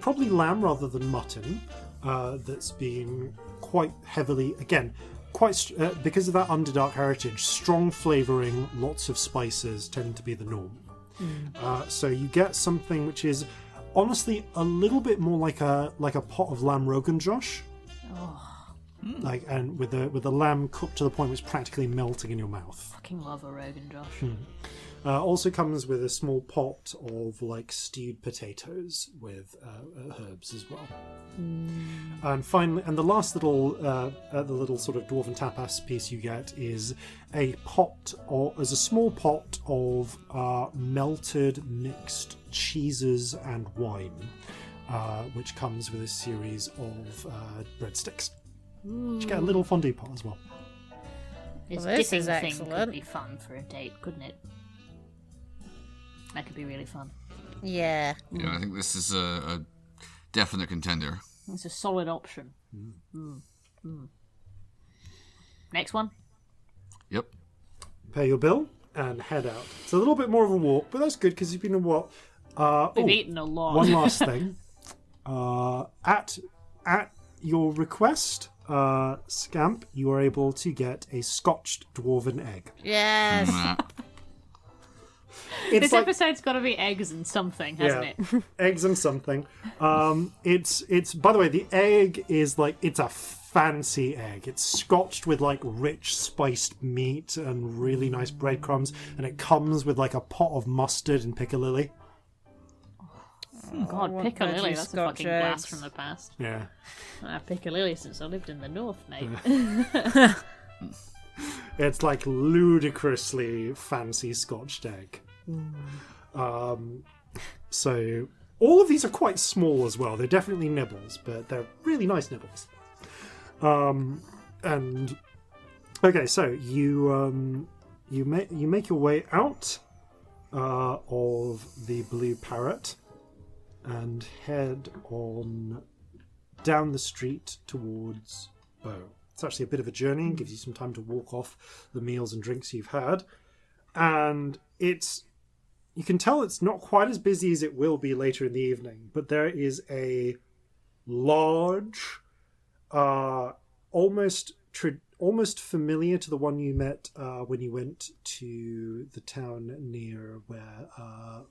probably lamb rather than mutton. That's been quite heavily because of that Underdark heritage. Strong flavouring, lots of spices tend to be the norm. So you get something which is honestly a little bit more like a pot of lamb rogan josh. And with the lamb cooked to the point where it's practically melting in your mouth. Fucking love a Rogan Josh. Also comes with a small pot of like stewed potatoes with herbs as well. And finally, and the last little the little sort of dwarven tapas piece you get is a small pot of melted mixed cheeses and wine, which comes with a series of breadsticks. You get a little fondue pot as well. This Well, this dipping is thing excellent. could be fun for a date, couldn't it? That could be really fun. Yeah. Yeah, I think this is a definite contender. It's a solid option. Next one. Yep. Pay your bill and head out. It's a little bit more of a walk, but that's good because you've been in what? We've eaten a lot. One last thing. At your request, Scamp, you are able to get a scotched dwarven egg. Yes. This episode's got to be eggs and something, hasn't it? Eggs and something. It's by the way, the egg is like, it's a fancy egg. It's scotched with like rich spiced meat and really nice breadcrumbs, and it comes with like a pot of mustard and piccalilli. Oh, God, want piccalilli, veggie that's a Scotch fucking blast eggs. from the past. Yeah. I have piccalilli since I lived in the north, mate. It's like ludicrously fancy scotched egg. So all of these are quite small as well. They're definitely nibbles, but they're really nice nibbles. And okay, so you make your way out of the Blue Parrot and head on down the street towards Bow. It's actually a bit of a journey, gives you some time to walk off the meals and drinks you've had, and you can tell it's not quite as busy as it will be later in the evening, but there is a large, almost familiar to the one you met when you went to the town near where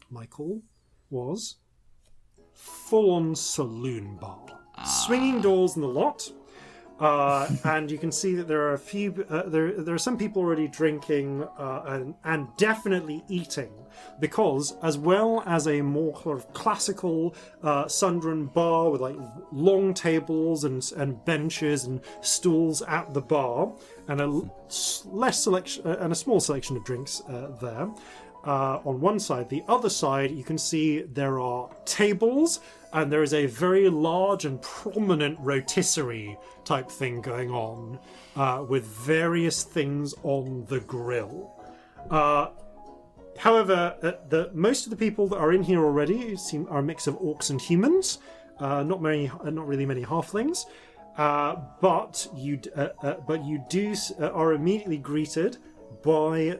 Michael was, full-on saloon bar. Swinging doors in the lot. And you can see that there are a few. There are some people already drinking and definitely eating, because as well as a more sort of classical Sundran bar with like long tables and benches and stools at the bar, and a small selection of drinks there. on one side. The other side, you can see there are tables, and there is a very large and prominent rotisserie type thing going on, with various things on the grill. However, most of the people that are in here already are a mix of orcs and humans. Not really many halflings. But you are immediately greeted by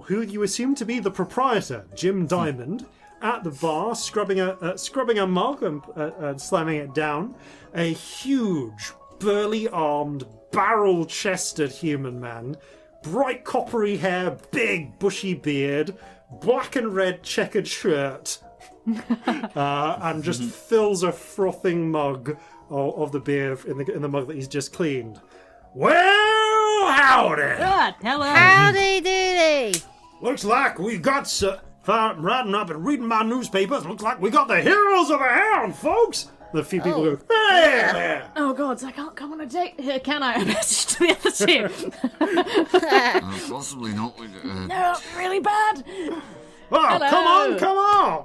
who you assume to be the proprietor, Jim Diamond, at the bar, scrubbing a mug and slamming it down. A huge, burly-armed, barrel-chested human man, bright coppery hair, big bushy beard, black and red checkered shirt, and just fills a frothing mug of the beer in the mug that he's just cleaned. Well, howdy! God, hello. Howdy doody! Looks like we got riding up and reading my newspapers. Looks like we got the heroes of the hound, folks. The few people go, hey! Oh God, I can't come on a date here, can I? A message to the other two. Possibly not. No, really bad. Oh, Hello. come on!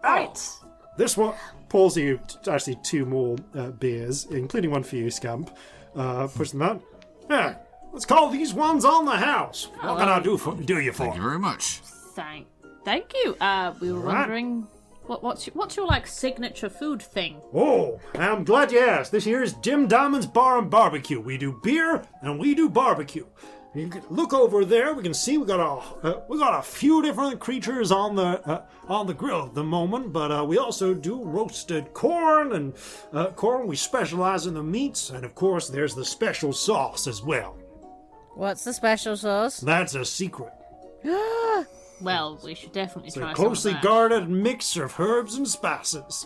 Right. This one pours you actually 2 more beers, including one for you, Scamp. Push them out. Yeah, let's call these ones on the house. What can I do you for? Thank you very much. Thank you. We were wondering, what's your like signature food thing? Oh, I'm glad you asked. This here is Jim Diamond's Bar and Barbecue. We do beer and we do barbecue. You can look over there. We can see we got a few different creatures on the grill at the moment, but we also do roasted corn and corn. We specialize in the meats, and of course, there's the special sauce as well. What's the special sauce? That's a secret. Well, we should definitely It's try a some closely of that. guarded mixture of herbs and spices.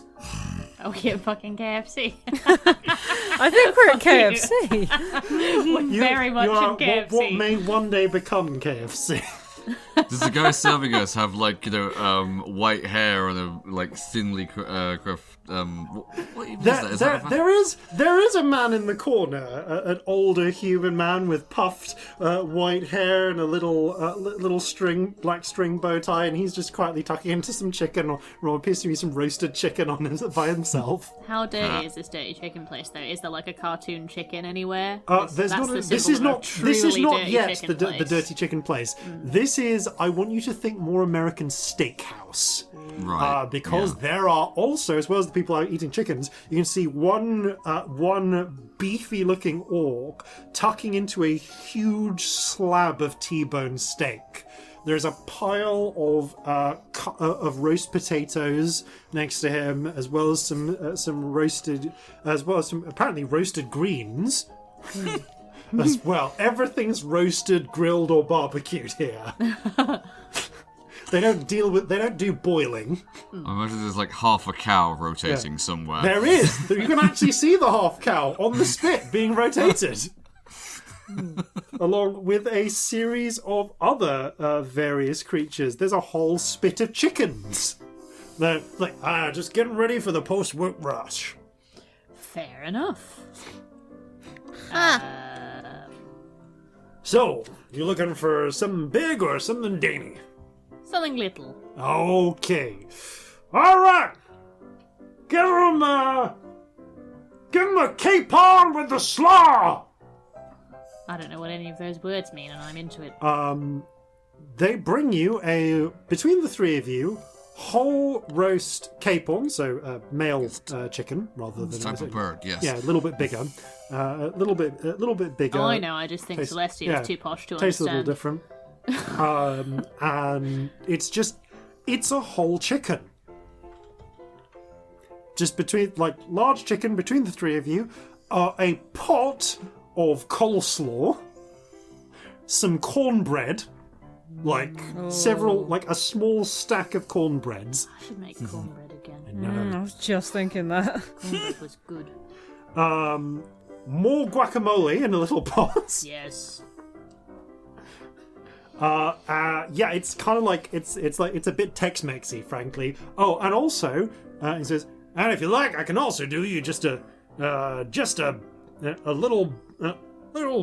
Oh, yeah, fucking KFC. I think we're at KFC. We're very much in KFC. What may one day become KFC. Does the guy serving us have white hair and a thinly gruff? What even is that? Is that a There is a man in the corner, an older human man with puffed white hair and a little black string bow tie, and he's just quietly tucking into some chicken, or appears to be some roasted chicken by himself. How dirty is this dirty chicken place, though? Is there like a cartoon chicken anywhere? This is not yet the dirty chicken place. This is, I want you to think more American steakhouse. Right. Because there are also, as well as the people out eating chickens, you can see one beefy-looking orc tucking into a huge slab of T-bone steak. There's a pile of roast potatoes next to him, as well as some roasted, as well as some apparently roasted greens. As well, everything's roasted, grilled, or barbecued here. They don't do boiling. I imagine there's half a cow rotating somewhere. There is. You can actually see the half cow on the spit being rotated. Along with a series of other various creatures. There's a whole spit of chickens. They're just getting ready for the post-work rush. Fair enough. So, you looking for something big or something dainty? Something little. Okay. All right. Give him a capon with the slaw. I don't know what any of those words mean, and I'm into it. They bring you between the three of you, whole roast capon, so male chicken rather than type of bird. Yes. Yeah, a little bit bigger. A little bit bigger. Oh, I know. I just think Celestia is too posh to tastes understand. a little different. And it's a whole chicken. Just between, large chicken between the three of you, a pot of coleslaw, some cornbread, a small stack of cornbreads. I should make cornbread again. I was just thinking that. Cornbread was good. More guacamole in a little pot. Yes. It's kind of it's a bit Tex-Mexy, frankly. Oh, and also, he says, and if you like, I can also do you just a little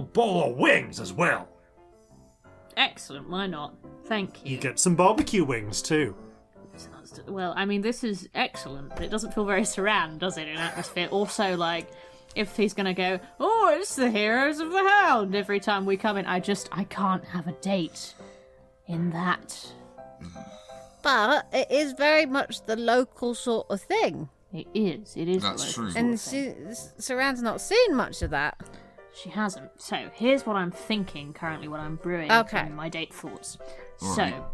bowl of wings as well. Excellent, why not? Thank you. You get some barbecue wings too. Well, I mean, this is excellent, but it doesn't feel very Saran, does it, in atmosphere? Also, like, if he's gonna go, oh, it's the Heroes of the Hound every time we come in, I can't have a date in that. But it is very much the local sort of thing. It is. That's true. And Saran's not seen much of that. She hasn't. So, here's what I'm thinking currently, what I'm brewing in my date thoughts. Right. So,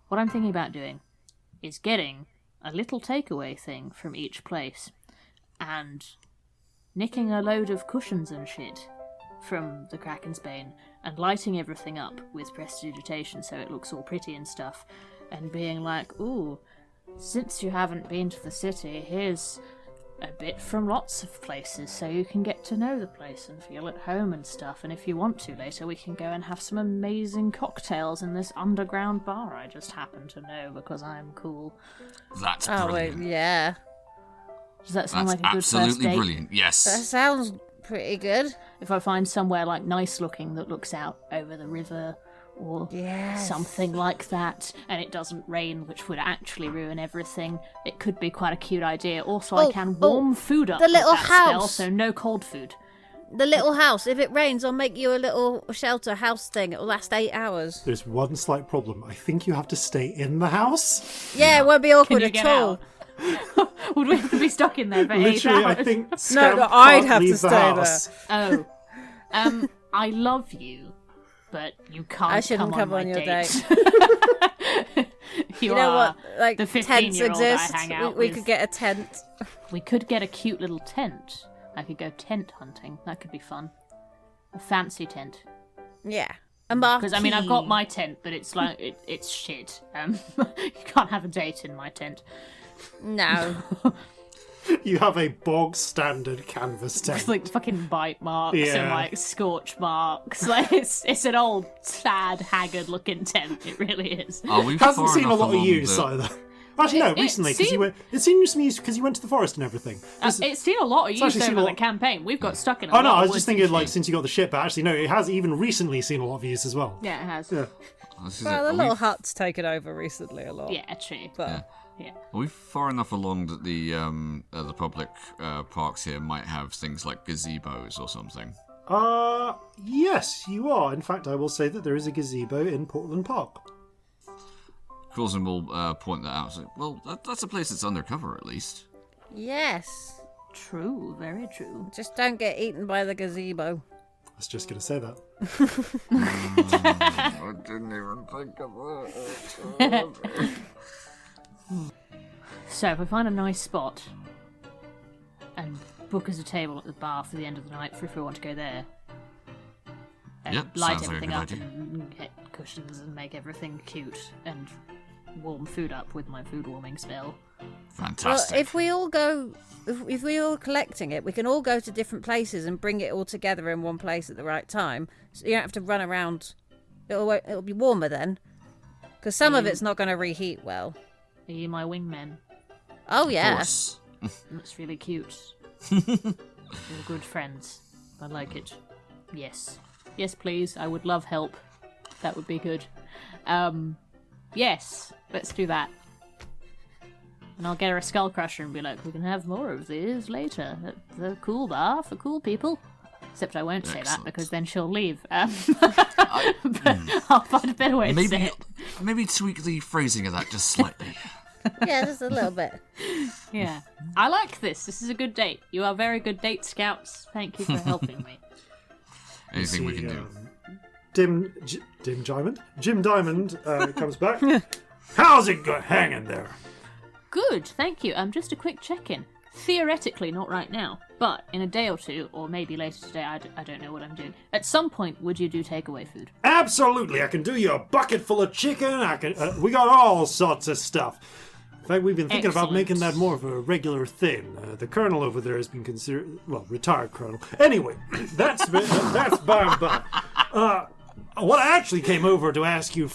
what I'm thinking about doing is getting a little takeaway thing from each place and nicking a load of cushions and shit from the Kraken's Bane and lighting everything up with prestidigitation so it looks all pretty and stuff, and being like, ooh, since you haven't been to the city, here's a bit from lots of places so you can get to know the place and feel at home and stuff, and if you want to later we can go and have some amazing cocktails in this underground bar I just happen to know because I'm cool. That's Oh, brilliant. wait, yeah. Does that sound That's like a good first absolutely date? brilliant. Yes. That sounds pretty good. If I find somewhere like nice looking that looks out over the river or Yes. something like that, and it doesn't rain, which would actually ruin everything, it could be quite a cute idea. Also, I can warm food up the with little that spell, house. so no cold food. The little house. If it rains, I'll make you a little shelter house thing. It'll last 8 hours. There's one slight problem. I think you have to stay in the house. Yeah, it won't be Can awkward you at get all. out? Would we have to be stuck in there for 8 Literally, hours? I think Scamp No, I'd can't have to leave the stay house. Oh. I love you, but you can't I shouldn't come on on my your date. You know what? Like, the tents 15-year-old I exist. hang out We with. could get a tent. We could get a cute little tent. I could go tent hunting. That could be fun. A fancy tent. Yeah. A marquee. Because, I mean, I've got my tent, but it's like, it's shit. You can't have a date in my tent. No. You have a bog standard canvas tent. It's like fucking bite marks and Yeah. like scorch marks. Like it's an old, sad, haggard looking tent. It really is. Are we Hasn't far seen a enough lot of along use the- either. Actually, no, It recently because seemed- it's seen some use because you went to the forest and everything. It's seen a lot of use actually seen over a the lot- campaign. We've got stuck in a Oh lot no, of I was woods just and thinking like shit. since you got the ship, but actually no, it has even recently seen a lot of use as well. Yeah, it has. Yeah. This is Well, it. the Are little we- hut's taken over recently a lot. Yeah, true. But Yeah. Are we far enough along that the public parks here might have things like gazebos or something? Yes, you are. In fact, I will say that there is a gazebo in Portland Park. Corzin will point that out. So, well, that's a place that's undercover at least. Yes. True, very true. Just don't get eaten by the gazebo. I was just going to say that. I didn't even think of that. So if we find a nice spot and book us a table at the bar for the end of the night for if we want to go there. And Yep, light sounds like a everything good up idea. and get cushions and make everything cute and warm food up with my food warming spell. Fantastic. Well, if we all go, if we all collecting it, we can all go to different places and bring it all together in one place at the right time. So you don't have to run around. It'll be warmer then, because some of it's not going to reheat well. Are you my wingmen? Oh Of yeah. course. That's really cute. We're good friends. I like it. Yes. Yes, please. I would love help. That would be good. Yes. Let's do that. And I'll get her a skull crusher and be like, we can have more of these later at the cool bar for cool people. Except I won't say that Excellent. because then she'll leave. But I'll find a better way to say it. Maybe tweak the phrasing of that just slightly. Yeah, just a little bit. Yeah. I like this. This is a good date. You are very good date scouts. Thank you for helping me. Anything we can do. Jim Diamond comes back. How's it hanging there? Good, thank you. Just a quick check-in. Theoretically, not right now, but in a day or two, or maybe later today, I don't know what I'm doing. At some point, would you do takeaway food? Absolutely, I can do you a bucket full of chicken. I can. We got all sorts of stuff. In fact, we've been thinking about Excellent. making that more of a regular thing. The colonel over there has been considered, well, retired colonel. Anyway, that's by and by. What I actually came over to ask you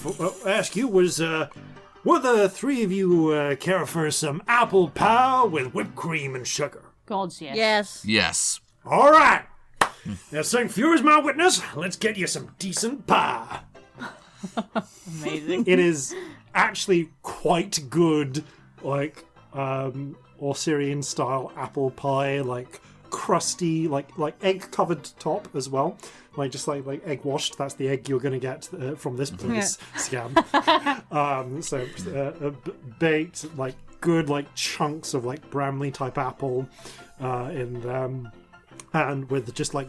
was, would the three of you care for some apple pie with whipped cream and sugar? Gods, yes. Yes. Yes. All right. Now, St. Fury's my witness. Let's get you some decent pie. Amazing. It is actually quite good, like, Osirian style apple pie, like crusty, like egg covered top as well, like just like egg washed. That's the egg you're going to get from this place, Scamp. Baked, like good, like chunks of like Bramley type apple in them, and with just like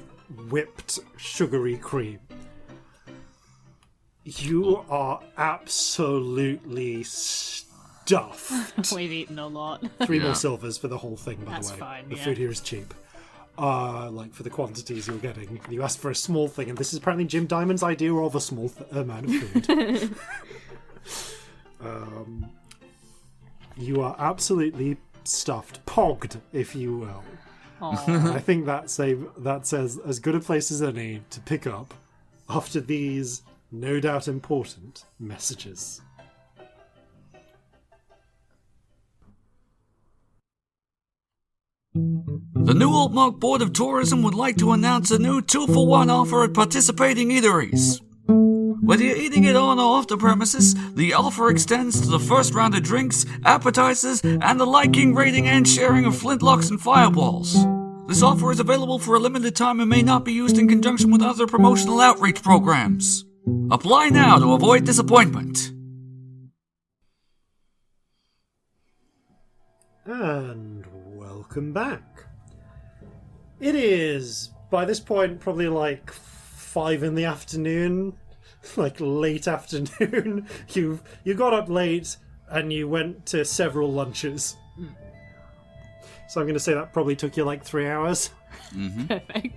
whipped sugary cream. You are absolutely stuffed. We've eaten a lot. 3 more silvers for the whole thing, by That's the way. fine, The yeah. food here is cheap. Like for the quantities you're getting. You asked for a small thing, and this is apparently Jim Diamond's idea of a small amount of food. You are absolutely stuffed, pogged, if you will. Aw. I think that's as good a place as any to pick up after these no doubt important messages. The New Altmark Board of Tourism would like to announce a new 2-for-1 offer at participating eateries. Whether you're eating it on or off the premises, the offer extends to the first round of drinks, appetizers, and the liking, rating, and sharing of Flintlocks and Fireballs. This offer is available for a limited time and may not be used in conjunction with other promotional outreach programs. Apply now to avoid disappointment. And welcome back. It is, by this point, probably like 5 in the afternoon, like late afternoon. You got up late and you went to several lunches. So I'm going to say that probably took you like 3 hours. Perfect.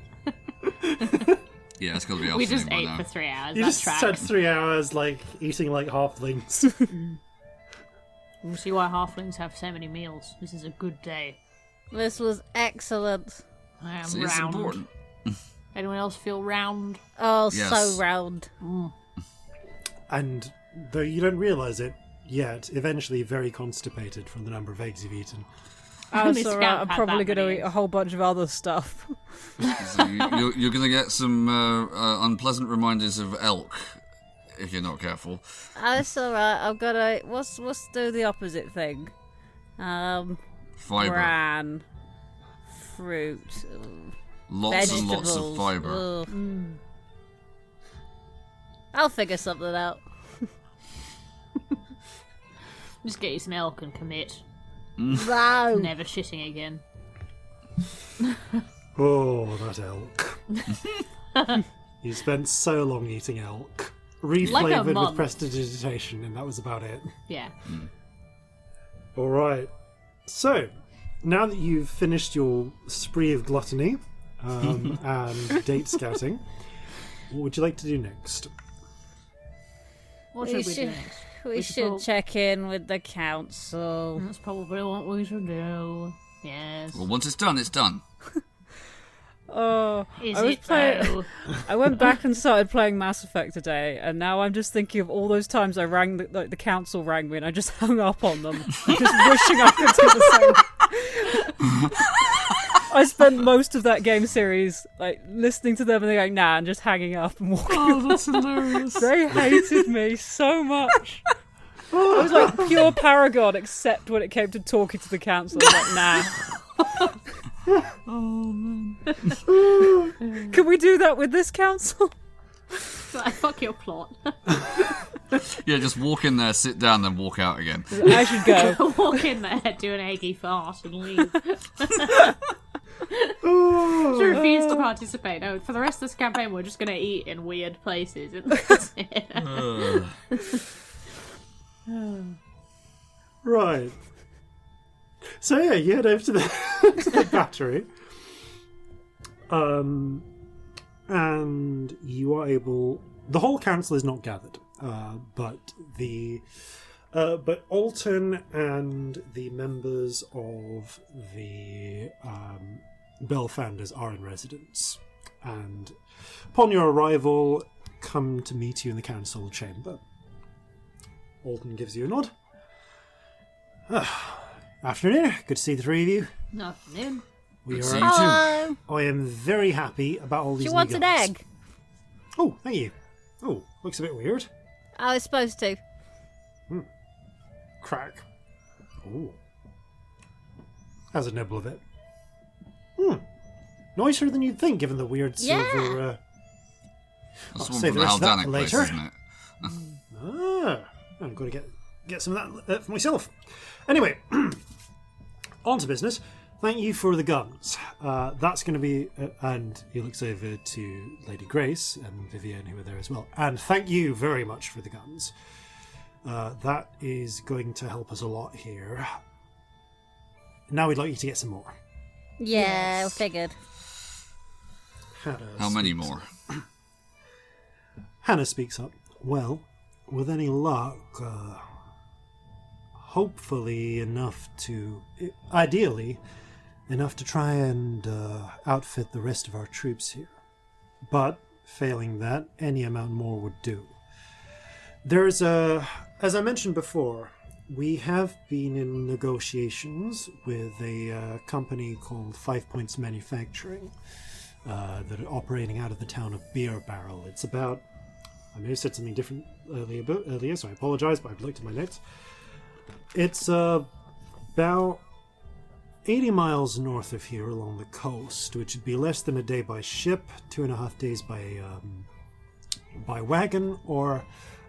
Yeah, it's got to be We afternoon just by ate now. for 3 hours. You That just tracks. spent 3 hours like eating like halflings. You see why halflings have so many meals. This is a good day. This was excellent. I am See, it's round. important. Anyone else feel round? Oh, Yes. so round. And though you don't realise it yet, eventually very constipated from the number of eggs you've eaten. Oh, Only it's alright. Scamp I'm had probably that going to many eat a whole bunch of other stuff. So you're going to get some unpleasant reminders of elk if you're not careful. Oh, it's alright. I've got to... What's do the opposite thing? Fiber. Bran. Fruit. Lots and Vegetables. lots of fiber. Ugh. I'll figure something out. Just get you some elk and commit. No. Never shitting again. Oh, that elk. You spent so long eating elk. Reflavoured with month. prestidigitation, and that was about it. Yeah. Alright. So, now that you've finished your spree of gluttony and date scouting, what would you like to do next? What We should we do should- next? We should should go- check in with the council. That's probably what we should do. Yes. Well, once it's done, it's done. Oh, Is I was it playing. though? I went back and started playing Mass Effect today, and now I'm just thinking of all those times I rang the council rang me, and I just hung up on them, just wishing I could do the same. I spent most of that game series like listening to them and they're going nah, and just hanging up and walking. Oh, that's hilarious. They hated me so much. I was like pure paragon, except when it came to talking to the council. I was like, nah. Oh, man. Can we do that with this council? Like, fuck your plot. Yeah, just walk in there, sit down, then walk out again. I should go. Walk in there, do an eggy fart, and leave. Just refuse to participate. No, for the rest of this campaign, we're just going to eat in weird places. And that's it. Right. So yeah, you head over to the to the battery, and you are able. The whole council is not gathered, but Alton and the members of the Bell Founders are in residence, and upon your arrival, come to meet you in the council chamber. Alton gives you a nod. Afternoon. Good to see the three of you. Afternoon. Good to see you too. I am very happy about all these She new wants an guns. egg. Oh, thank you. Oh, looks a bit weird. I was supposed to. Crack. Oh. Has a nibble of it. Nicer than you'd think, given the weird silver... That's I'll one save from the the rest of that Haldanic for place, later. isn't it? I'm going to get some of that for myself. Anyway, on to business. Thank you for the guns. That's going to be... and he looks over to Lady Grace and Vivienne, who are there as well. And thank you very much for the guns. That is going to help us a lot here. Now we'd like you to get some more. Yeah, figured. How many more? Hannah speaks up. Well, with any luck, hopefully enough to... Ideally, enough to try and outfit the rest of our troops here. But, failing that, any amount more would do. There's as I mentioned before, we have been in negotiations with a company called 5 Points Manufacturing that are operating out of the town of Beer Barrel. It's about... I may have said something different earlier, so I apologise, but I've looked at my notes. It's about 80 miles north of here along the coast, which would be less than a day by ship, 2.5 days by wagon, or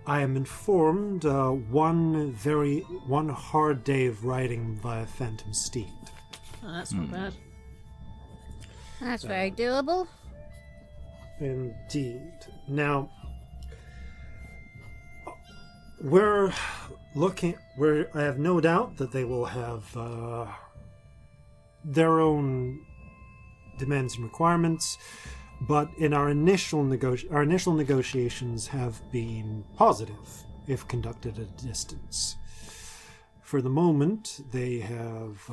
I am informed one hard day of riding via Phantom Steed. Oh, that's not bad. That's very doable. Indeed. Now, we're looking. I have no doubt that they will have their own demands and requirements, but in our initial negotiations have been positive if conducted at a distance. For the moment, they have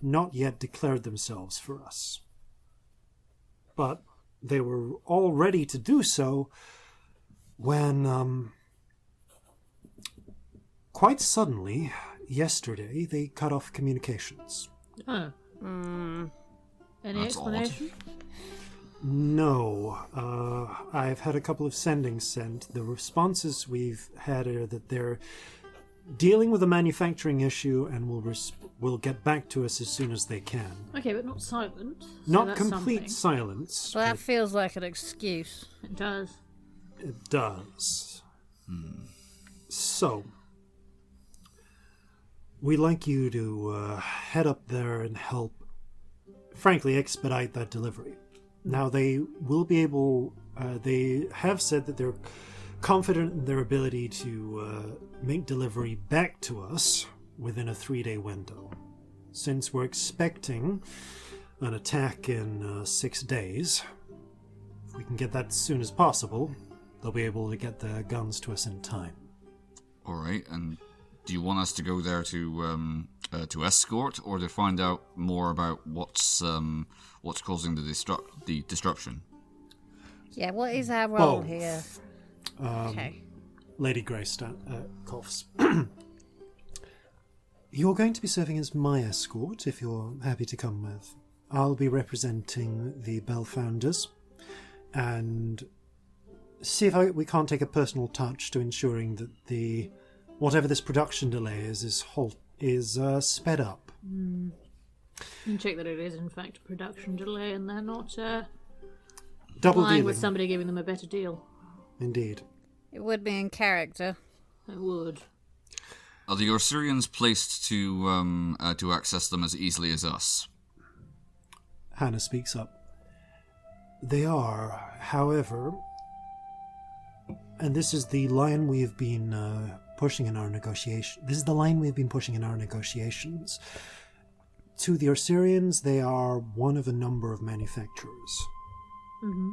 not yet declared themselves for us, but they were all ready to do so when, quite suddenly, yesterday, they cut off communications. Oh. Any That's explanation? No. I've had a couple of sendings sent. The responses we've had are that they're dealing with a manufacturing issue and will get back to us as soon as they can. Okay, but not silent. So Not that's complete something. silence. Well, that feels like an excuse. It does. It does. So, we'd like you to head up there and help, frankly, expedite that delivery. Now, they will be able... they have said that they're confident in their ability to make delivery back to us within a 3-day window. Since we're expecting an attack in 6 days, if we can get that as soon as possible, they'll be able to get the guns to us in time. All right, and do you want us to go there to escort, or to find out more about what's causing the disruption? Yeah, what is our role Both. here? Okay. Lady Grace coughs. You're going to be serving as my escort, if you're happy to come with. I'll be representing the Bell Founders, and see if we can't take a personal touch to ensuring that whatever this production delay is sped up. And check that it is in fact a production delay and they're not Double lying dealing. with somebody giving them a better deal. Indeed. It would be in character. It would. Are the Orsirians placed to access them as easily as us? Hannah speaks up. They are, however, and this is the line we have been pushing in our negotiation. This is the line we have been pushing in our negotiations. To the Orsirians, they are one of a number of manufacturers. Mm-hmm.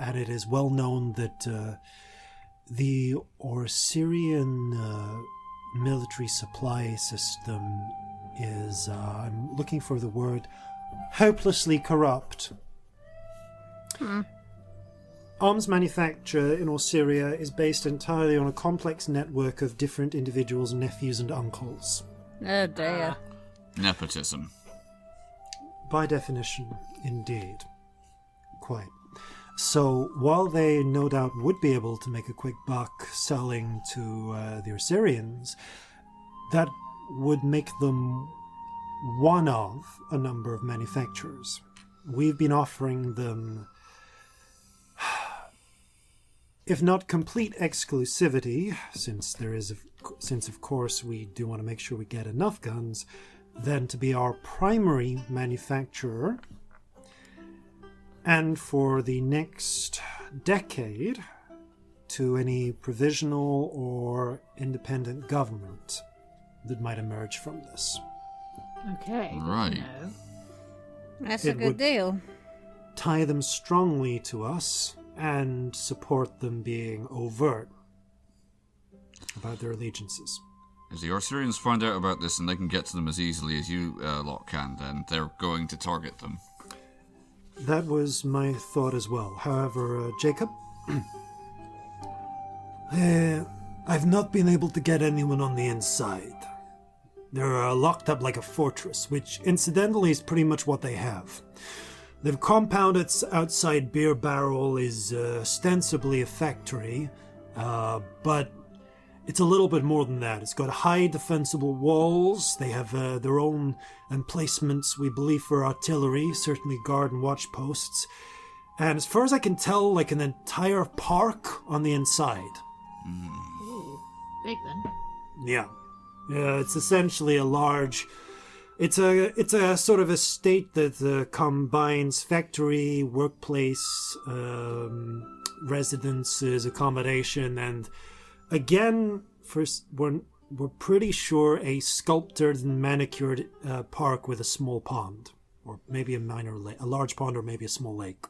And it is well known that the Orsirian military supply system is, I'm looking for the word, hopelessly corrupt. Arms manufacture in Orsiria is based entirely on a complex network of different individuals' nephews and uncles. Oh dear. Nepotism. By definition, indeed. Quite. So, while they no doubt would be able to make a quick buck selling to the Osirians, that would make them one of a number of manufacturers. We've been offering them, if not complete exclusivity, since of course we do want to make sure we get enough guns, then to be our primary manufacturer, and for the next decade to any provisional or independent government that might emerge from this. Okay. Right. That's It a good would- deal. Tie them strongly to us and support them being overt about their allegiances. If the Arthurians find out about this and they can get to them as easily as you lot can, then they're going to target them. That was my thought as well. However, Jacob, I've not been able to get anyone on the inside. They're locked up like a fortress, which incidentally is pretty much what they have. The compound outside Beer Barrel is ostensibly a factory, but it's a little bit more than that. It's got high defensible walls. They have their own emplacements, we believe, for artillery, certainly guard and watch posts. And as far as I can tell, like an entire park on the inside. Ooh, big then. Yeah. It's essentially a large... It's a sort of estate that combines factory, workplace, residences, accommodation, and again, we're pretty sure a sculpted and manicured park with a small pond, or maybe a large pond, or maybe a small lake.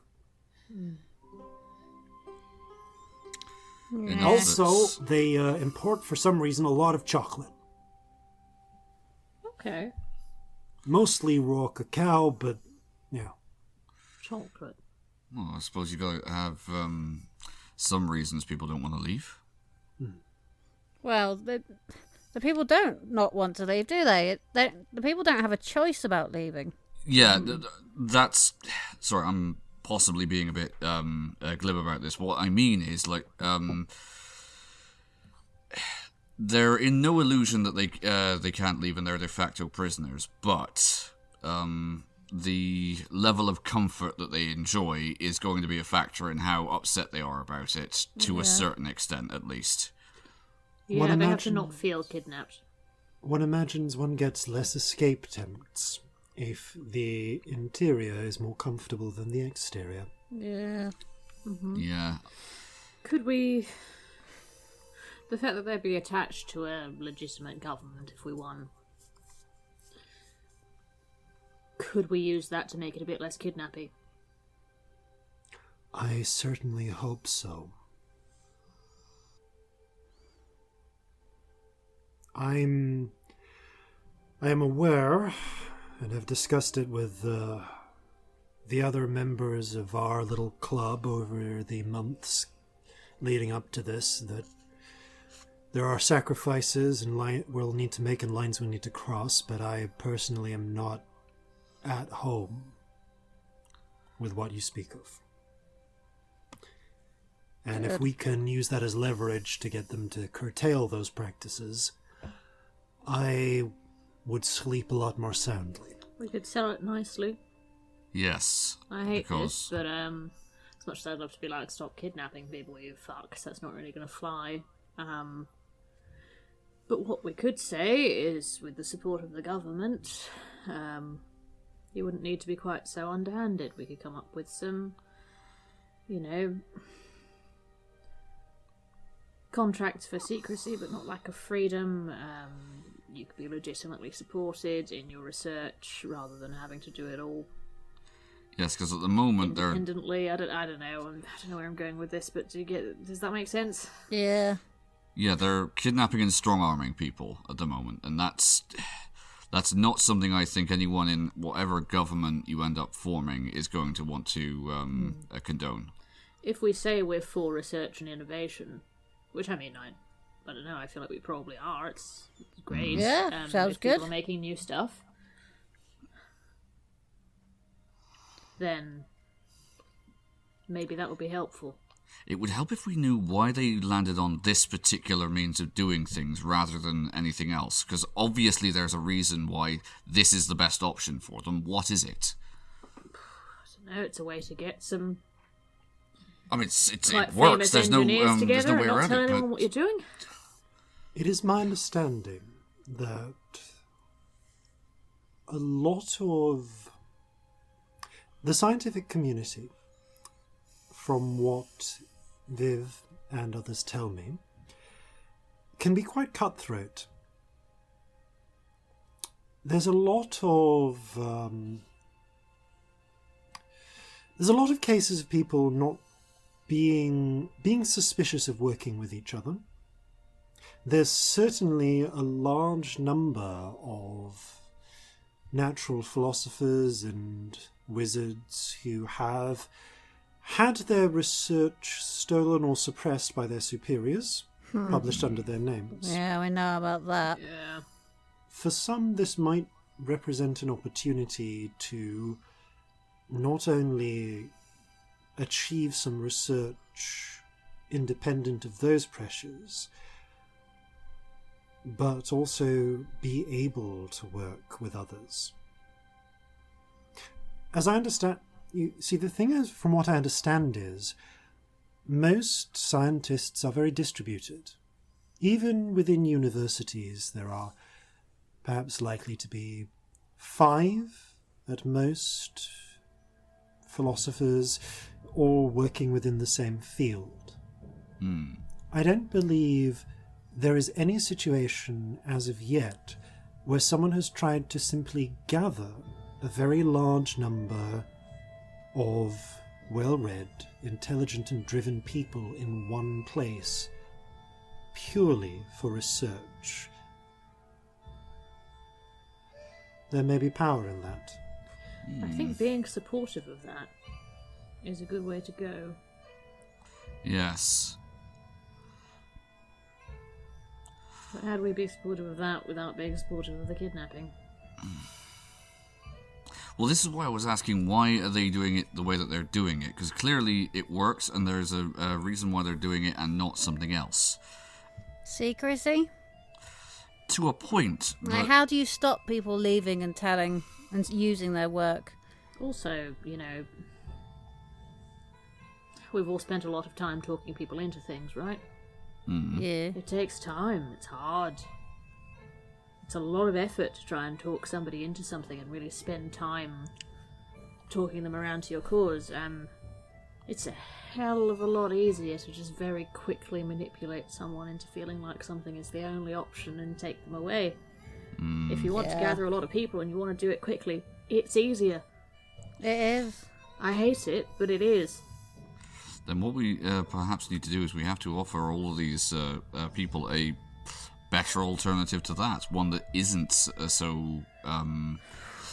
And Also, they import for some reason a lot of chocolate, Okay. mostly raw cacao, but yeah. Chocolate. Well, I suppose you got to have some reasons people don't want to leave. Well, the people don't not want to leave, do they? The people don't have a choice about leaving. Yeah, that's... Sorry, I'm possibly being a bit glib about this. What I mean is, like, they're in no illusion that they can't leave and they're de facto prisoners, but the level of comfort that they enjoy is going to be a factor in how upset they are about it, to a certain extent, at least. Yeah, One they have to imagine- not feel kidnapped. One imagines one gets less escape attempts if the interior is more comfortable than the exterior. Yeah. Yeah. Could we... The fact that they'd be attached to a legitimate government if we won... Could we use that to make it a bit less kidnapping? I certainly hope so. I am aware, and have discussed it with the other members of our little club over the months leading up to this, that there are sacrifices and we'll need to make and lines we'll need to cross, but I personally am not at home with what you speak of. And if we can use that as leverage to get them to curtail those practices, I would sleep a lot more soundly. We could sell it nicely. Yes. I hate because... this, but as much as I'd love to be like, stop kidnapping people, you fucks, that's not really going to fly. But what we could say is, with the support of the government, you wouldn't need to be quite so underhanded. We could come up with some, contracts for secrecy, but not lack of freedom. You could be legitimately supported in your research rather than having to do it all Yes, because at the moment they're... independently. I don't know. I don't know where I'm going with this, but does that make sense? Yeah. Yeah, they're kidnapping and strong-arming people at the moment, and that's not something I think anyone in whatever government you end up forming is going to want to condone. If we say we're for research and innovation, which I don't know, I feel like we probably are. It's great. Yeah, sounds if people good. are making new stuff. then maybe that would be helpful. It would help if we knew why they landed on this particular means of doing things rather than anything else, because obviously there's a reason why this is the best option for them. What is it? I don't know, it's a way to get some... I mean, it quite works. famous There's no engineers way together and not around tell it. anyone But what you're doing. It is my understanding that a lot of the scientific community, from what Viv and others tell me, can be quite cutthroat. There's a lot of cases of people not being suspicious of working with each other. There's certainly a large number of natural philosophers and wizards who have had their research stolen or suppressed by their superiors, published under their names. Yeah, we know about that. Yeah. For some, this might represent an opportunity to not only achieve some research independent of those pressures, but also be able to work with others. As I understand, you see, the thing is, from what I understand is, most scientists are very distributed. Even within universities, there are perhaps likely to be 5 at most philosophers, all working within the same field. I don't believe there is any situation as of yet where someone has tried to simply gather a very large number of well-read, intelligent and driven people in one place purely for research. There may be power in that. I think being supportive of that is a good way to go. yes. But how do we be supportive of that without being supportive of the kidnapping? Well, this is why I was asking, why are they doing it the way that they're doing it? Because clearly it works, and there's a reason why they're doing it and not something else. Secrecy? To a point. Like, But how do you stop people leaving and telling and using their work? Also, we've all spent a lot of time talking people into things, right? Yeah. It takes time. It's hard. It's a lot of effort to try and talk somebody into something and really spend time talking them around to your cause. It's a hell of a lot easier to just very quickly manipulate someone into feeling like something is the only option and take them away. If you want to gather a lot of people and you want to do it quickly, it's easier. It is. I hate it, but it is. then what we perhaps need to do is we have to offer all of these people a better alternative to that. One that isn't so...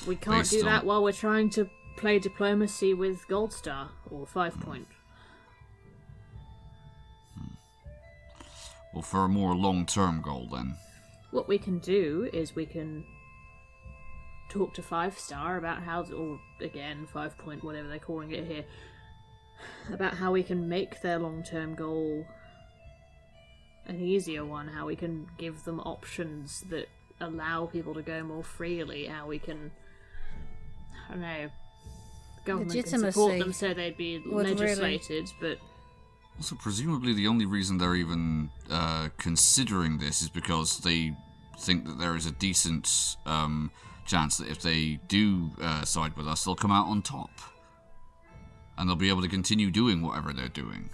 We can't based do that on- while we're trying to play diplomacy with Gold Star or 5 Point. Well, for a more long-term goal, then. What we can do is we can talk to 5 Star about how, or again, 5 Point, whatever they're calling it here, about how we can make their long-term goal an easier one, how we can give them options that allow people to go more freely, how we can, I don't know, government can support Legitimacy them so they'd be would really- legislated, but Also, presumably the only reason they're even considering this is because they think that there is a decent chance that if they do side with us, they'll come out on top. And they'll be able to continue doing whatever they're doing.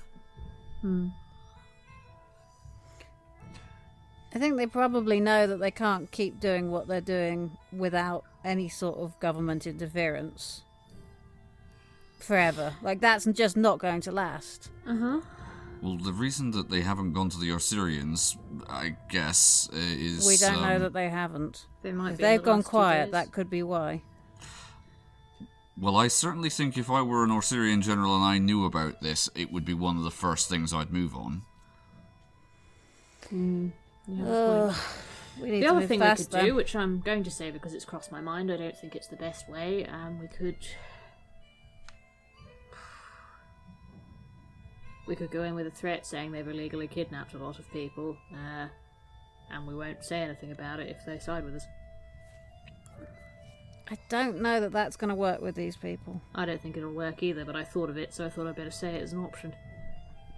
I think they probably know that they can't keep doing what they're doing without any sort of government interference forever. Like, that's just not going to last. Well, the reason that they haven't gone to the Osirians, I guess, is... We don't know that they haven't. they might If be in they've the gone last 2 quiet, days. that could be why. Well, I certainly think if I were an Osirian general and I knew about this, it would be one of the first things I'd move on. Yeah, that's point. We need The to other move thing fast, we could then. do, which I'm going to say because it's crossed my mind, I don't think it's the best way, we could We could go in with a threat saying they've illegally kidnapped a lot of people, and we won't say anything about it if they side with us. I don't know that that's going to work with these people. I don't think it'll work either, but I thought of it, so I thought I'd better say it as an option.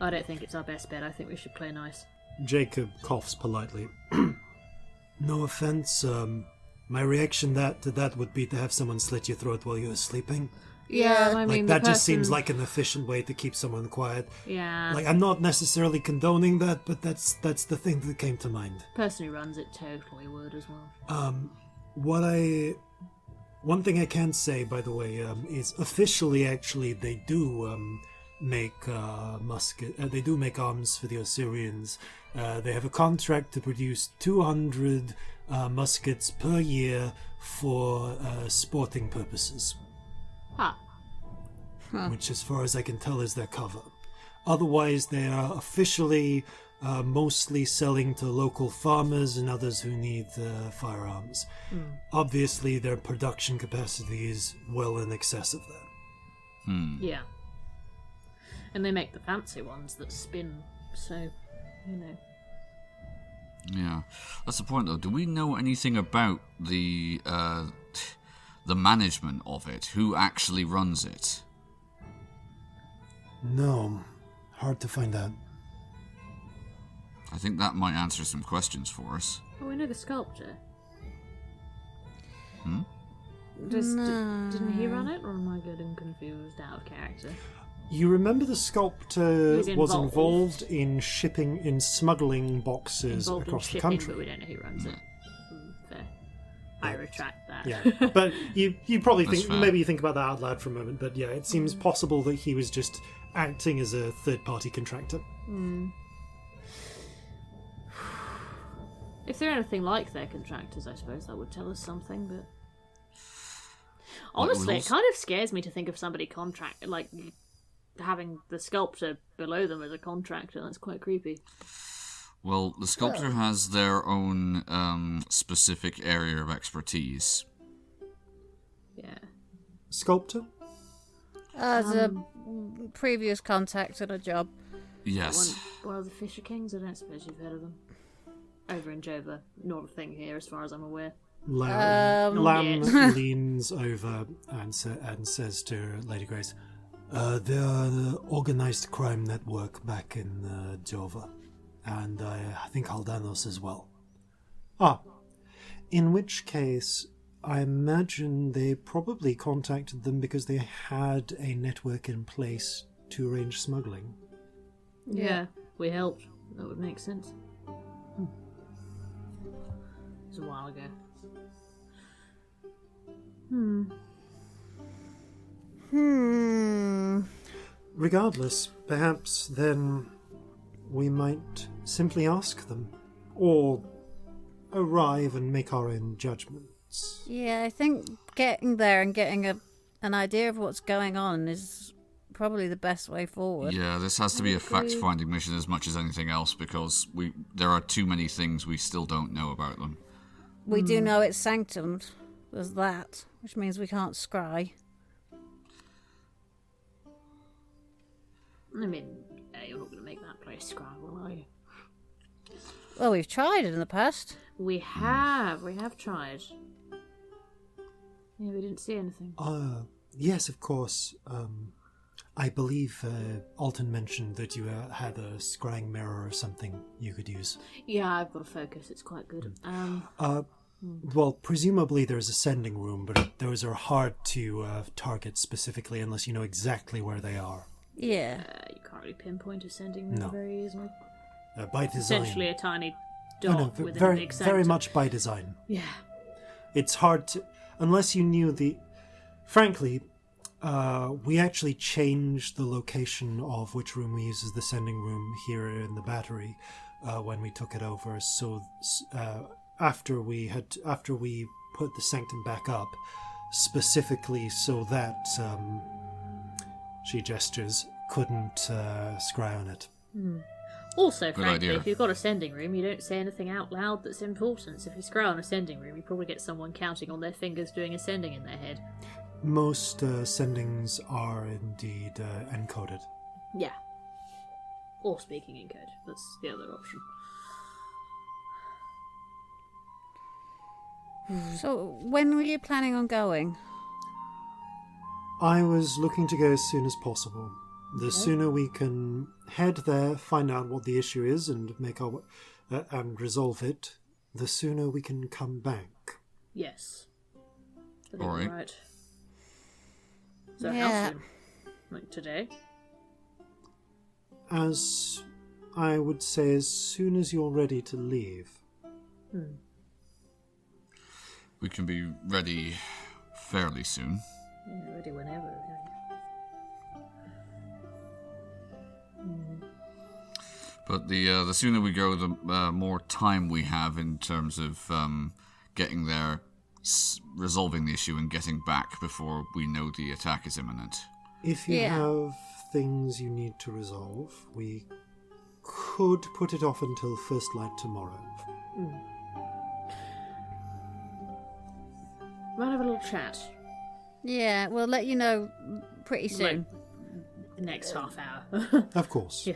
I don't think it's our best bet. I think we should play nice. Jacob coughs politely. No offense, my reaction to that would be to have someone slit your throat while you were sleeping. Yeah, I Like, mean, that just seems like an efficient way to keep someone quiet. Yeah. Like, I'm not necessarily condoning that, but that's the thing that came to mind. The person who runs it totally would as well. One thing I can say, by the way, is officially, actually, they do make they do make arms for the Osirians. They have a contract to produce 200 muskets per year for sporting purposes. Huh. Which, as far as I can tell, is their cover. Otherwise, they are officially mostly selling to local farmers and others who need firearms. Obviously, their production capacity is well in excess of that. Yeah. And they make the fancy ones that spin, so, you know. Yeah, that's the point though. Do we know anything about the management of it? Who actually runs it? No, hard to find out. I think that might answer some questions for us. Oh, we know the sculptor. Hmm? Didn't he run it, or am I getting confused out of character? You remember the sculptor He's was involved. involved in smuggling boxes Involved across in the shipping, country. but we don't know who runs it. Fair. I retract that. Yeah, but you probably That's think, fair. maybe you think about that out loud for a moment, but yeah, it seems possible that he was just acting as a third-party contractor. If they're anything like their contractors, I suppose that would tell us something, but... Honestly, it kind of scares me to think of somebody having the sculptor below them as a contractor. That's quite creepy. Well, the sculptor has their own specific area of expertise. Yeah. Sculptor? As a previous contact on a job. Yes. One of the Fisher Kings? I don't suppose you've heard of them. Over in Jova. Not a thing here, as far as I'm aware. Lamb Not yet. leans over and says to Lady Grace, "They are the organized crime network back in Jova, and I think Aldanos as well." In which case, I imagine they probably contacted them because they had a network in place to arrange smuggling. Yeah, we helped. That would make sense. It was a while ago. Regardless, perhaps then we might simply ask them, or arrive and make our own judgments. Yeah, I think getting there and getting an idea of what's going on is probably the best way forward. Yeah, this has to be a fact-finding mission as much as anything else, because there are too many things we still don't know about them. We do know it's sanctumed. There's that, which means we can't scry. I mean, you're not going to make that place scrabble, are you? Well, we've tried it in the past. We have tried. Yeah, we didn't see anything. Yes, of course. I believe Alton mentioned that you had a scrying mirror or something you could use. Yeah, I've got a focus. It's quite good. Well, presumably there's a sending room, but those are hard to target specifically unless you know exactly where they are. Yeah. You can't really pinpoint a sending room No. very easily. By design. Essentially a tiny No, dot within a very, big sector. very much by design. Yeah. It's hard to... Unless you knew the... Frankly, we actually changed the location of which room we use as the sending room here in the battery when we took it over. So after we put the sanctum back up, specifically so that she gestures couldn't scry on it. Also, Good frankly, idea. if you've got a sending room, you don't say anything out loud that's important. So if you scry on a sending room, you probably get someone counting on their fingers doing a sending in their head. Most sendings are indeed encoded. Yeah. Or speaking in code. That's the other option. So, when were you planning on going? I was looking to go as soon as possible. The sooner we can head there, find out what the issue is, and make our and resolve it, the sooner we can come back. Yes. All right. So how soon? Like today? As I would say, as soon as you're ready to leave. We can be ready fairly soon. Yeah, ready whenever. But the sooner we go, the more time we have in terms of getting there, resolving the issue, and getting back before we know the attack is imminent. If you have things you need to resolve, we could put it off until first light tomorrow. We'll have a little chat. Yeah, we'll let you know pretty soon. Like, the next half hour. Of course. Yeah.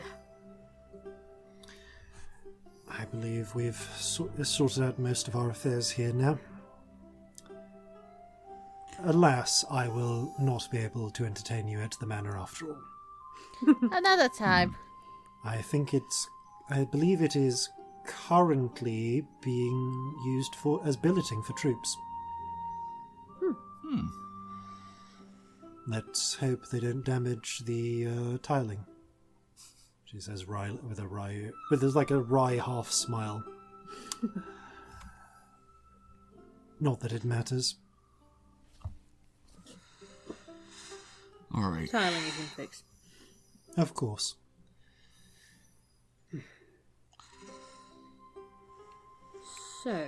I believe we've sorted out most of our affairs here now. Alas, I will not be able to entertain you at the manor after all. Another time. I believe it is currently being used as billeting for troops. Let's hope they don't damage the tiling. She says with a wry half smile. Not that it matters. All right. Tiling you can fix. Of course. So,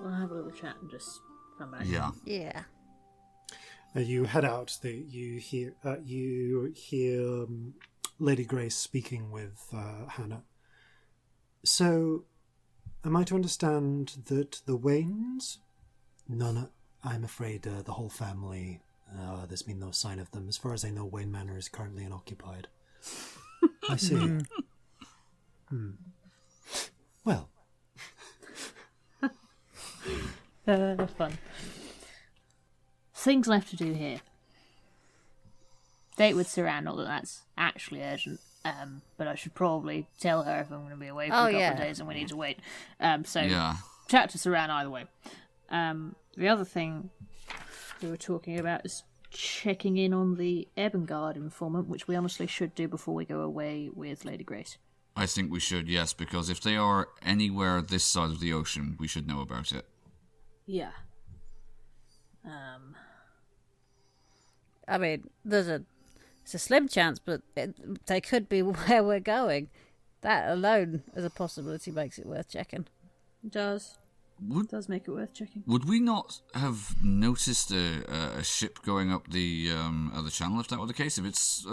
we'll have a little chat and just come back. Yeah. Yeah. You head out. You hear Lady Grace speaking with Hannah. So, am I to understand that the Waynes? None. I'm afraid the whole family. There's been no sign of them. As far as I know, Wayne Manor is currently unoccupied. I see. Well. Fun. Things left to do here. Date with Saran, not that that's actually urgent, but I should probably tell her if I'm going to be away for a couple of days and we need to wait. Chat to Saran either way. The other thing we were talking about is checking in on the Ebengard informant, which we honestly should do before we go away with Lady Grace. I think we should, yes, because if they are anywhere this side of the ocean, we should know about it. Yeah. I mean, it's a slim chance, but they could be where we're going. That alone as a possibility makes it worth checking. It does. Does make it worth checking. Would we not have noticed a ship going up the channel if that were the case? If it's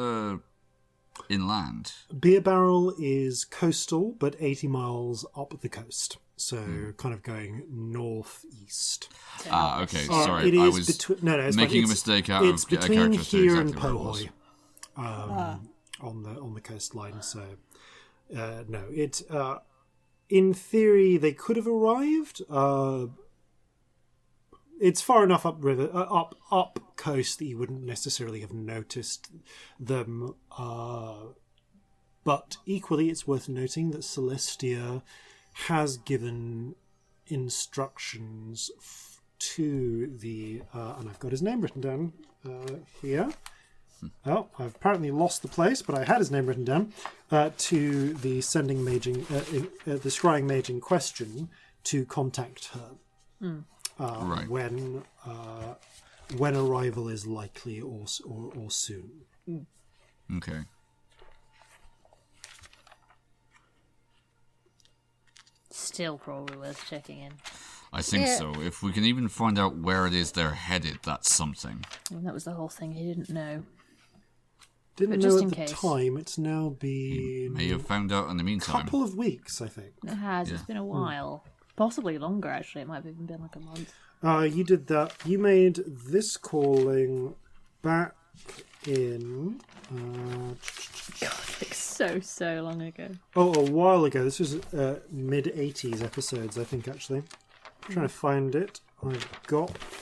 inland? Beer Barrel is coastal, but 80 miles up the coast. So kind of going northeast. Okay. Sorry, it is I was making a mistake out it's of between character. here and exactly where it Pohoi, on the coastline. So no, it. In theory, they could have arrived. It's far enough upriver, up coast that you wouldn't necessarily have noticed them. But equally, it's worth noting that Celestia has given instructions to the, and I've got his name written down here. Oh, I've apparently lost the place, but I had his name written down, to the sending mage, the scrying mage in question to contact her Right. when arrival is likely or soon. Okay. Still probably worth checking in. I think so. If we can even find out where it is they're headed, that's something. And that was the whole thing. He didn't know. Didn't But know just at in the case. time. It's now been May have found out in the a meantime. couple of weeks, I think. It has. It's been a while. Possibly longer, actually. It might have even been like a month. You did that. You made this calling back in. Like so long ago. Oh, a while ago. This was mid 80s episodes, I think. Actually, I'm trying to find it. I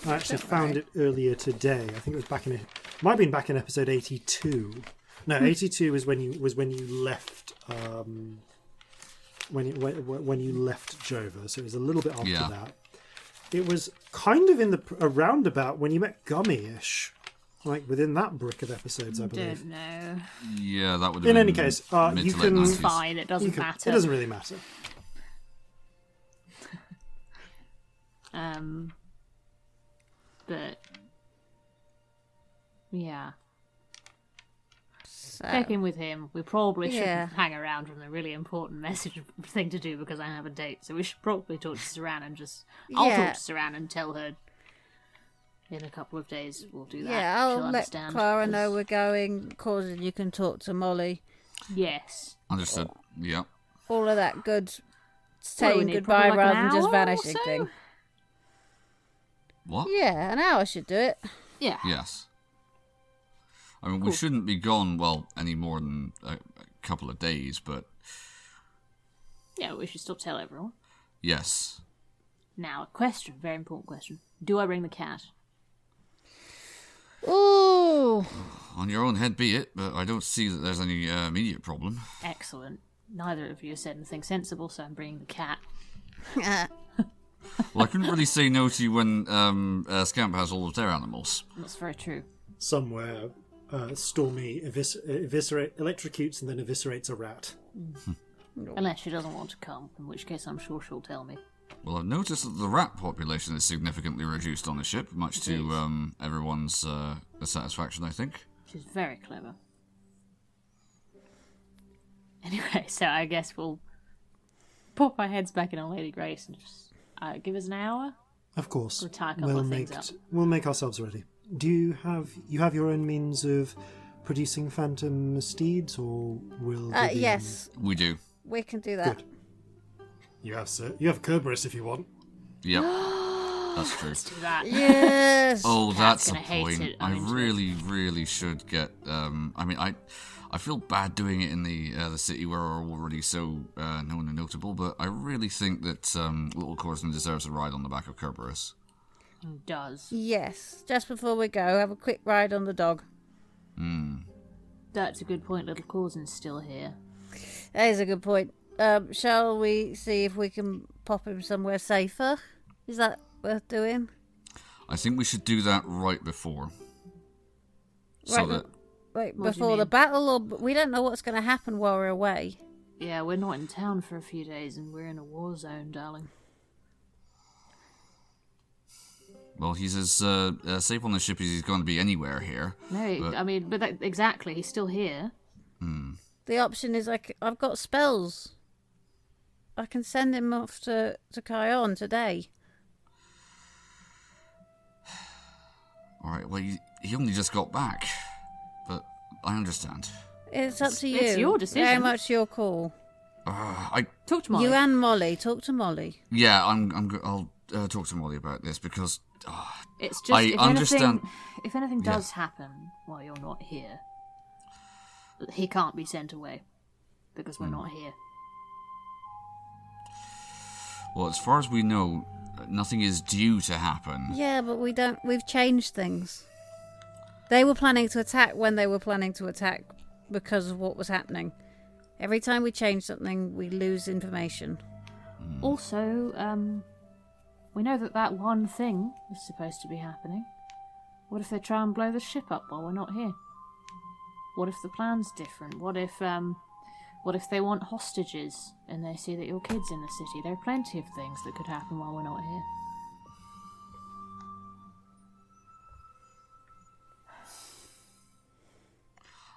actually found it earlier today. I think it was might have been back in episode 82. No, 82 was when you left. When you left Jova, so it was a little bit after that. It was kind of in the around about when you met Gummy-ish, like within that brick of episodes, I believe. Don't know. Yeah, that would have In been any case, you can. It's fine. It doesn't matter. It doesn't really matter. But yeah. So, Check in with him. We probably shouldn't hang around from the really important thing to do because I have a date. So we should probably talk to Saran and I'll talk to Saran and tell her in a couple of days we'll do that. Yeah, I'll She'll let understand, Clara know we're going. Corzin, you can talk to Molly. Yes. Understood. Yeah. All of that good Well, we saying need goodbye probably like rather an than just hour or vanishing so? thing. What? Yeah, an hour should do it. Yeah. Yes. I mean, we shouldn't be gone, any more than a couple of days, but... Yeah, we should still tell everyone. Yes. Now, a question, very important question. Do I bring the cat? Ooh. On your own head be it, but I don't see that there's any immediate problem. Excellent. Neither of you said anything sensible, so I'm bringing the cat. Well, I couldn't really say no to you when Scamp has all of their animals. That's very true. Somewhere, Stormy electrocutes and then eviscerates a rat. Unless she doesn't want to come, in which case I'm sure she'll tell me. Well, I've noticed that the rat population is significantly reduced on the ship, much to everyone's satisfaction, I think. She's very clever. Anyway, so I guess we'll pop our heads back in on Lady Grace and just give us an hour. Of course, We'll tie a couple of things up. We'll make ourselves ready. Do you have your own means of producing phantom steeds, or will? Yes, We do. we can do that. Good. You have Kerberos if you want. Yep. That's true. Let's do that. Yes. Oh, Cat's that's a gonna hate point. it, I I'm really, really should get. I feel bad doing it in the city where we're already so known and notable, but I really think that little Corzin deserves a ride on the back of Kerberos. Does. Yes. Just before we go, have a quick ride on the dog. That's a good point. Little Corzin's still here. That is a good point. Shall we see if we can pop him somewhere safer? Is that worth doing? I think we should do that right before. So Right, that Wait, What do you before the mean? battle, or we don't know what's going to happen while we're away. Yeah, we're not in town for a few days and we're in a war zone, darling. well, he's as safe on the ship as he's going to be anywhere here. No, But- I mean, but exactly, he's still here. The option is I've got spells. I can send him off to Kion today. All right. Well, he only just got back, but I understand. It's up to you. It's your decision. Very much your call. Talk to Molly. You and Molly. Talk to Molly. Yeah, I'll talk to Molly about this because It's just I if understand- if anything does Yes. happen while you're not here, he can't be sent away because we're not here. well, as far as we know, nothing is due to happen. Yeah, but we've changed things. They were planning to attack when they were planning to attack because of what was happening. Every time we change something, we lose information. Also, we know that one thing is supposed to be happening. What if they try and blow the ship up while we're not here? What if the plan's different? What if they want hostages and they see that your kid's in the city? There are plenty of things that could happen while we're not here.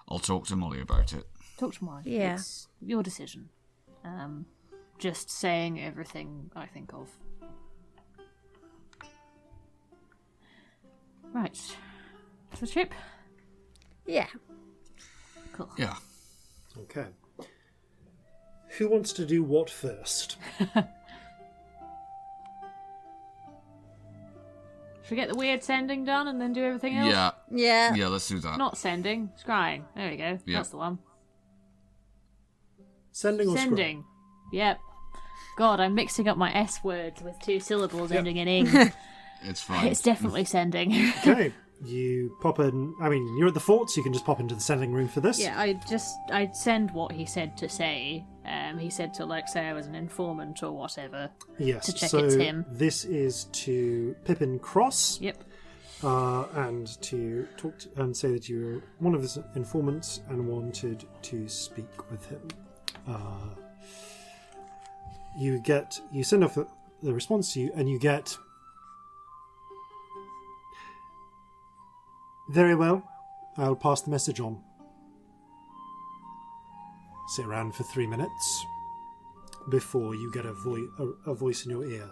I'll talk to Molly about it. Talk to Molly. Yeah. It's your decision. Just saying everything I think of. Right. To the ship? Yeah. Cool. Yeah. Okay. Who wants to do what first? Should we get the weird sending done and then do everything else? Yeah. Yeah, let's do that. Not sending, scrying. There we go. Yeah. That's the one. Sending or Sending. Yep. God, I'm mixing up my S words with 2 syllables ending in ing. It's fine. It's definitely sending. Okay, you pop in. I mean, you're at the fort, so you can just pop into the sending room for this. Yeah, I'd send what he said to say. He said to say I was an informant or whatever. Yes. To check so it's him. This is to Pippin Cross. Yep. And to talk and say that you're one of his informants and wanted to speak with him. You send off the response to you, and you get. Very well. I'll pass the message on. Sit around for 3 minutes before you get a voice in your ear.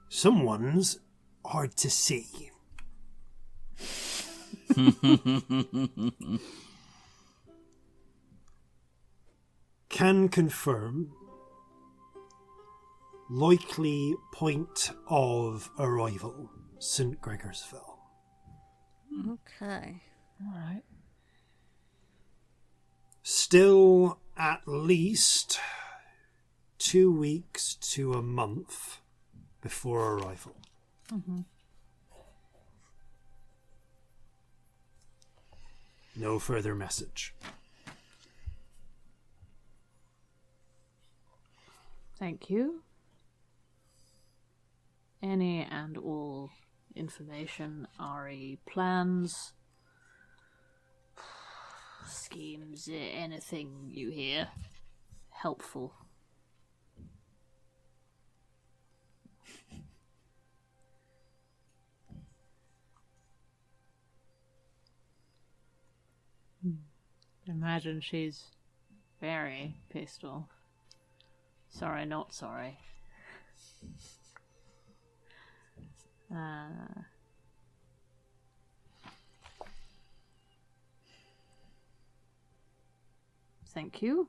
Someone's hard to see. Can confirm likely point of arrival, St. Gregorsville. Okay. All right. Still at least 2 weeks to a month before arrival. Mm-hmm. No further message. Thank you. Any and all information, RE plans, schemes, anything you hear, helpful. Imagine she's very pissed off. Sorry, not sorry. Thank you.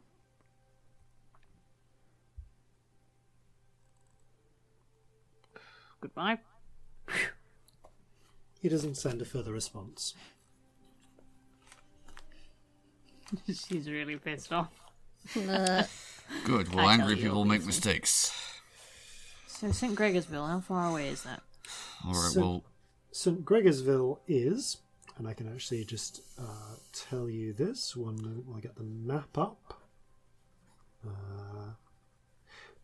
Goodbye. He doesn't send a further response. She's really pissed off. Good. Well, I angry tell you, people make obviously. mistakes. So St. Gregorsville, how far away is that? All right. So- Well, St. Gregorsville is, and I can actually just tell you this. One moment while I get the map up.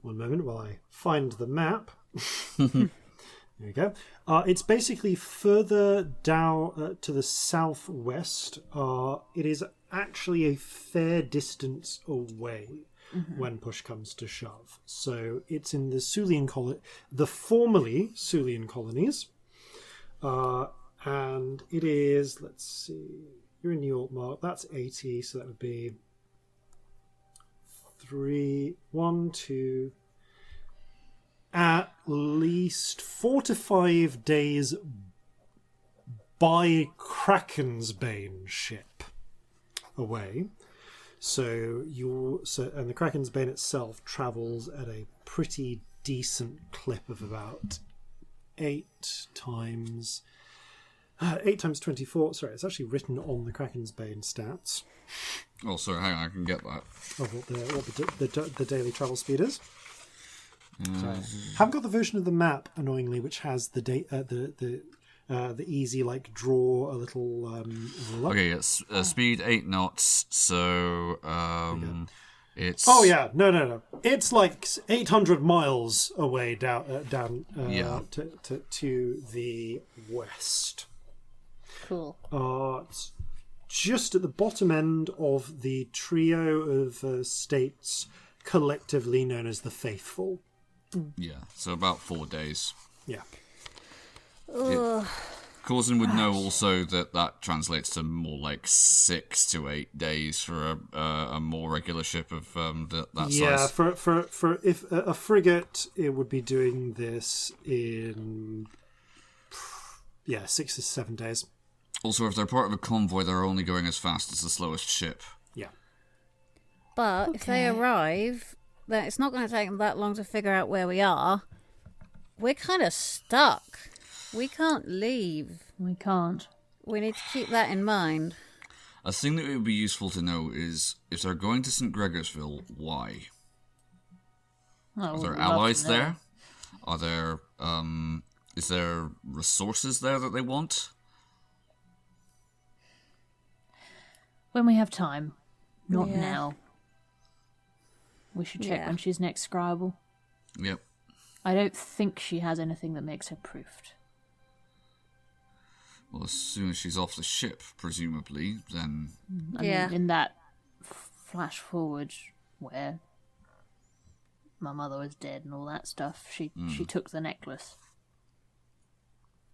One moment while I find the map. There we go. It's basically further down to the southwest. It is actually a fair distance away when push comes to shove. So it's in the Sulian colony, the formerly Sulian colonies. And it is, let's see, you're in New York, Mark, that's 80, so that would be 2, at least 4 to 5 days by Kraken's Bane ship away. And the Kraken's Bane itself travels at a pretty decent clip of about 8 times 24. Sorry, it's actually written on the Kraken's Bane stats oh, sorry, hang on, I can get that. of what the daily travel speed is. Sorry. Haven't got the version of the map, annoyingly, which has the easy draw a little. Look. Okay, it's speed 8 knots. So it's. Oh yeah, no. It's like 800 miles away down to the west. Cool. It's just at the bottom end of the trio of states collectively known as the Faithful. Yeah, so about 4 days. Yeah. Corzin would know also that translates to more like 6 to 8 days for a more regular ship of that Yeah, size. for if a frigate, it would be doing this in 6 to 7 days. Also, if they're part of a convoy, they're only going as fast as the slowest ship. Yeah. But if they arrive, then it's not going to take them that long to figure out where we are. We're kind of stuck. We can't leave. We can't. We need to keep that in mind. A thing that would be useful to know is if they're going to St. Gregorsville, why? Oh, Are there we'd love allies to know. there? Are there, is there resources there that they want? When we have time. Not Yeah. now. We should check Yeah. when she's next scribal. Yep. I don't think she has anything that makes her proofed. Well, as soon as she's off the ship, presumably, then... I Yeah. mean, in that flash forward where my mother was dead and all that stuff, she took the necklace.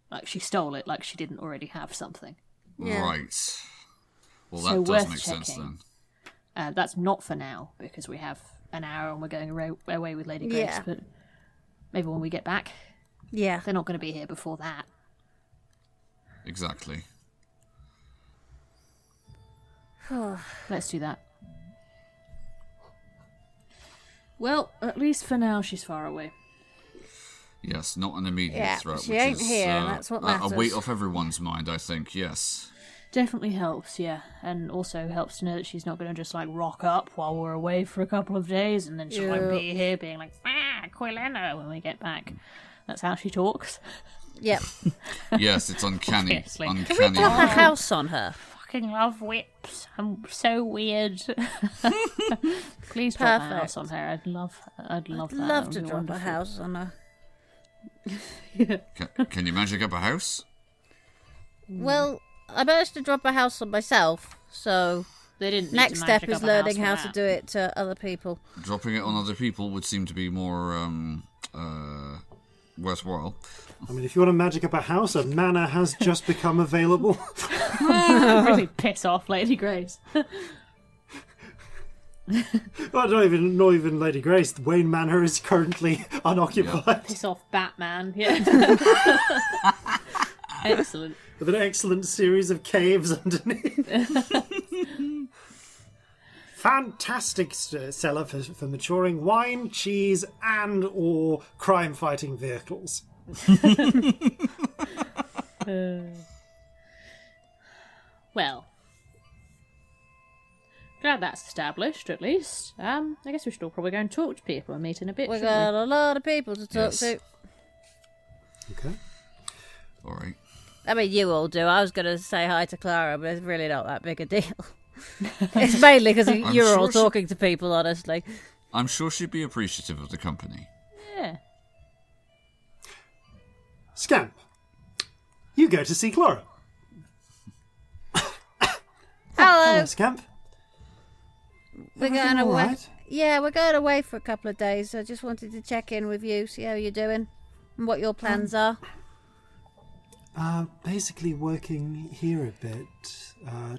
Like, she stole it like she didn't already have something. Yeah. Right. Well, So that does worth make sense checking. then. That's not for now, because we have an hour and we're going away with Lady Grace, Yeah. but maybe when we get back, Yeah. they're not going to be here before that. Exactly. Let's do that. Well, at least for now, she's far away. Yes, not an immediate Yeah, threat, she which ain't is here, and that's what a matters. weight off everyone's mind, I think, yes. Definitely helps, yeah. And also helps to know that she's not going to just, like, rock up while we're away for a couple of days, and then she won't be here being like, Quilena, when we get back. That's how she talks. Yep. Yes, it's uncanny. Obviously. Uncanny. Drop a house on her. Fucking love whips. I'm so weird. Please drop a Perfect. house on her. I'd love that. Love That to would be drop a wonderful. house on her. Can you magic up a house? Well, I managed to drop a house on myself, so They didn't. need next to step magic is up a learning house how for to that. do it to other people. Dropping it on other people would seem to be more worthwhile. I mean, if you want to magic up a house, a manor has just become available. Really piss off Lady Grace. Well, not even Lady Grace. The Wayne Manor is currently unoccupied. Piss off Batman. Yeah. Excellent. With an excellent series of caves underneath. Fantastic cellar for maturing wine, cheese, and/or crime-fighting vehicles. Well, glad that's established at least. I guess we should all probably go and talk to people and meet in a bit. We've shouldn't got a lot of people to talk Yes. to. Okay. All right. I mean, you all do. I was going to say hi to Clara, but it's really not that big a deal. It's mainly because you're sure all she- talking to people, honestly. I'm sure she'd be appreciative of the company. we? Yeah. Scamp, you go to see Clara. Hello. Scamp. We're going Everything all away. right? Yeah, we're going away for a couple of days. I just wanted to check in with you, see how you're doing, and what your plans are. Basically working here a bit,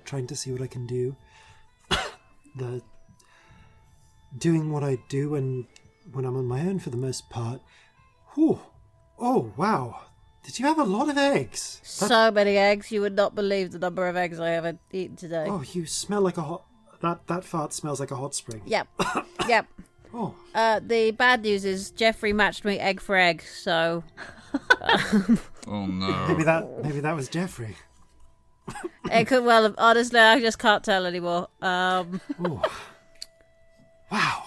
trying to see what I can do. Doing what I do when I'm on my own for the most part. Whew. Oh, wow. Did you have a lot of eggs? So many eggs, you would not believe the number of eggs I have eaten today. Oh, you smell like a hot... That fart smells like a hot spring. Yep, yep. Oh, The bad news is Jeffrey matched me egg for egg, so Oh no. maybe that was Jeffrey. it could well have. Honestly, I just can't tell anymore. Oh. Wow.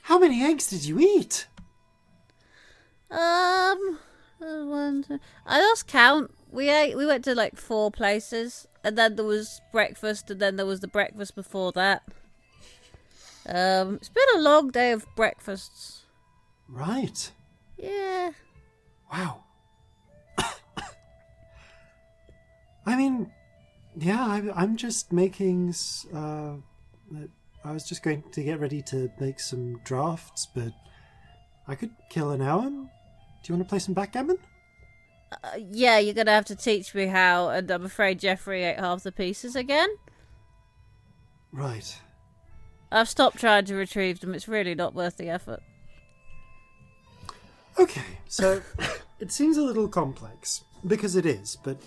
How many eggs did you eat? One, two, I lost count. We went to like 4 places, and then there was breakfast, and then there was the breakfast before that. It's been a long day of breakfasts. Right. Yeah. Wow. I mean, yeah, I'm just making... I was just going to get ready to make some drafts, but I could kill an hour. Do you want to play some backgammon? Yeah, you're gonna have to teach me how, and I'm afraid Jeffrey ate half the pieces again. Right. I've stopped trying to retrieve them. It's really not worth the effort. Okay, so it seems a little complex, because it is, but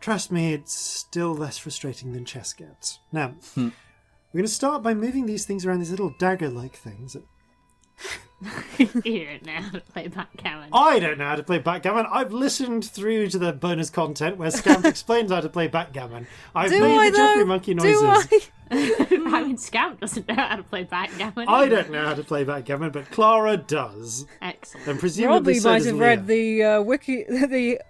Trust me, it's still less frustrating than chess gets. Now, we're going to start by moving these things around, these little dagger-like things. You don't know how to play backgammon. I don't know how to play backgammon. I've listened through to the bonus content where Scamp explains how to play backgammon. I've made the Jeffrey Monkey noises. I mean, Scamp doesn't know how to play backgammon. I don't know how to play backgammon, but Clara does. Excellent. And presumably Robbie so might does have Leah. read the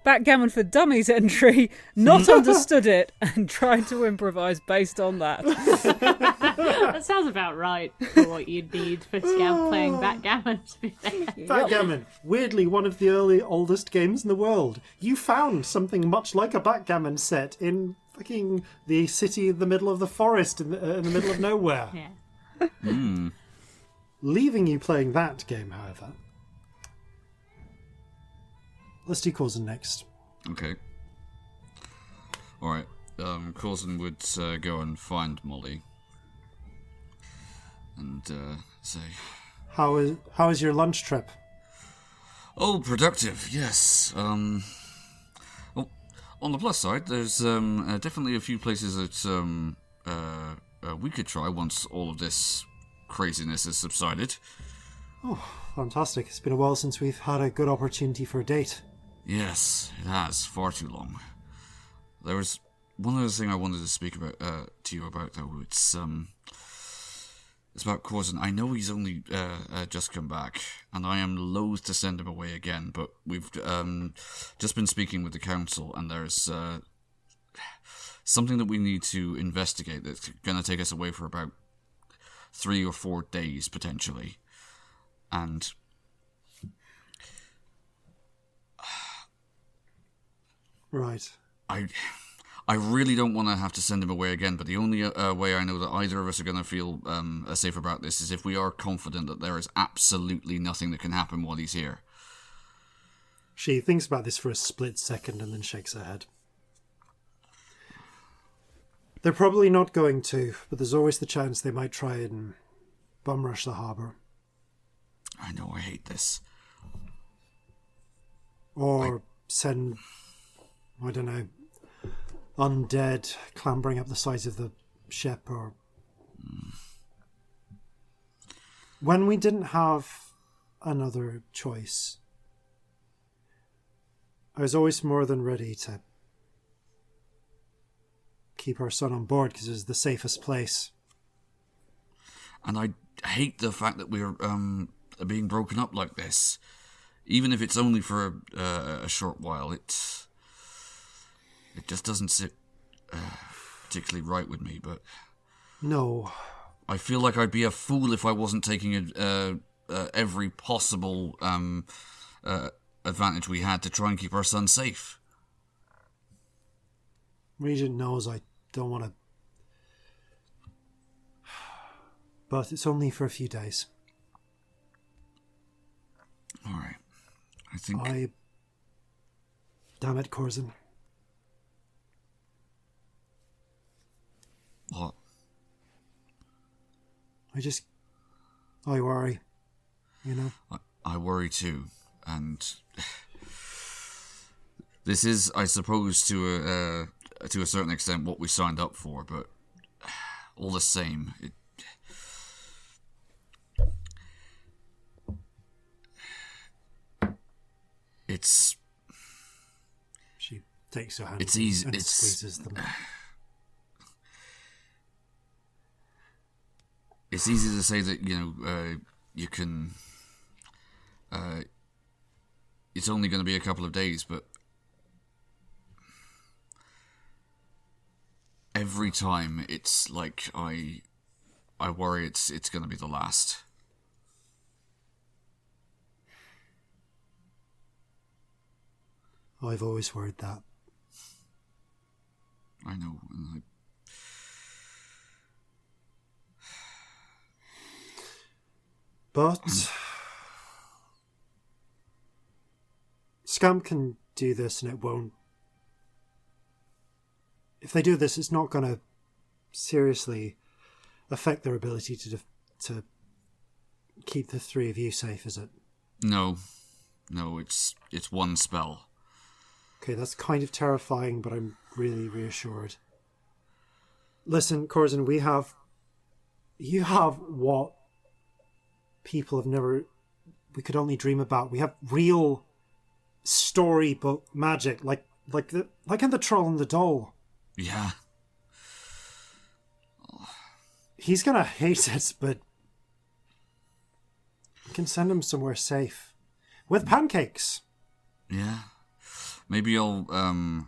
Backgammon for Dummies entry, not understood it, and tried to improvise based on that. That sounds about right for what you'd need for Scamp playing backgammon, to be fair. Backgammon, weirdly one of the oldest games in the world. You found something much like a backgammon set in fucking the city in the middle of the forest in the middle of nowhere. Yeah. Leaving you playing that game, however, let's do Corzin next. Okay. Alright. Corzin would go and find Molly. And say, How is your lunch trip? "Oh, productive, yes. Well, on the plus side, there's definitely a few places that we could try once all of this craziness has subsided." Oh, fantastic. It's been a while since we've had a good opportunity for a date. Yes, it has. Far too long. There was one other thing I wanted to speak about to you about, though. It's about Corzin. I know he's only just come back, and I am loath to send him away again, but we've just been speaking with the council, and there's something that we need to investigate that's going to take us away for about 3 or 4 days, potentially. And Right. I really don't want to have to send him away again, but the only way I know that either of us are going to feel safe about this is if we are confident that there is absolutely nothing that can happen while he's here. She thinks about this for a split second and then shakes her head. They're probably not going to, but there's always the chance they might try and bum rush the harbour. I know, I hate this. Or send, I don't know, undead clambering up the sides of the ship, or... When we didn't have another choice, I was always more than ready to keep our son on board because it was the safest place. And I hate the fact that we're being broken up like this. Even if it's only for a short while, it just doesn't sit particularly right with me, but... No. I feel like I'd be a fool if I wasn't taking every possible advantage we had to try and keep our son safe. Regent knows I don't want to... But it's only for a few days. Alright. I think... Damn it, Corzin. What? I worry, you know? I worry too, and this is, I suppose, to a certain extent what we signed up for, but all the same, it's... She takes her hand It's easy, and it's... squeezes them. It's easy to say that, you can... it's only going to be a couple of days, but... Every time, it's like I worry it's going to be the last. I've always worried that. I know, and But Scamp can do this and it won't... If they do this, it's not going to seriously affect their ability to keep the three of you safe, is it? No, it's one spell. Okay, that's kind of terrifying, but I'm really reassured. Listen, Corzin, you have what people have never, we could only dream about. We have real storybook magic, like in The Troll and the Doll. Yeah. He's gonna hate it, but we can send him somewhere safe. With pancakes. Yeah. Maybe I'll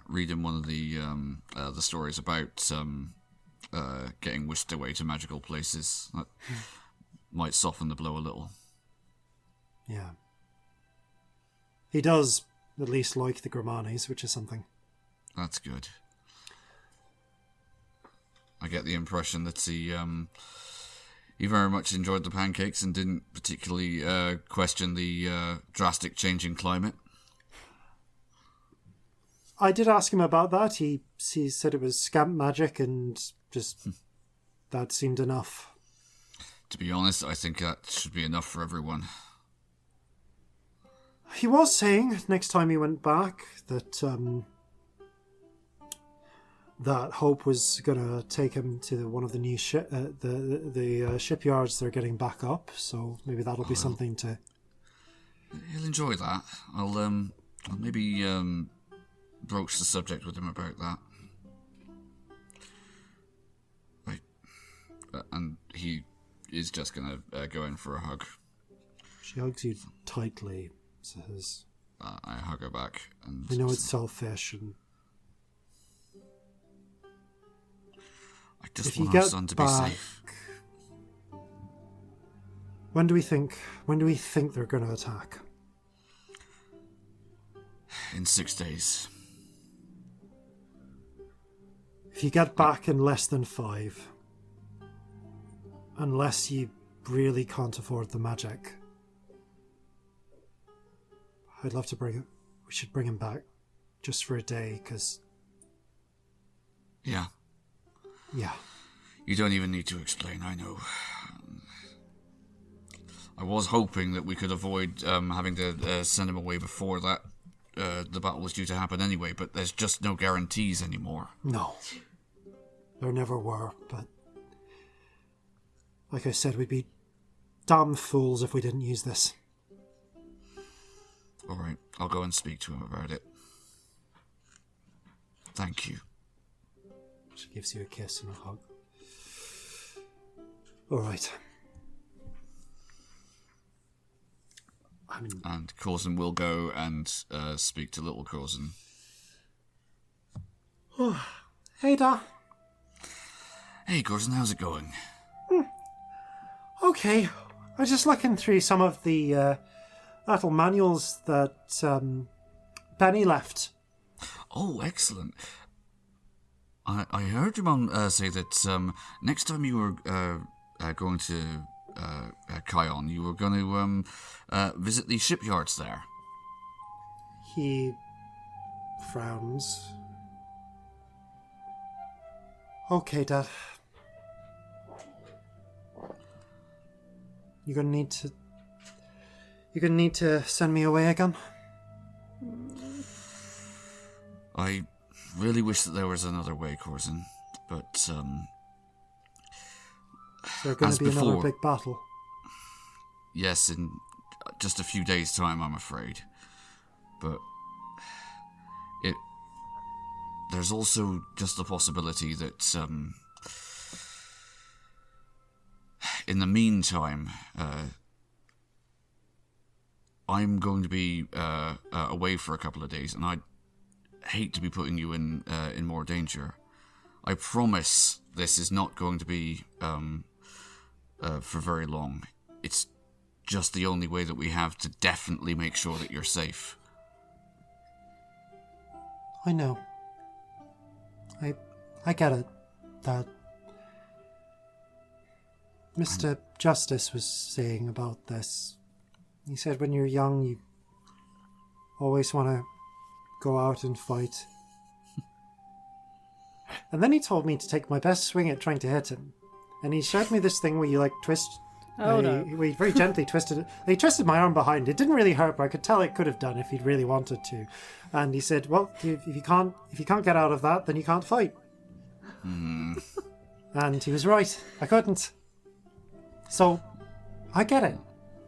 read him one of the stories about getting whisked away to magical places. That might soften the blow a little. Yeah. He does at least like the Gramanes, which is something. That's good. I get the impression that he very much enjoyed the pancakes and didn't particularly question the drastic change in climate. I did ask him about that. He said it was scamp magic and just that seemed enough. To be honest, I think that should be enough for everyone. He was saying next time he went back that that Hope was gonna take him to one of the new shipyards they're getting back up. So maybe that'll be something to. He'll enjoy that. I'll maybe broach the subject with him about that. Right, and he is just gonna go in for a hug. She hugs you tightly. Says, I hug her back, and I know it's selfish, and I just if want you our get son to be back, safe. When do we think they're going to attack? In 6 days. If you get back in less than 5, unless you really can't afford the magic, I'd love to we should bring him back just for a day, because... Yeah. Yeah. You don't even need to explain, I know. I was hoping that we could avoid having to send him away before that the battle was due to happen anyway, but there's just no guarantees anymore. No. There never were, but... Like I said, we'd be damn fools if we didn't use this. All right, I'll go and speak to him about it. Thank you. She gives you a kiss and a hug. All right. And Corzin will go and speak to little Corzin. Hey, Da. Hey, Corzin, how's it going? Okay. I was just looking through some of the little manuals that Benny left. Oh, excellent. I heard your mum say that next time you were going to Kion, you were going to visit the shipyards there. He frowns. Okay, Dad. You're gonna need to send me away again. I really wish that there was another way, Corzin, but Is there going to be another before, big battle? Yes, in just a few days' time, I'm afraid. But there's also just the possibility that in the meantime, I'm going to be away for a couple of days, and I'd hate to be putting you in more danger. I promise this is not going to be for very long. It's just the only way that we have to definitely make sure that you're safe. I know. I get it, Dad. Mr. Justice was saying about this. He said when you're young, you always want to go out and fight. And then he told me to take my best swing at trying to hit him. And he showed me this thing where you, twist Oh, no. We very gently twisted it. He twisted my arm behind. It didn't really hurt, but I could tell it could have done if he'd really wanted to. And he said, "Well, if you can't get out of that, then you can't fight." And he was right. I couldn't. So, I get it.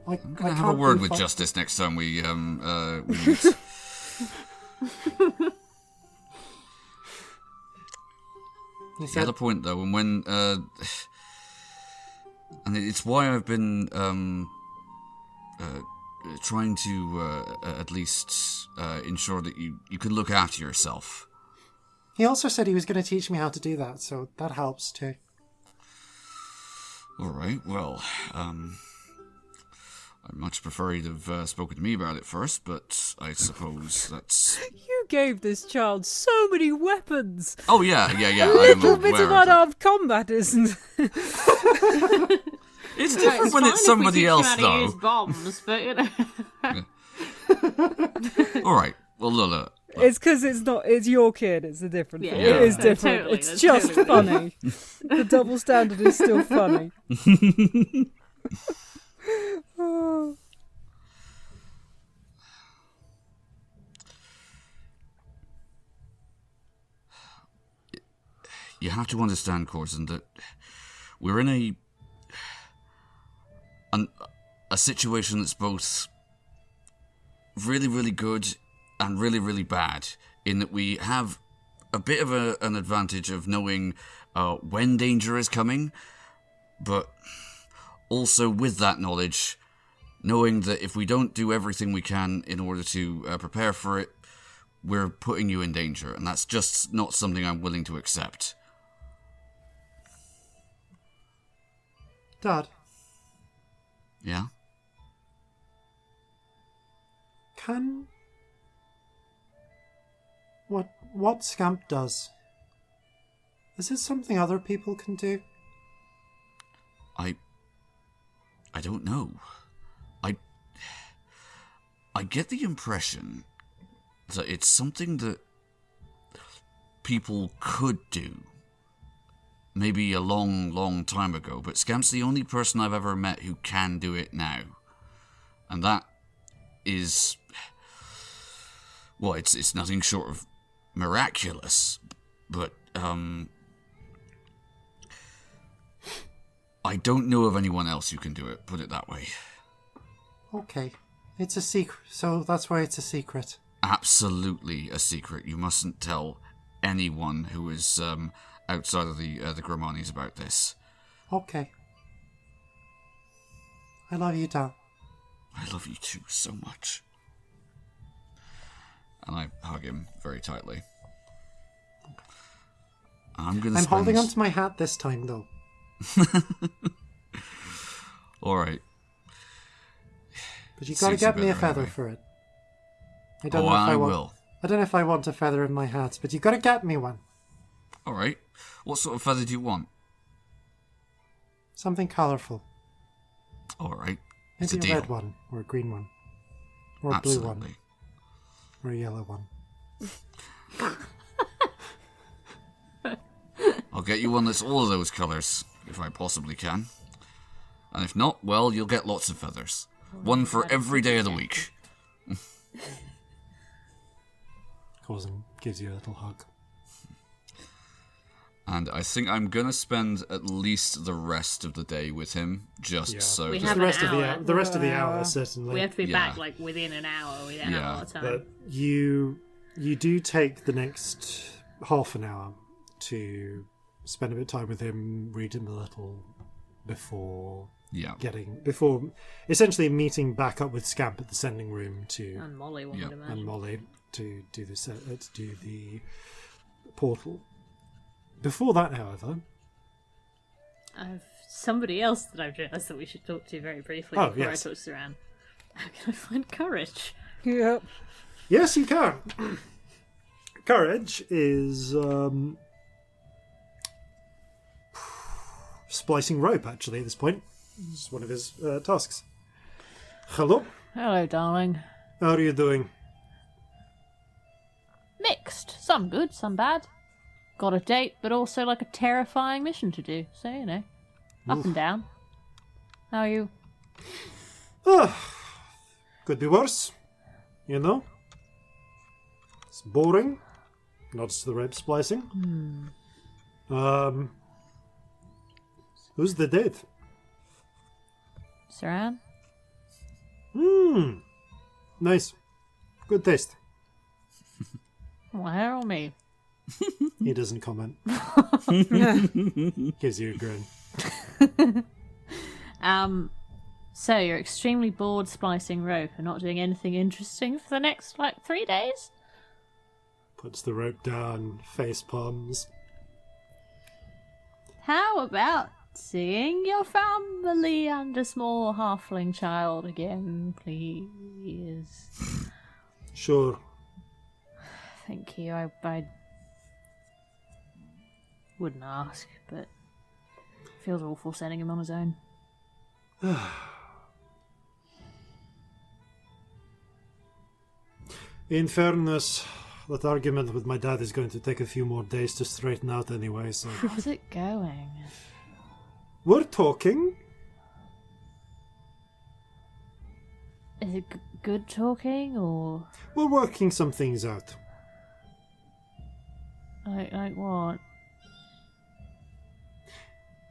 I'm gonna have a word with Justice next time we meet. The other point, though, and when and it's why I've been trying to at least ensure that you can look after yourself. He also said he was going to teach me how to do that, so that helps too. All right, well, I'd much prefer you'd have spoken to me about it first, but I suppose that's... You gave this child so many weapons. Oh, yeah. I am Little bit of unarmed combat, isn't it? It's different when it's somebody else, though. Use bombs, but you know. All right. Well, look. It's because it's your kid. It's a different thing. Yeah. It is different. Totally, it's just funny. The double standard is still funny. Oh. You have to understand, Corzin, that we're in a situation that's both really, really good and really, really bad, in that we have a bit of an advantage of knowing when danger is coming, but also with that knowledge, knowing that if we don't do everything we can in order to prepare for it, we're putting you in danger, and that's just not something I'm willing to accept. Dad. Yeah? Can... What Scamp does, is it something other people can do? I don't know. I get the impression that it's something that people could do. Maybe a long, long time ago, but Scamp's the only person I've ever met who can do it now. And that is... well, it's nothing short of miraculous, but, I don't know of anyone else who can do it, put it that way. Okay. It's a secret, so that's why it's a secret. Absolutely a secret. You mustn't tell anyone who is, outside of the Gramanis about this. Okay. I love you, Dad. I love you too, so much. And I hug him very tightly. I'm holding onto my hat this time, though. Alright. But you gotta get me a feather for it. I don't know if I will. I don't know if I want a feather in my hat, but you gotta get me one. Alright. What sort of feather do you want? Something colourful. Alright. Maybe a red one, or a green one. Or a blue one. Or a yellow one. I'll get you one that's all of those colours, if I possibly can. And if not, well, you'll get lots of feathers. One for every day of the week. Corzin gives you a little hug. And I think I'm going to spend at least the rest of the day with him, just so... We just have the rest an of the hour. hour. The rest of the hour, certainly. We have to be back within an hour. We don't have a lot of time. But you do take the next half an hour to spend a bit of time with him, read him a little before essentially meeting back up with Scamp at the sending room and Molly, one would imagine. And Molly to do this to do the portal. Before that, however, I have somebody else that I've realised that we should talk to very briefly before I talk to Saran. How can I find courage? Yep. Yes, you can. Courage is splicing rope, actually, at this point. It's one of his tasks. Hello. Hello, darling. How are you doing? Mixed. Some good, some bad. Got a date, but also like a terrifying mission to do. So, you know, up and down. How are you? Could be worse. You know? It's boring. Nods to the rib splicing. Who's the date? Saran? Nice. Good taste. Well, hair or me? He doesn't comment. Gives you a grin. So you're extremely bored splicing rope and not doing anything interesting for the next, 3 days? Puts the rope down, face palms. How about seeing your family and a small halfling child again, please? Sure. Thank you. I wouldn't ask, but it feels awful sending him on his own. In fairness, that argument with my dad is going to take a few more days to straighten out anyway, so... How's it going? We're talking. Is it good talking, or... We're working some things out. Like what?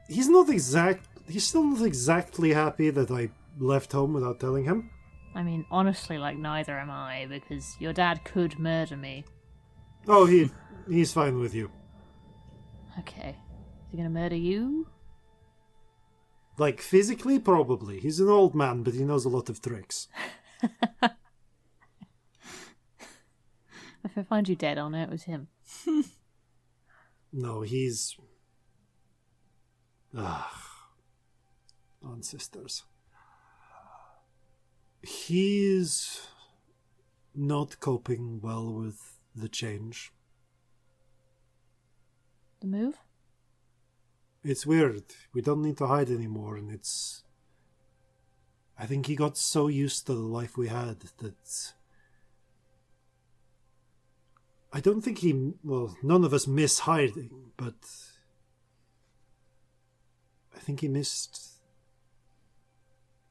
He's still not exactly happy that I left home without telling him. I mean, honestly, neither am I, because your dad could murder me. Oh, he's fine with you. Okay. Is he gonna murder you? Physically, probably. He's an old man, but he knows a lot of tricks. If I find you dead, I'll know it was him. No, he's... Ancestors. He's not coping well with the change. The move? It's weird. We don't need to hide anymore, and it's... I think he got so used to the life we had that... I don't think he... Well, none of us miss hiding, but... I think he missed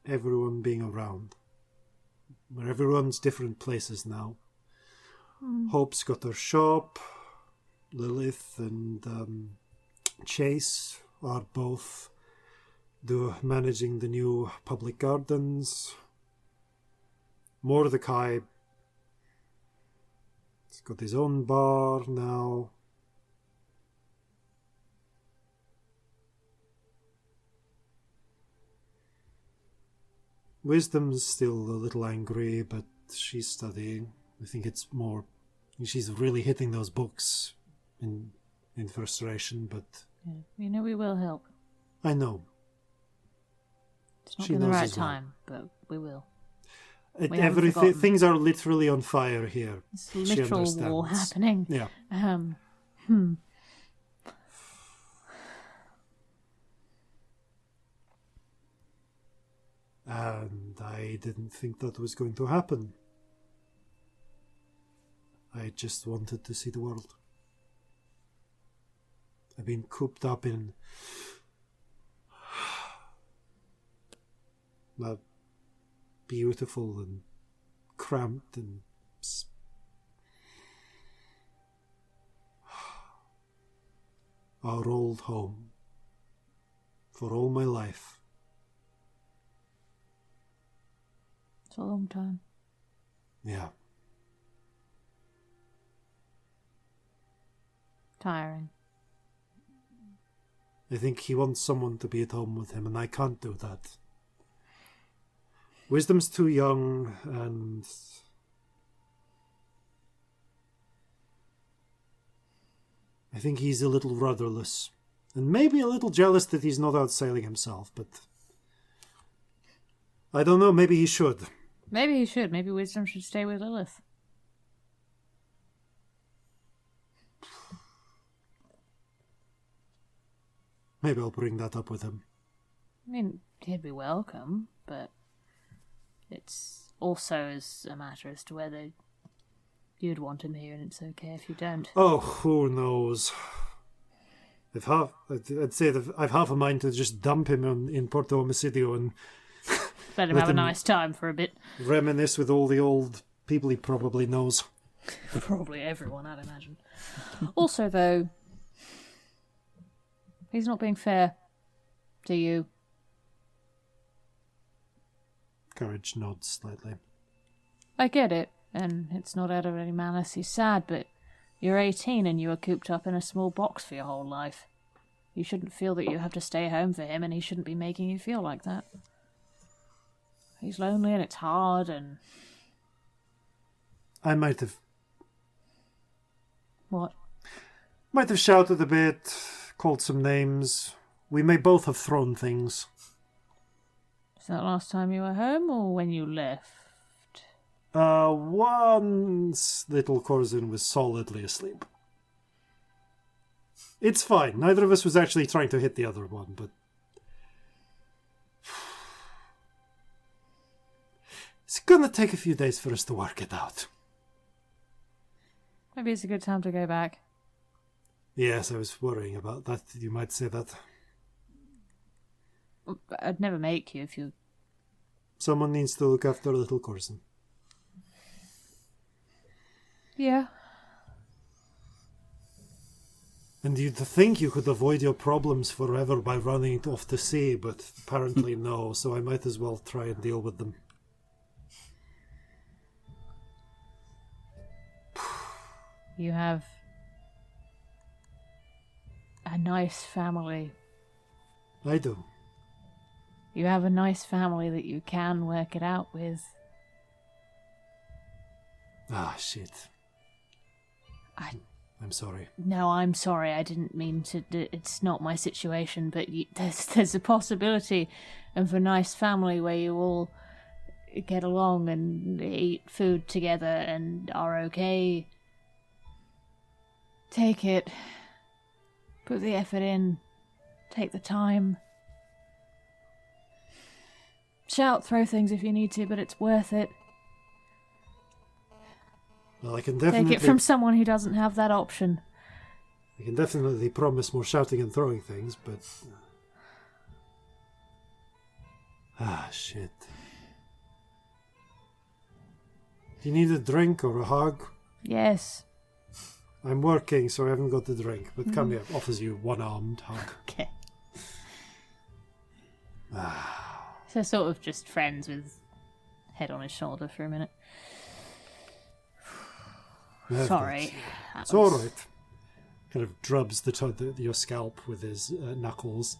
everyone being around. Where everyone's different places now. Hope's got her shop. Lilith and Chase are both managing the new public gardens. Mordecai has got his own bar now. Wisdom's still a little angry, but she's studying. I think it's more... She's really hitting those books in frustration, but... Yeah. We will help. I know. It's not She been the knows right as well. time, but we will. We haven't Everything, forgotten. things are literally on fire here. It's She literal understands. war happening. Yeah. And I didn't think that was going to happen. I just wanted to see the world. I've been cooped up in a beautiful and cramped and our old home for all my life. It's a long time. Yeah. Tiring. I think he wants someone to be at home with him, and I can't do that. Wisdom's too young, and I think he's a little rudderless, and maybe a little jealous that he's not out sailing himself, but I don't know, maybe he should. Maybe he should. Maybe Wisdom should stay with Lilith. Maybe I'll bring that up with him. I mean, he'd be welcome, but it's also as a matter as to whether you'd want him here, and it's okay if you don't. Oh, who knows? I'd say that I've half a mind to just dump him in Porto Homicidio and let him have a nice time for a bit. Reminisce with all the old people he probably knows. Probably everyone, I'd imagine. Also, though, he's not being fair to you. Courage nods slightly. I get it, and it's not out of any malice. He's sad, but you're 18 and you were cooped up in a small box for your whole life. You shouldn't feel that you have to stay home for him, and he shouldn't be making you feel like that. He's lonely and it's hard, and... I might have... What? Might have shouted a bit, called some names. We may both have thrown things. Is that last time you were home, or when you left? Once little Corzin was solidly asleep. It's fine. Neither of us was actually trying to hit the other one, but... It's gonna take a few days for us to work it out. Maybe it's a good time to go back. Yes, I was worrying about that. You might say that. I'd never make you if you... Someone needs to look after little Corzin. Yeah. And you'd think you could avoid your problems forever by running it off to sea, but apparently no, so I might as well try and deal with them. You have a nice family. I do. You have a nice family that you can work it out with. Ah, shit. I'm sorry. No, I'm sorry. I didn't mean to. It's not my situation, but there's a possibility of a nice family where you all get along and eat food together and are okay. Take it. Put the effort in. Take the time. Shout, throw things if you need to, but it's worth it. Well, I can definitely... Take it from someone who doesn't have that option. I can definitely promise more shouting and throwing things, but... shit. Do you need a drink or a hug? Yes. I'm working, so I haven't got the drink, but come here, offers you one-armed hug. Okay. So sort of just friends with head on his shoulder for a minute. Sorry. It's all right. Kind of drubs your scalp with his knuckles.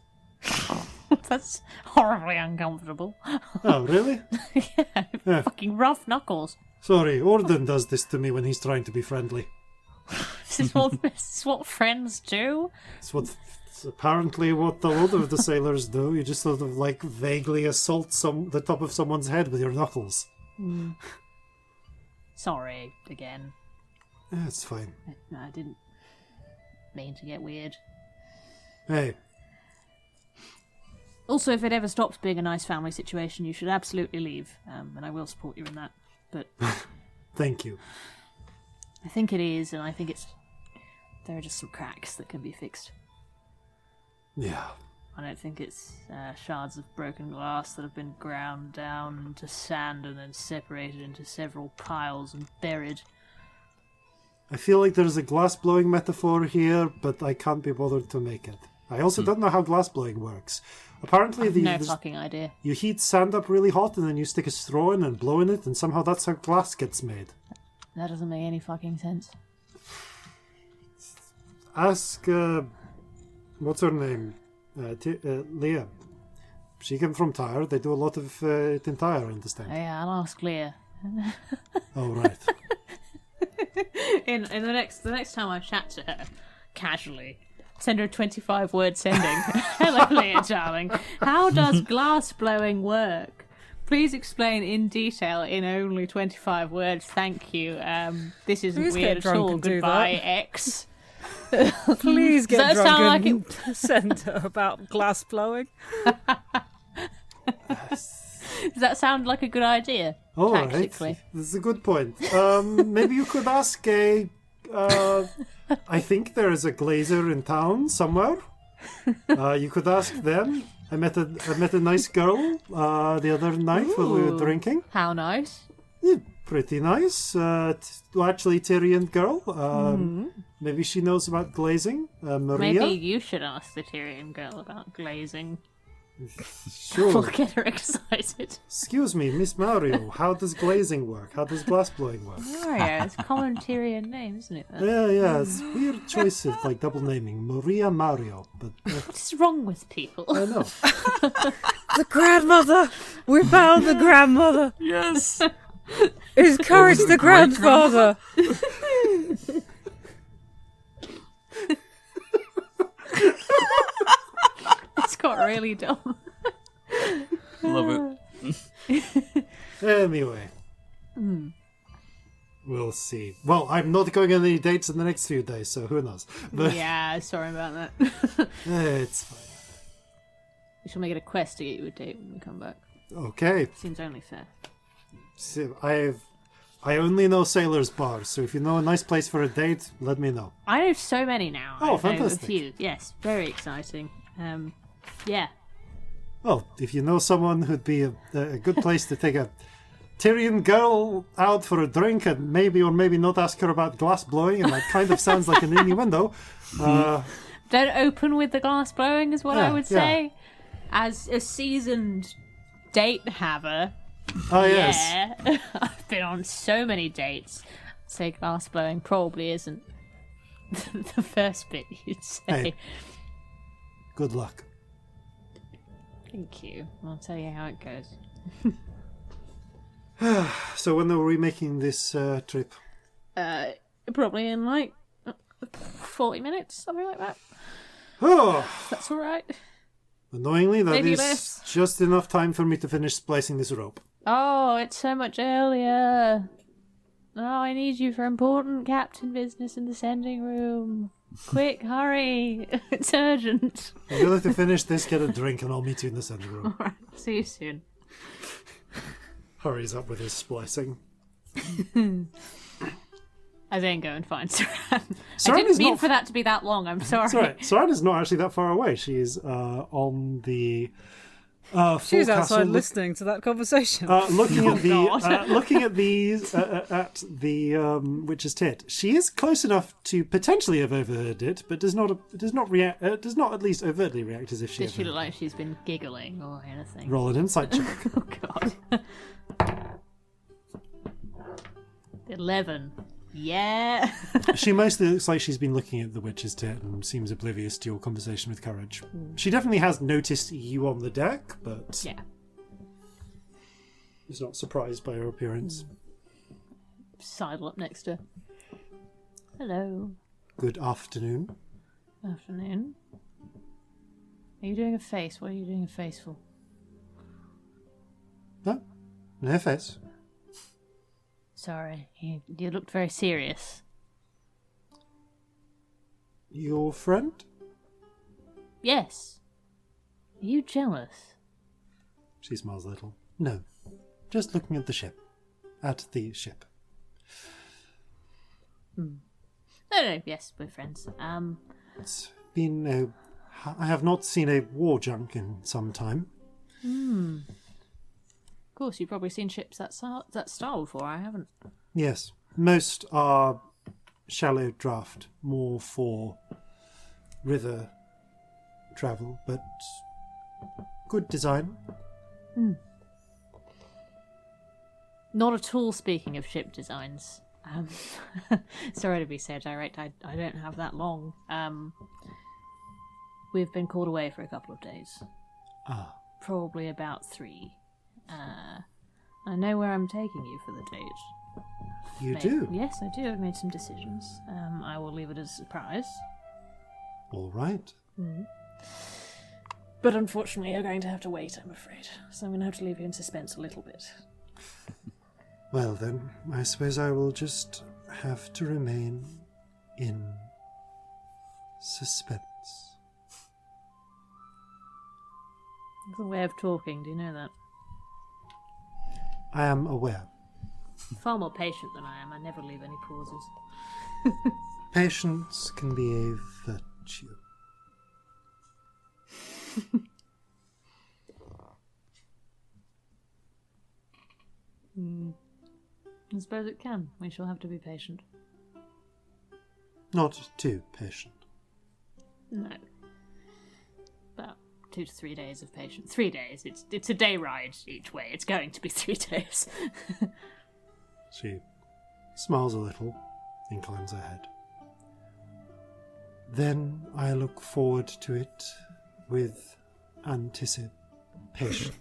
That's horribly uncomfortable. Oh, really? Yeah, fucking rough knuckles. Sorry, Orden does this to me when he's trying to be friendly. This is what friends do? It's apparently what a lot of the sailors do. You just sort of like vaguely assault the top of someone's head with your knuckles. Sorry, again. Yeah, it's fine. I didn't mean to get weird. Hey. Also, if it ever stops being a nice family situation, you should absolutely leave. And I will support you in that. But thank you. I think it is, and I think there are just some cracks that can be fixed. Yeah. I don't think it's shards of broken glass that have been ground down into sand and then separated into several piles and buried. I feel like there's a glass-blowing metaphor here, but I can't be bothered to make it. I also don't know how glass-blowing works. Apparently, no fucking idea. You heat sand up really hot, and then you stick a straw in and blow in it, and somehow that's how glass gets made. That doesn't make any fucking sense. Ask, what's her name? Leah. She came from Tyre. They do a lot of it in Tyre, I understand. Oh, yeah, I'll ask Leah. Oh, right. In the next time I chat to her, casually, send her a 25-word sending. Hello, Leah, darling. How does glass blowing work? Please explain in detail in only 25 words. Thank you. This isn't Please weird at all. Goodbye, X. Please get Does that drunk sound and like send her about glass blowing. Does that sound like a good idea? All right. That's a good point. Maybe you could ask a I think there is a glazer in town somewhere. You could ask them. I met a nice girl the other night when we were drinking. How nice. Yeah, pretty nice. Actually, Tyrian girl. Maybe she knows about glazing. Maria. Maybe you should ask the Tyrian girl about glazing. Sure. We'll get her excited. Excuse me, Miss Mario. How does glazing work? How does glass blowing work? Mario, it's a common Tyrian name, isn't it? Yeah. It's a weird choice of double naming. Maria Mario. But What's wrong with people? I know. The grandmother! We found the grandmother! Yes. Is Courage the grandfather? It's got really dumb. Love it. Anyway. We'll see. Well, I'm not going on any dates in the next few days, so who knows? But Yeah, sorry about that. it's fine. We shall make it a quest to get you a date when we come back. Okay. Seems only fair. So I only know Sailor's Bar, so if you know a nice place for a date, let me know. I know so many now. Oh, I know fantastic. a few. Yes, very exciting. Yeah. Well, if you know someone who'd be a good place to take a Tyrian girl out for a drink and maybe or maybe not ask her about glass blowing, and that kind of sounds like an innuendo. Don't open with the glass blowing is what I would yeah. say. As a seasoned date haver, Oh, yes. yeah, I've been on so many dates. I'd say glass blowing probably isn't the first bit you'd say. Hey. Good luck. Thank you. I'll tell you how it goes. So when are we making this trip? Probably in like 40 minutes, something like that. Oh, That's all right. annoyingly, that Maybe is less. just enough time for me to finish splicing this rope. Oh, it's so much earlier. Oh, I need you for important captain business in the sending room. Quick, hurry. It's urgent. I'm going to finish this, get a drink, and I'll meet you in the center room. Alright, see you soon. Hurries up with his splicing. I then go and find Saran. Saran I didn't is mean not- for that to be that long, I'm sorry. It's all right. Sarana's not actually that far away. She's on the She's forecastle outside listening to that conversation. looking at the God. looking at the witch's tit. She is close enough to potentially have overheard it, but does not at least overtly react as if she. Does she overheard look like she's been giggling or anything? it. Roll an insight check. Oh, God. 11. Yeah. She mostly looks like she's been looking at the witch's tit and seems oblivious to your conversation with Courage. She definitely has noticed you on the deck, but Yeah. is not surprised by your appearance. Sidle up next to her. Hello. Good afternoon. Afternoon. Are you doing a face? What are you doing a face for? No, no face. Sorry, you looked very serious. Your friend? Yes. Are you jealous? She smiles a little. No, just looking at the ship. At the ship. No, yes, we're friends. It's been I have not seen a war junk in some time. Of course, you've probably seen ships that style before. I haven't. Yes, most are shallow draft, more for river travel, but good design. Not at all. Speaking of ship designs, sorry to be so direct. I don't have that long. We've been called away for a couple of days. Ah, Probably about 3. I know where I'm taking you for the date. you do? Yes, I do. I've made some decisions. I will leave it as a surprise. All right. But unfortunately, you're going to have to wait, I'm afraid. So I'm going to have to leave you in suspense a little bit. Well then, I suppose I will just have to remain in suspense. It's a way of talking, do you know that? I am aware. Far more patient than I am. I never leave any pauses. Patience can be a virtue. I suppose it can. We shall have to be patient. Not too patient. No. About 2 to 3 days of patience. 3 days. It's a day ride each way. It's going to be 3 days. She smiles a little, inclines her head. Then I look forward to it with anticipation.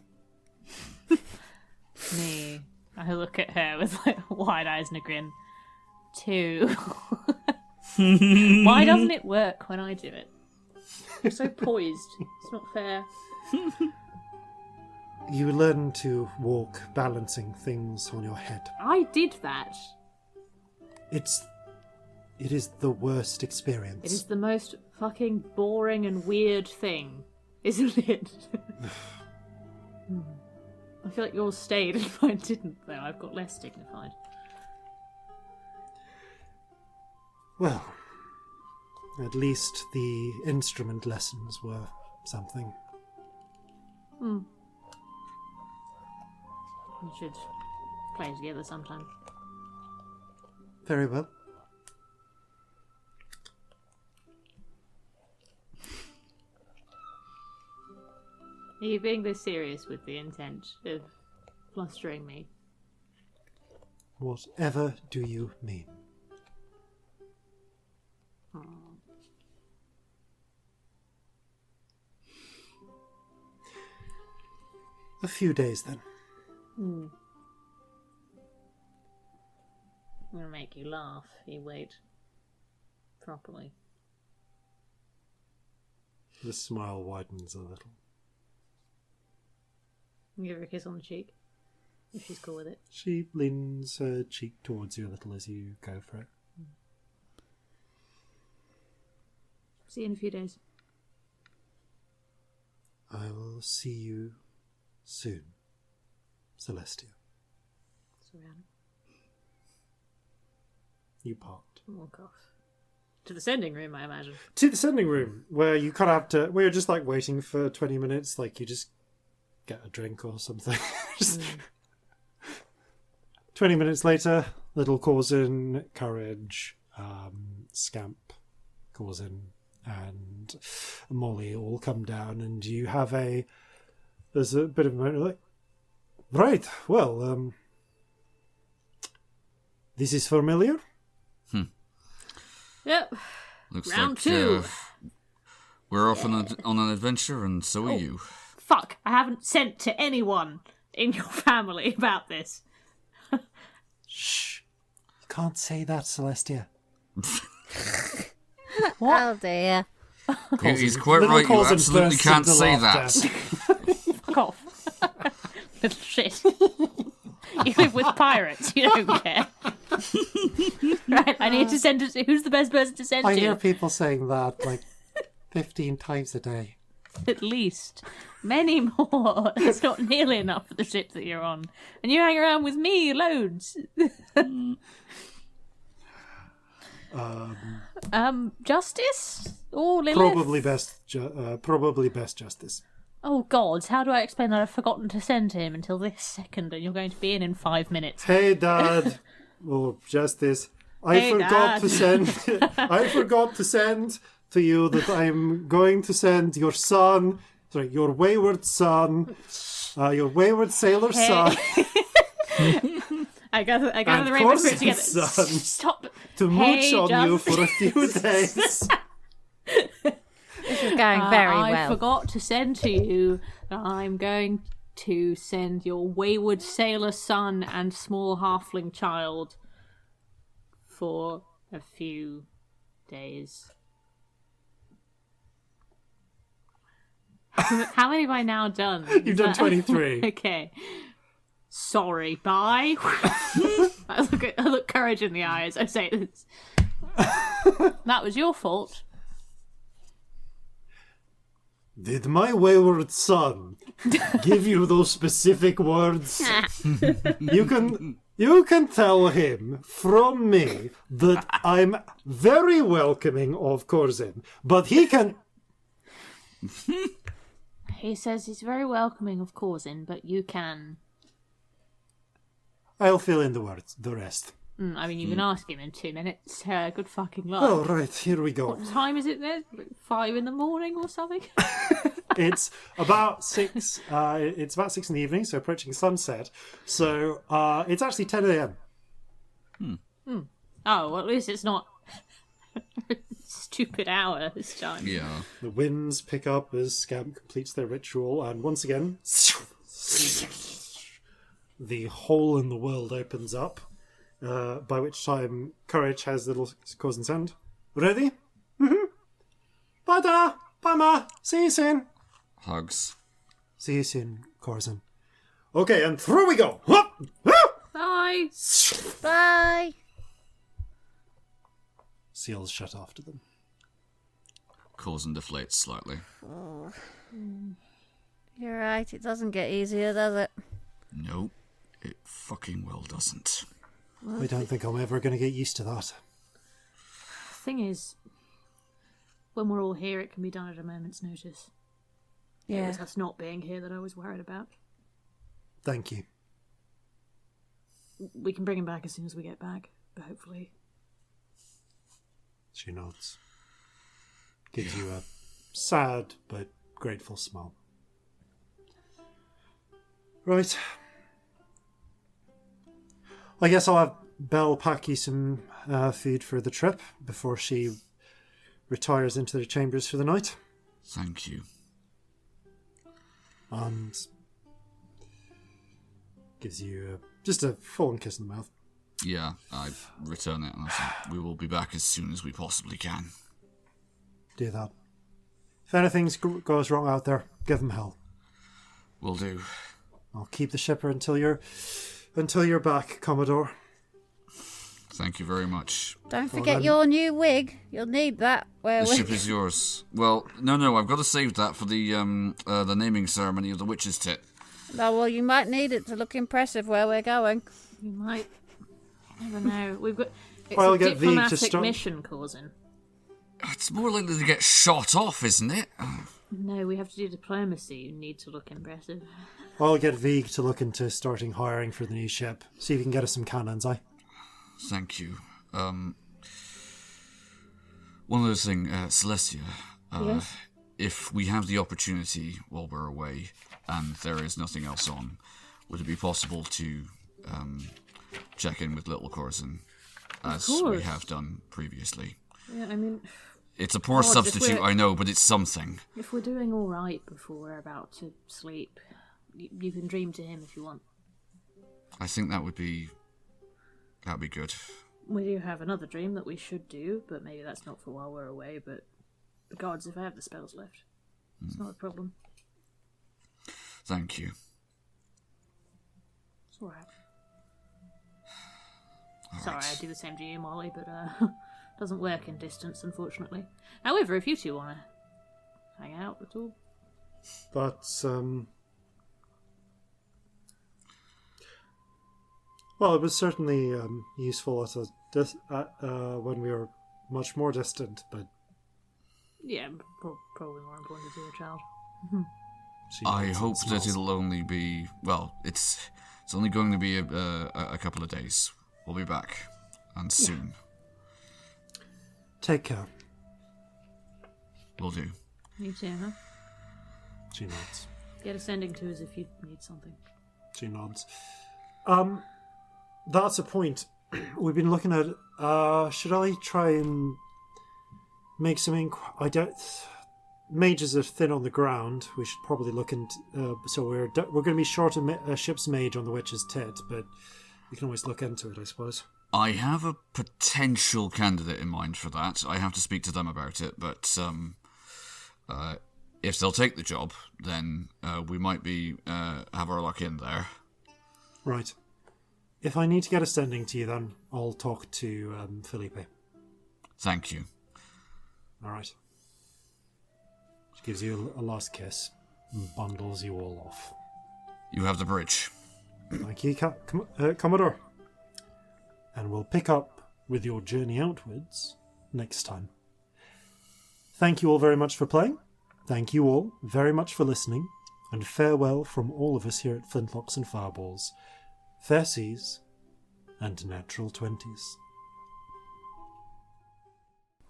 Me. I look at her with like wide eyes and a grin. 2. Why doesn't it work when I do it? I'm so poised. It's not fair. You learn to walk balancing things on your head. I did that. It is the worst experience. It is the most fucking boring and weird thing, isn't it? I feel like yours stayed and mine didn't, though. I've got less dignified. Well, at least the instrument lessons were something. We should play together sometime. Very well. Are you being this serious with the intent of flustering me? Whatever do you mean? A few days then. I'm gonna make you laugh. You wait. Properly. The smile widens a little. Give her a kiss on the cheek. If she's cool with it. She leans her cheek towards you a little as you go for it. See you in a few days. I will see you soon, Celestia. Surround. You part. Walk off. To the sending room, I imagine. To the sending room, where you kind of have to... Where you're just like waiting for 20 minutes, like you just get a drink or something. 20 minutes later, little Corzin, Courage, Scamp, Corzin, and Molly all come down, and you have there's a bit of a moment like, right, well, this is familiar? Yep. Looks Round like 2. we're off on an adventure, and so are you. Fuck, I haven't sent to anyone in your family about this. Shh. You can't say that, Celestia. What? Oh dear. He's quite Little right, you Corzin absolutely bursts can't into say laughter. that. Fuck off. Little shit. You live with pirates, you don't care. Right, I need to send it. Who's the best person to send I to? hear people saying that like 15 times a day. At least. Many more. It's not nearly enough for the ship that you're on. And you hang around with me loads. Justice? Or Lilith? Probably best justice. Oh God, how do I explain that I've forgotten to send him until this second and you're going to be in 5 minutes? Hey, Dad. Oh, justice. I Hey, forgot Dad. to send. I forgot to send to you that I'm going to send your son. Sorry, your wayward son. Your wayward sailor Hey. son. I gather And the rainbow spirit Corz's together. son Stop. to mooch Hey, on you Justin. for a few days. This is going very I well. forgot to send to you that I'm going to send your wayward sailor son and small halfling child for a few days. How many have I now done? You've done 23. Okay. Sorry, bye. I look Courage in the eyes. I say this. That was your fault. Did my wayward son give you those specific words? You can You can tell him from me that I'm very welcoming of Corzin, but he can... He says he's very welcoming of Corzin, but you can... I'll fill in the rest. I mean, you can ask him in 2 minutes. Good fucking luck. Oh, right, here we go. What time is it there? 5 in the morning or something? It's about 6. It's about 6 in the evening, so approaching sunset. So it's actually 10 a.m. Oh, well, at least it's not stupid hour this time. Yeah. The winds pick up as Scamp completes their ritual, and once again, the hole in the world opens up. By which time Courage has little Corzin's hand. Ready? Mm-hmm. Bye, Dad. Bye, Ma. See you soon. Hugs. See you soon, Corzin. Okay, and through we go. Bye. Bye. Seals shut after them. Corzin deflates slightly. Oh. You're right, it doesn't get easier, does it? Nope. It fucking well doesn't. I don't think I'm ever going to get used to that. Thing is, when we're all here, it can be done at a moment's notice. It was us not being here that I was worried about. Thank you. We can bring him back as soon as we get back, but hopefully... She nods. Gives you a sad but grateful smile. Right. I guess I'll have Belle pack you some food for the trip before she retires into the chambers for the night. Thank you. And gives you just a full kiss in the mouth. Yeah, I return it and I say, we will be back as soon as we possibly can. Do that. If anything goes wrong out there, give them hell. Will do. I'll keep the shipper until you're back, Commodore. Thank you very much. Don't forget your new wig. You'll need that. The ship is yours. Well, no, I've got to save that for the naming ceremony of the witch's tit. Oh, well, you might need it to look impressive where we're going. You might. Never know. We've got... It's Well, a get V to diplomatic start- mission, Corzin. It's more likely to get shot off, isn't it? No, we have to do diplomacy. You need to look impressive. I'll get Vig to look into starting hiring for the new ship. See if you can get us some cannons, Thank you. One other thing, Celestia. Yes? If we have the opportunity while we're away and there is nothing else on, would it be possible to check in with little Corzin as we have done previously? Yeah, I mean... It's a poor substitute, I know, but it's something. If we're doing all right before we're about to sleep, you can dream to him if you want. I think that'd be good. We do have another dream that we should do, but maybe that's not for while we're away, but the gods, if I have the spells left. It's not a problem. Thank you. It's alright. All Sorry, right. I do the same to you, Molly, but doesn't work in distance, unfortunately. However, if you two want to hang out at all. But, well, it was certainly useful when we were much more distant, but... Yeah, probably more important to a child. she I nods and hope that smiles. it'll only be... Well, it's only going to be a couple of days. We'll be back. And soon. Take care. Will do. You too, huh? She nods. Get a sending to us if you need something. She nods. That's a point. We've been looking at... should I try and make some... Mages are thin on the ground. We should probably look into... so we're going to be short a ship's mage on the witch's tit, but we can always look into it, I suppose. I have a potential candidate in mind for that. I have to speak to them about it, but if they'll take the job, then we might be have our luck in there. Right. If I need to get a sending to you, then I'll talk to Felipe. Thank you. All right. She gives you a last kiss and bundles you all off. You have the bridge. Thank you, Commodore. and we'll pick up with your journey outwards next time. Thank you all very much for playing. Thank you all very much for listening, and farewell from all of us here at Flintlocks and Fireballs. Fair seas and natural 20s.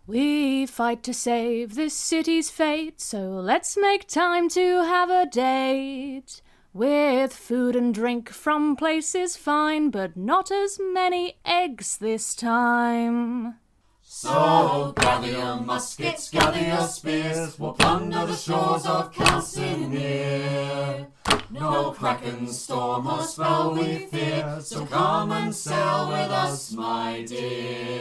We fight to save this city's fate, so let's make time to have a date. With food and drink from places fine, but not as many eggs this time. So gather your muskets, gather your spears, we'll plunder the shores of Calcinea. No kraken, storm or spell we fear, so come and sail with us, my dear.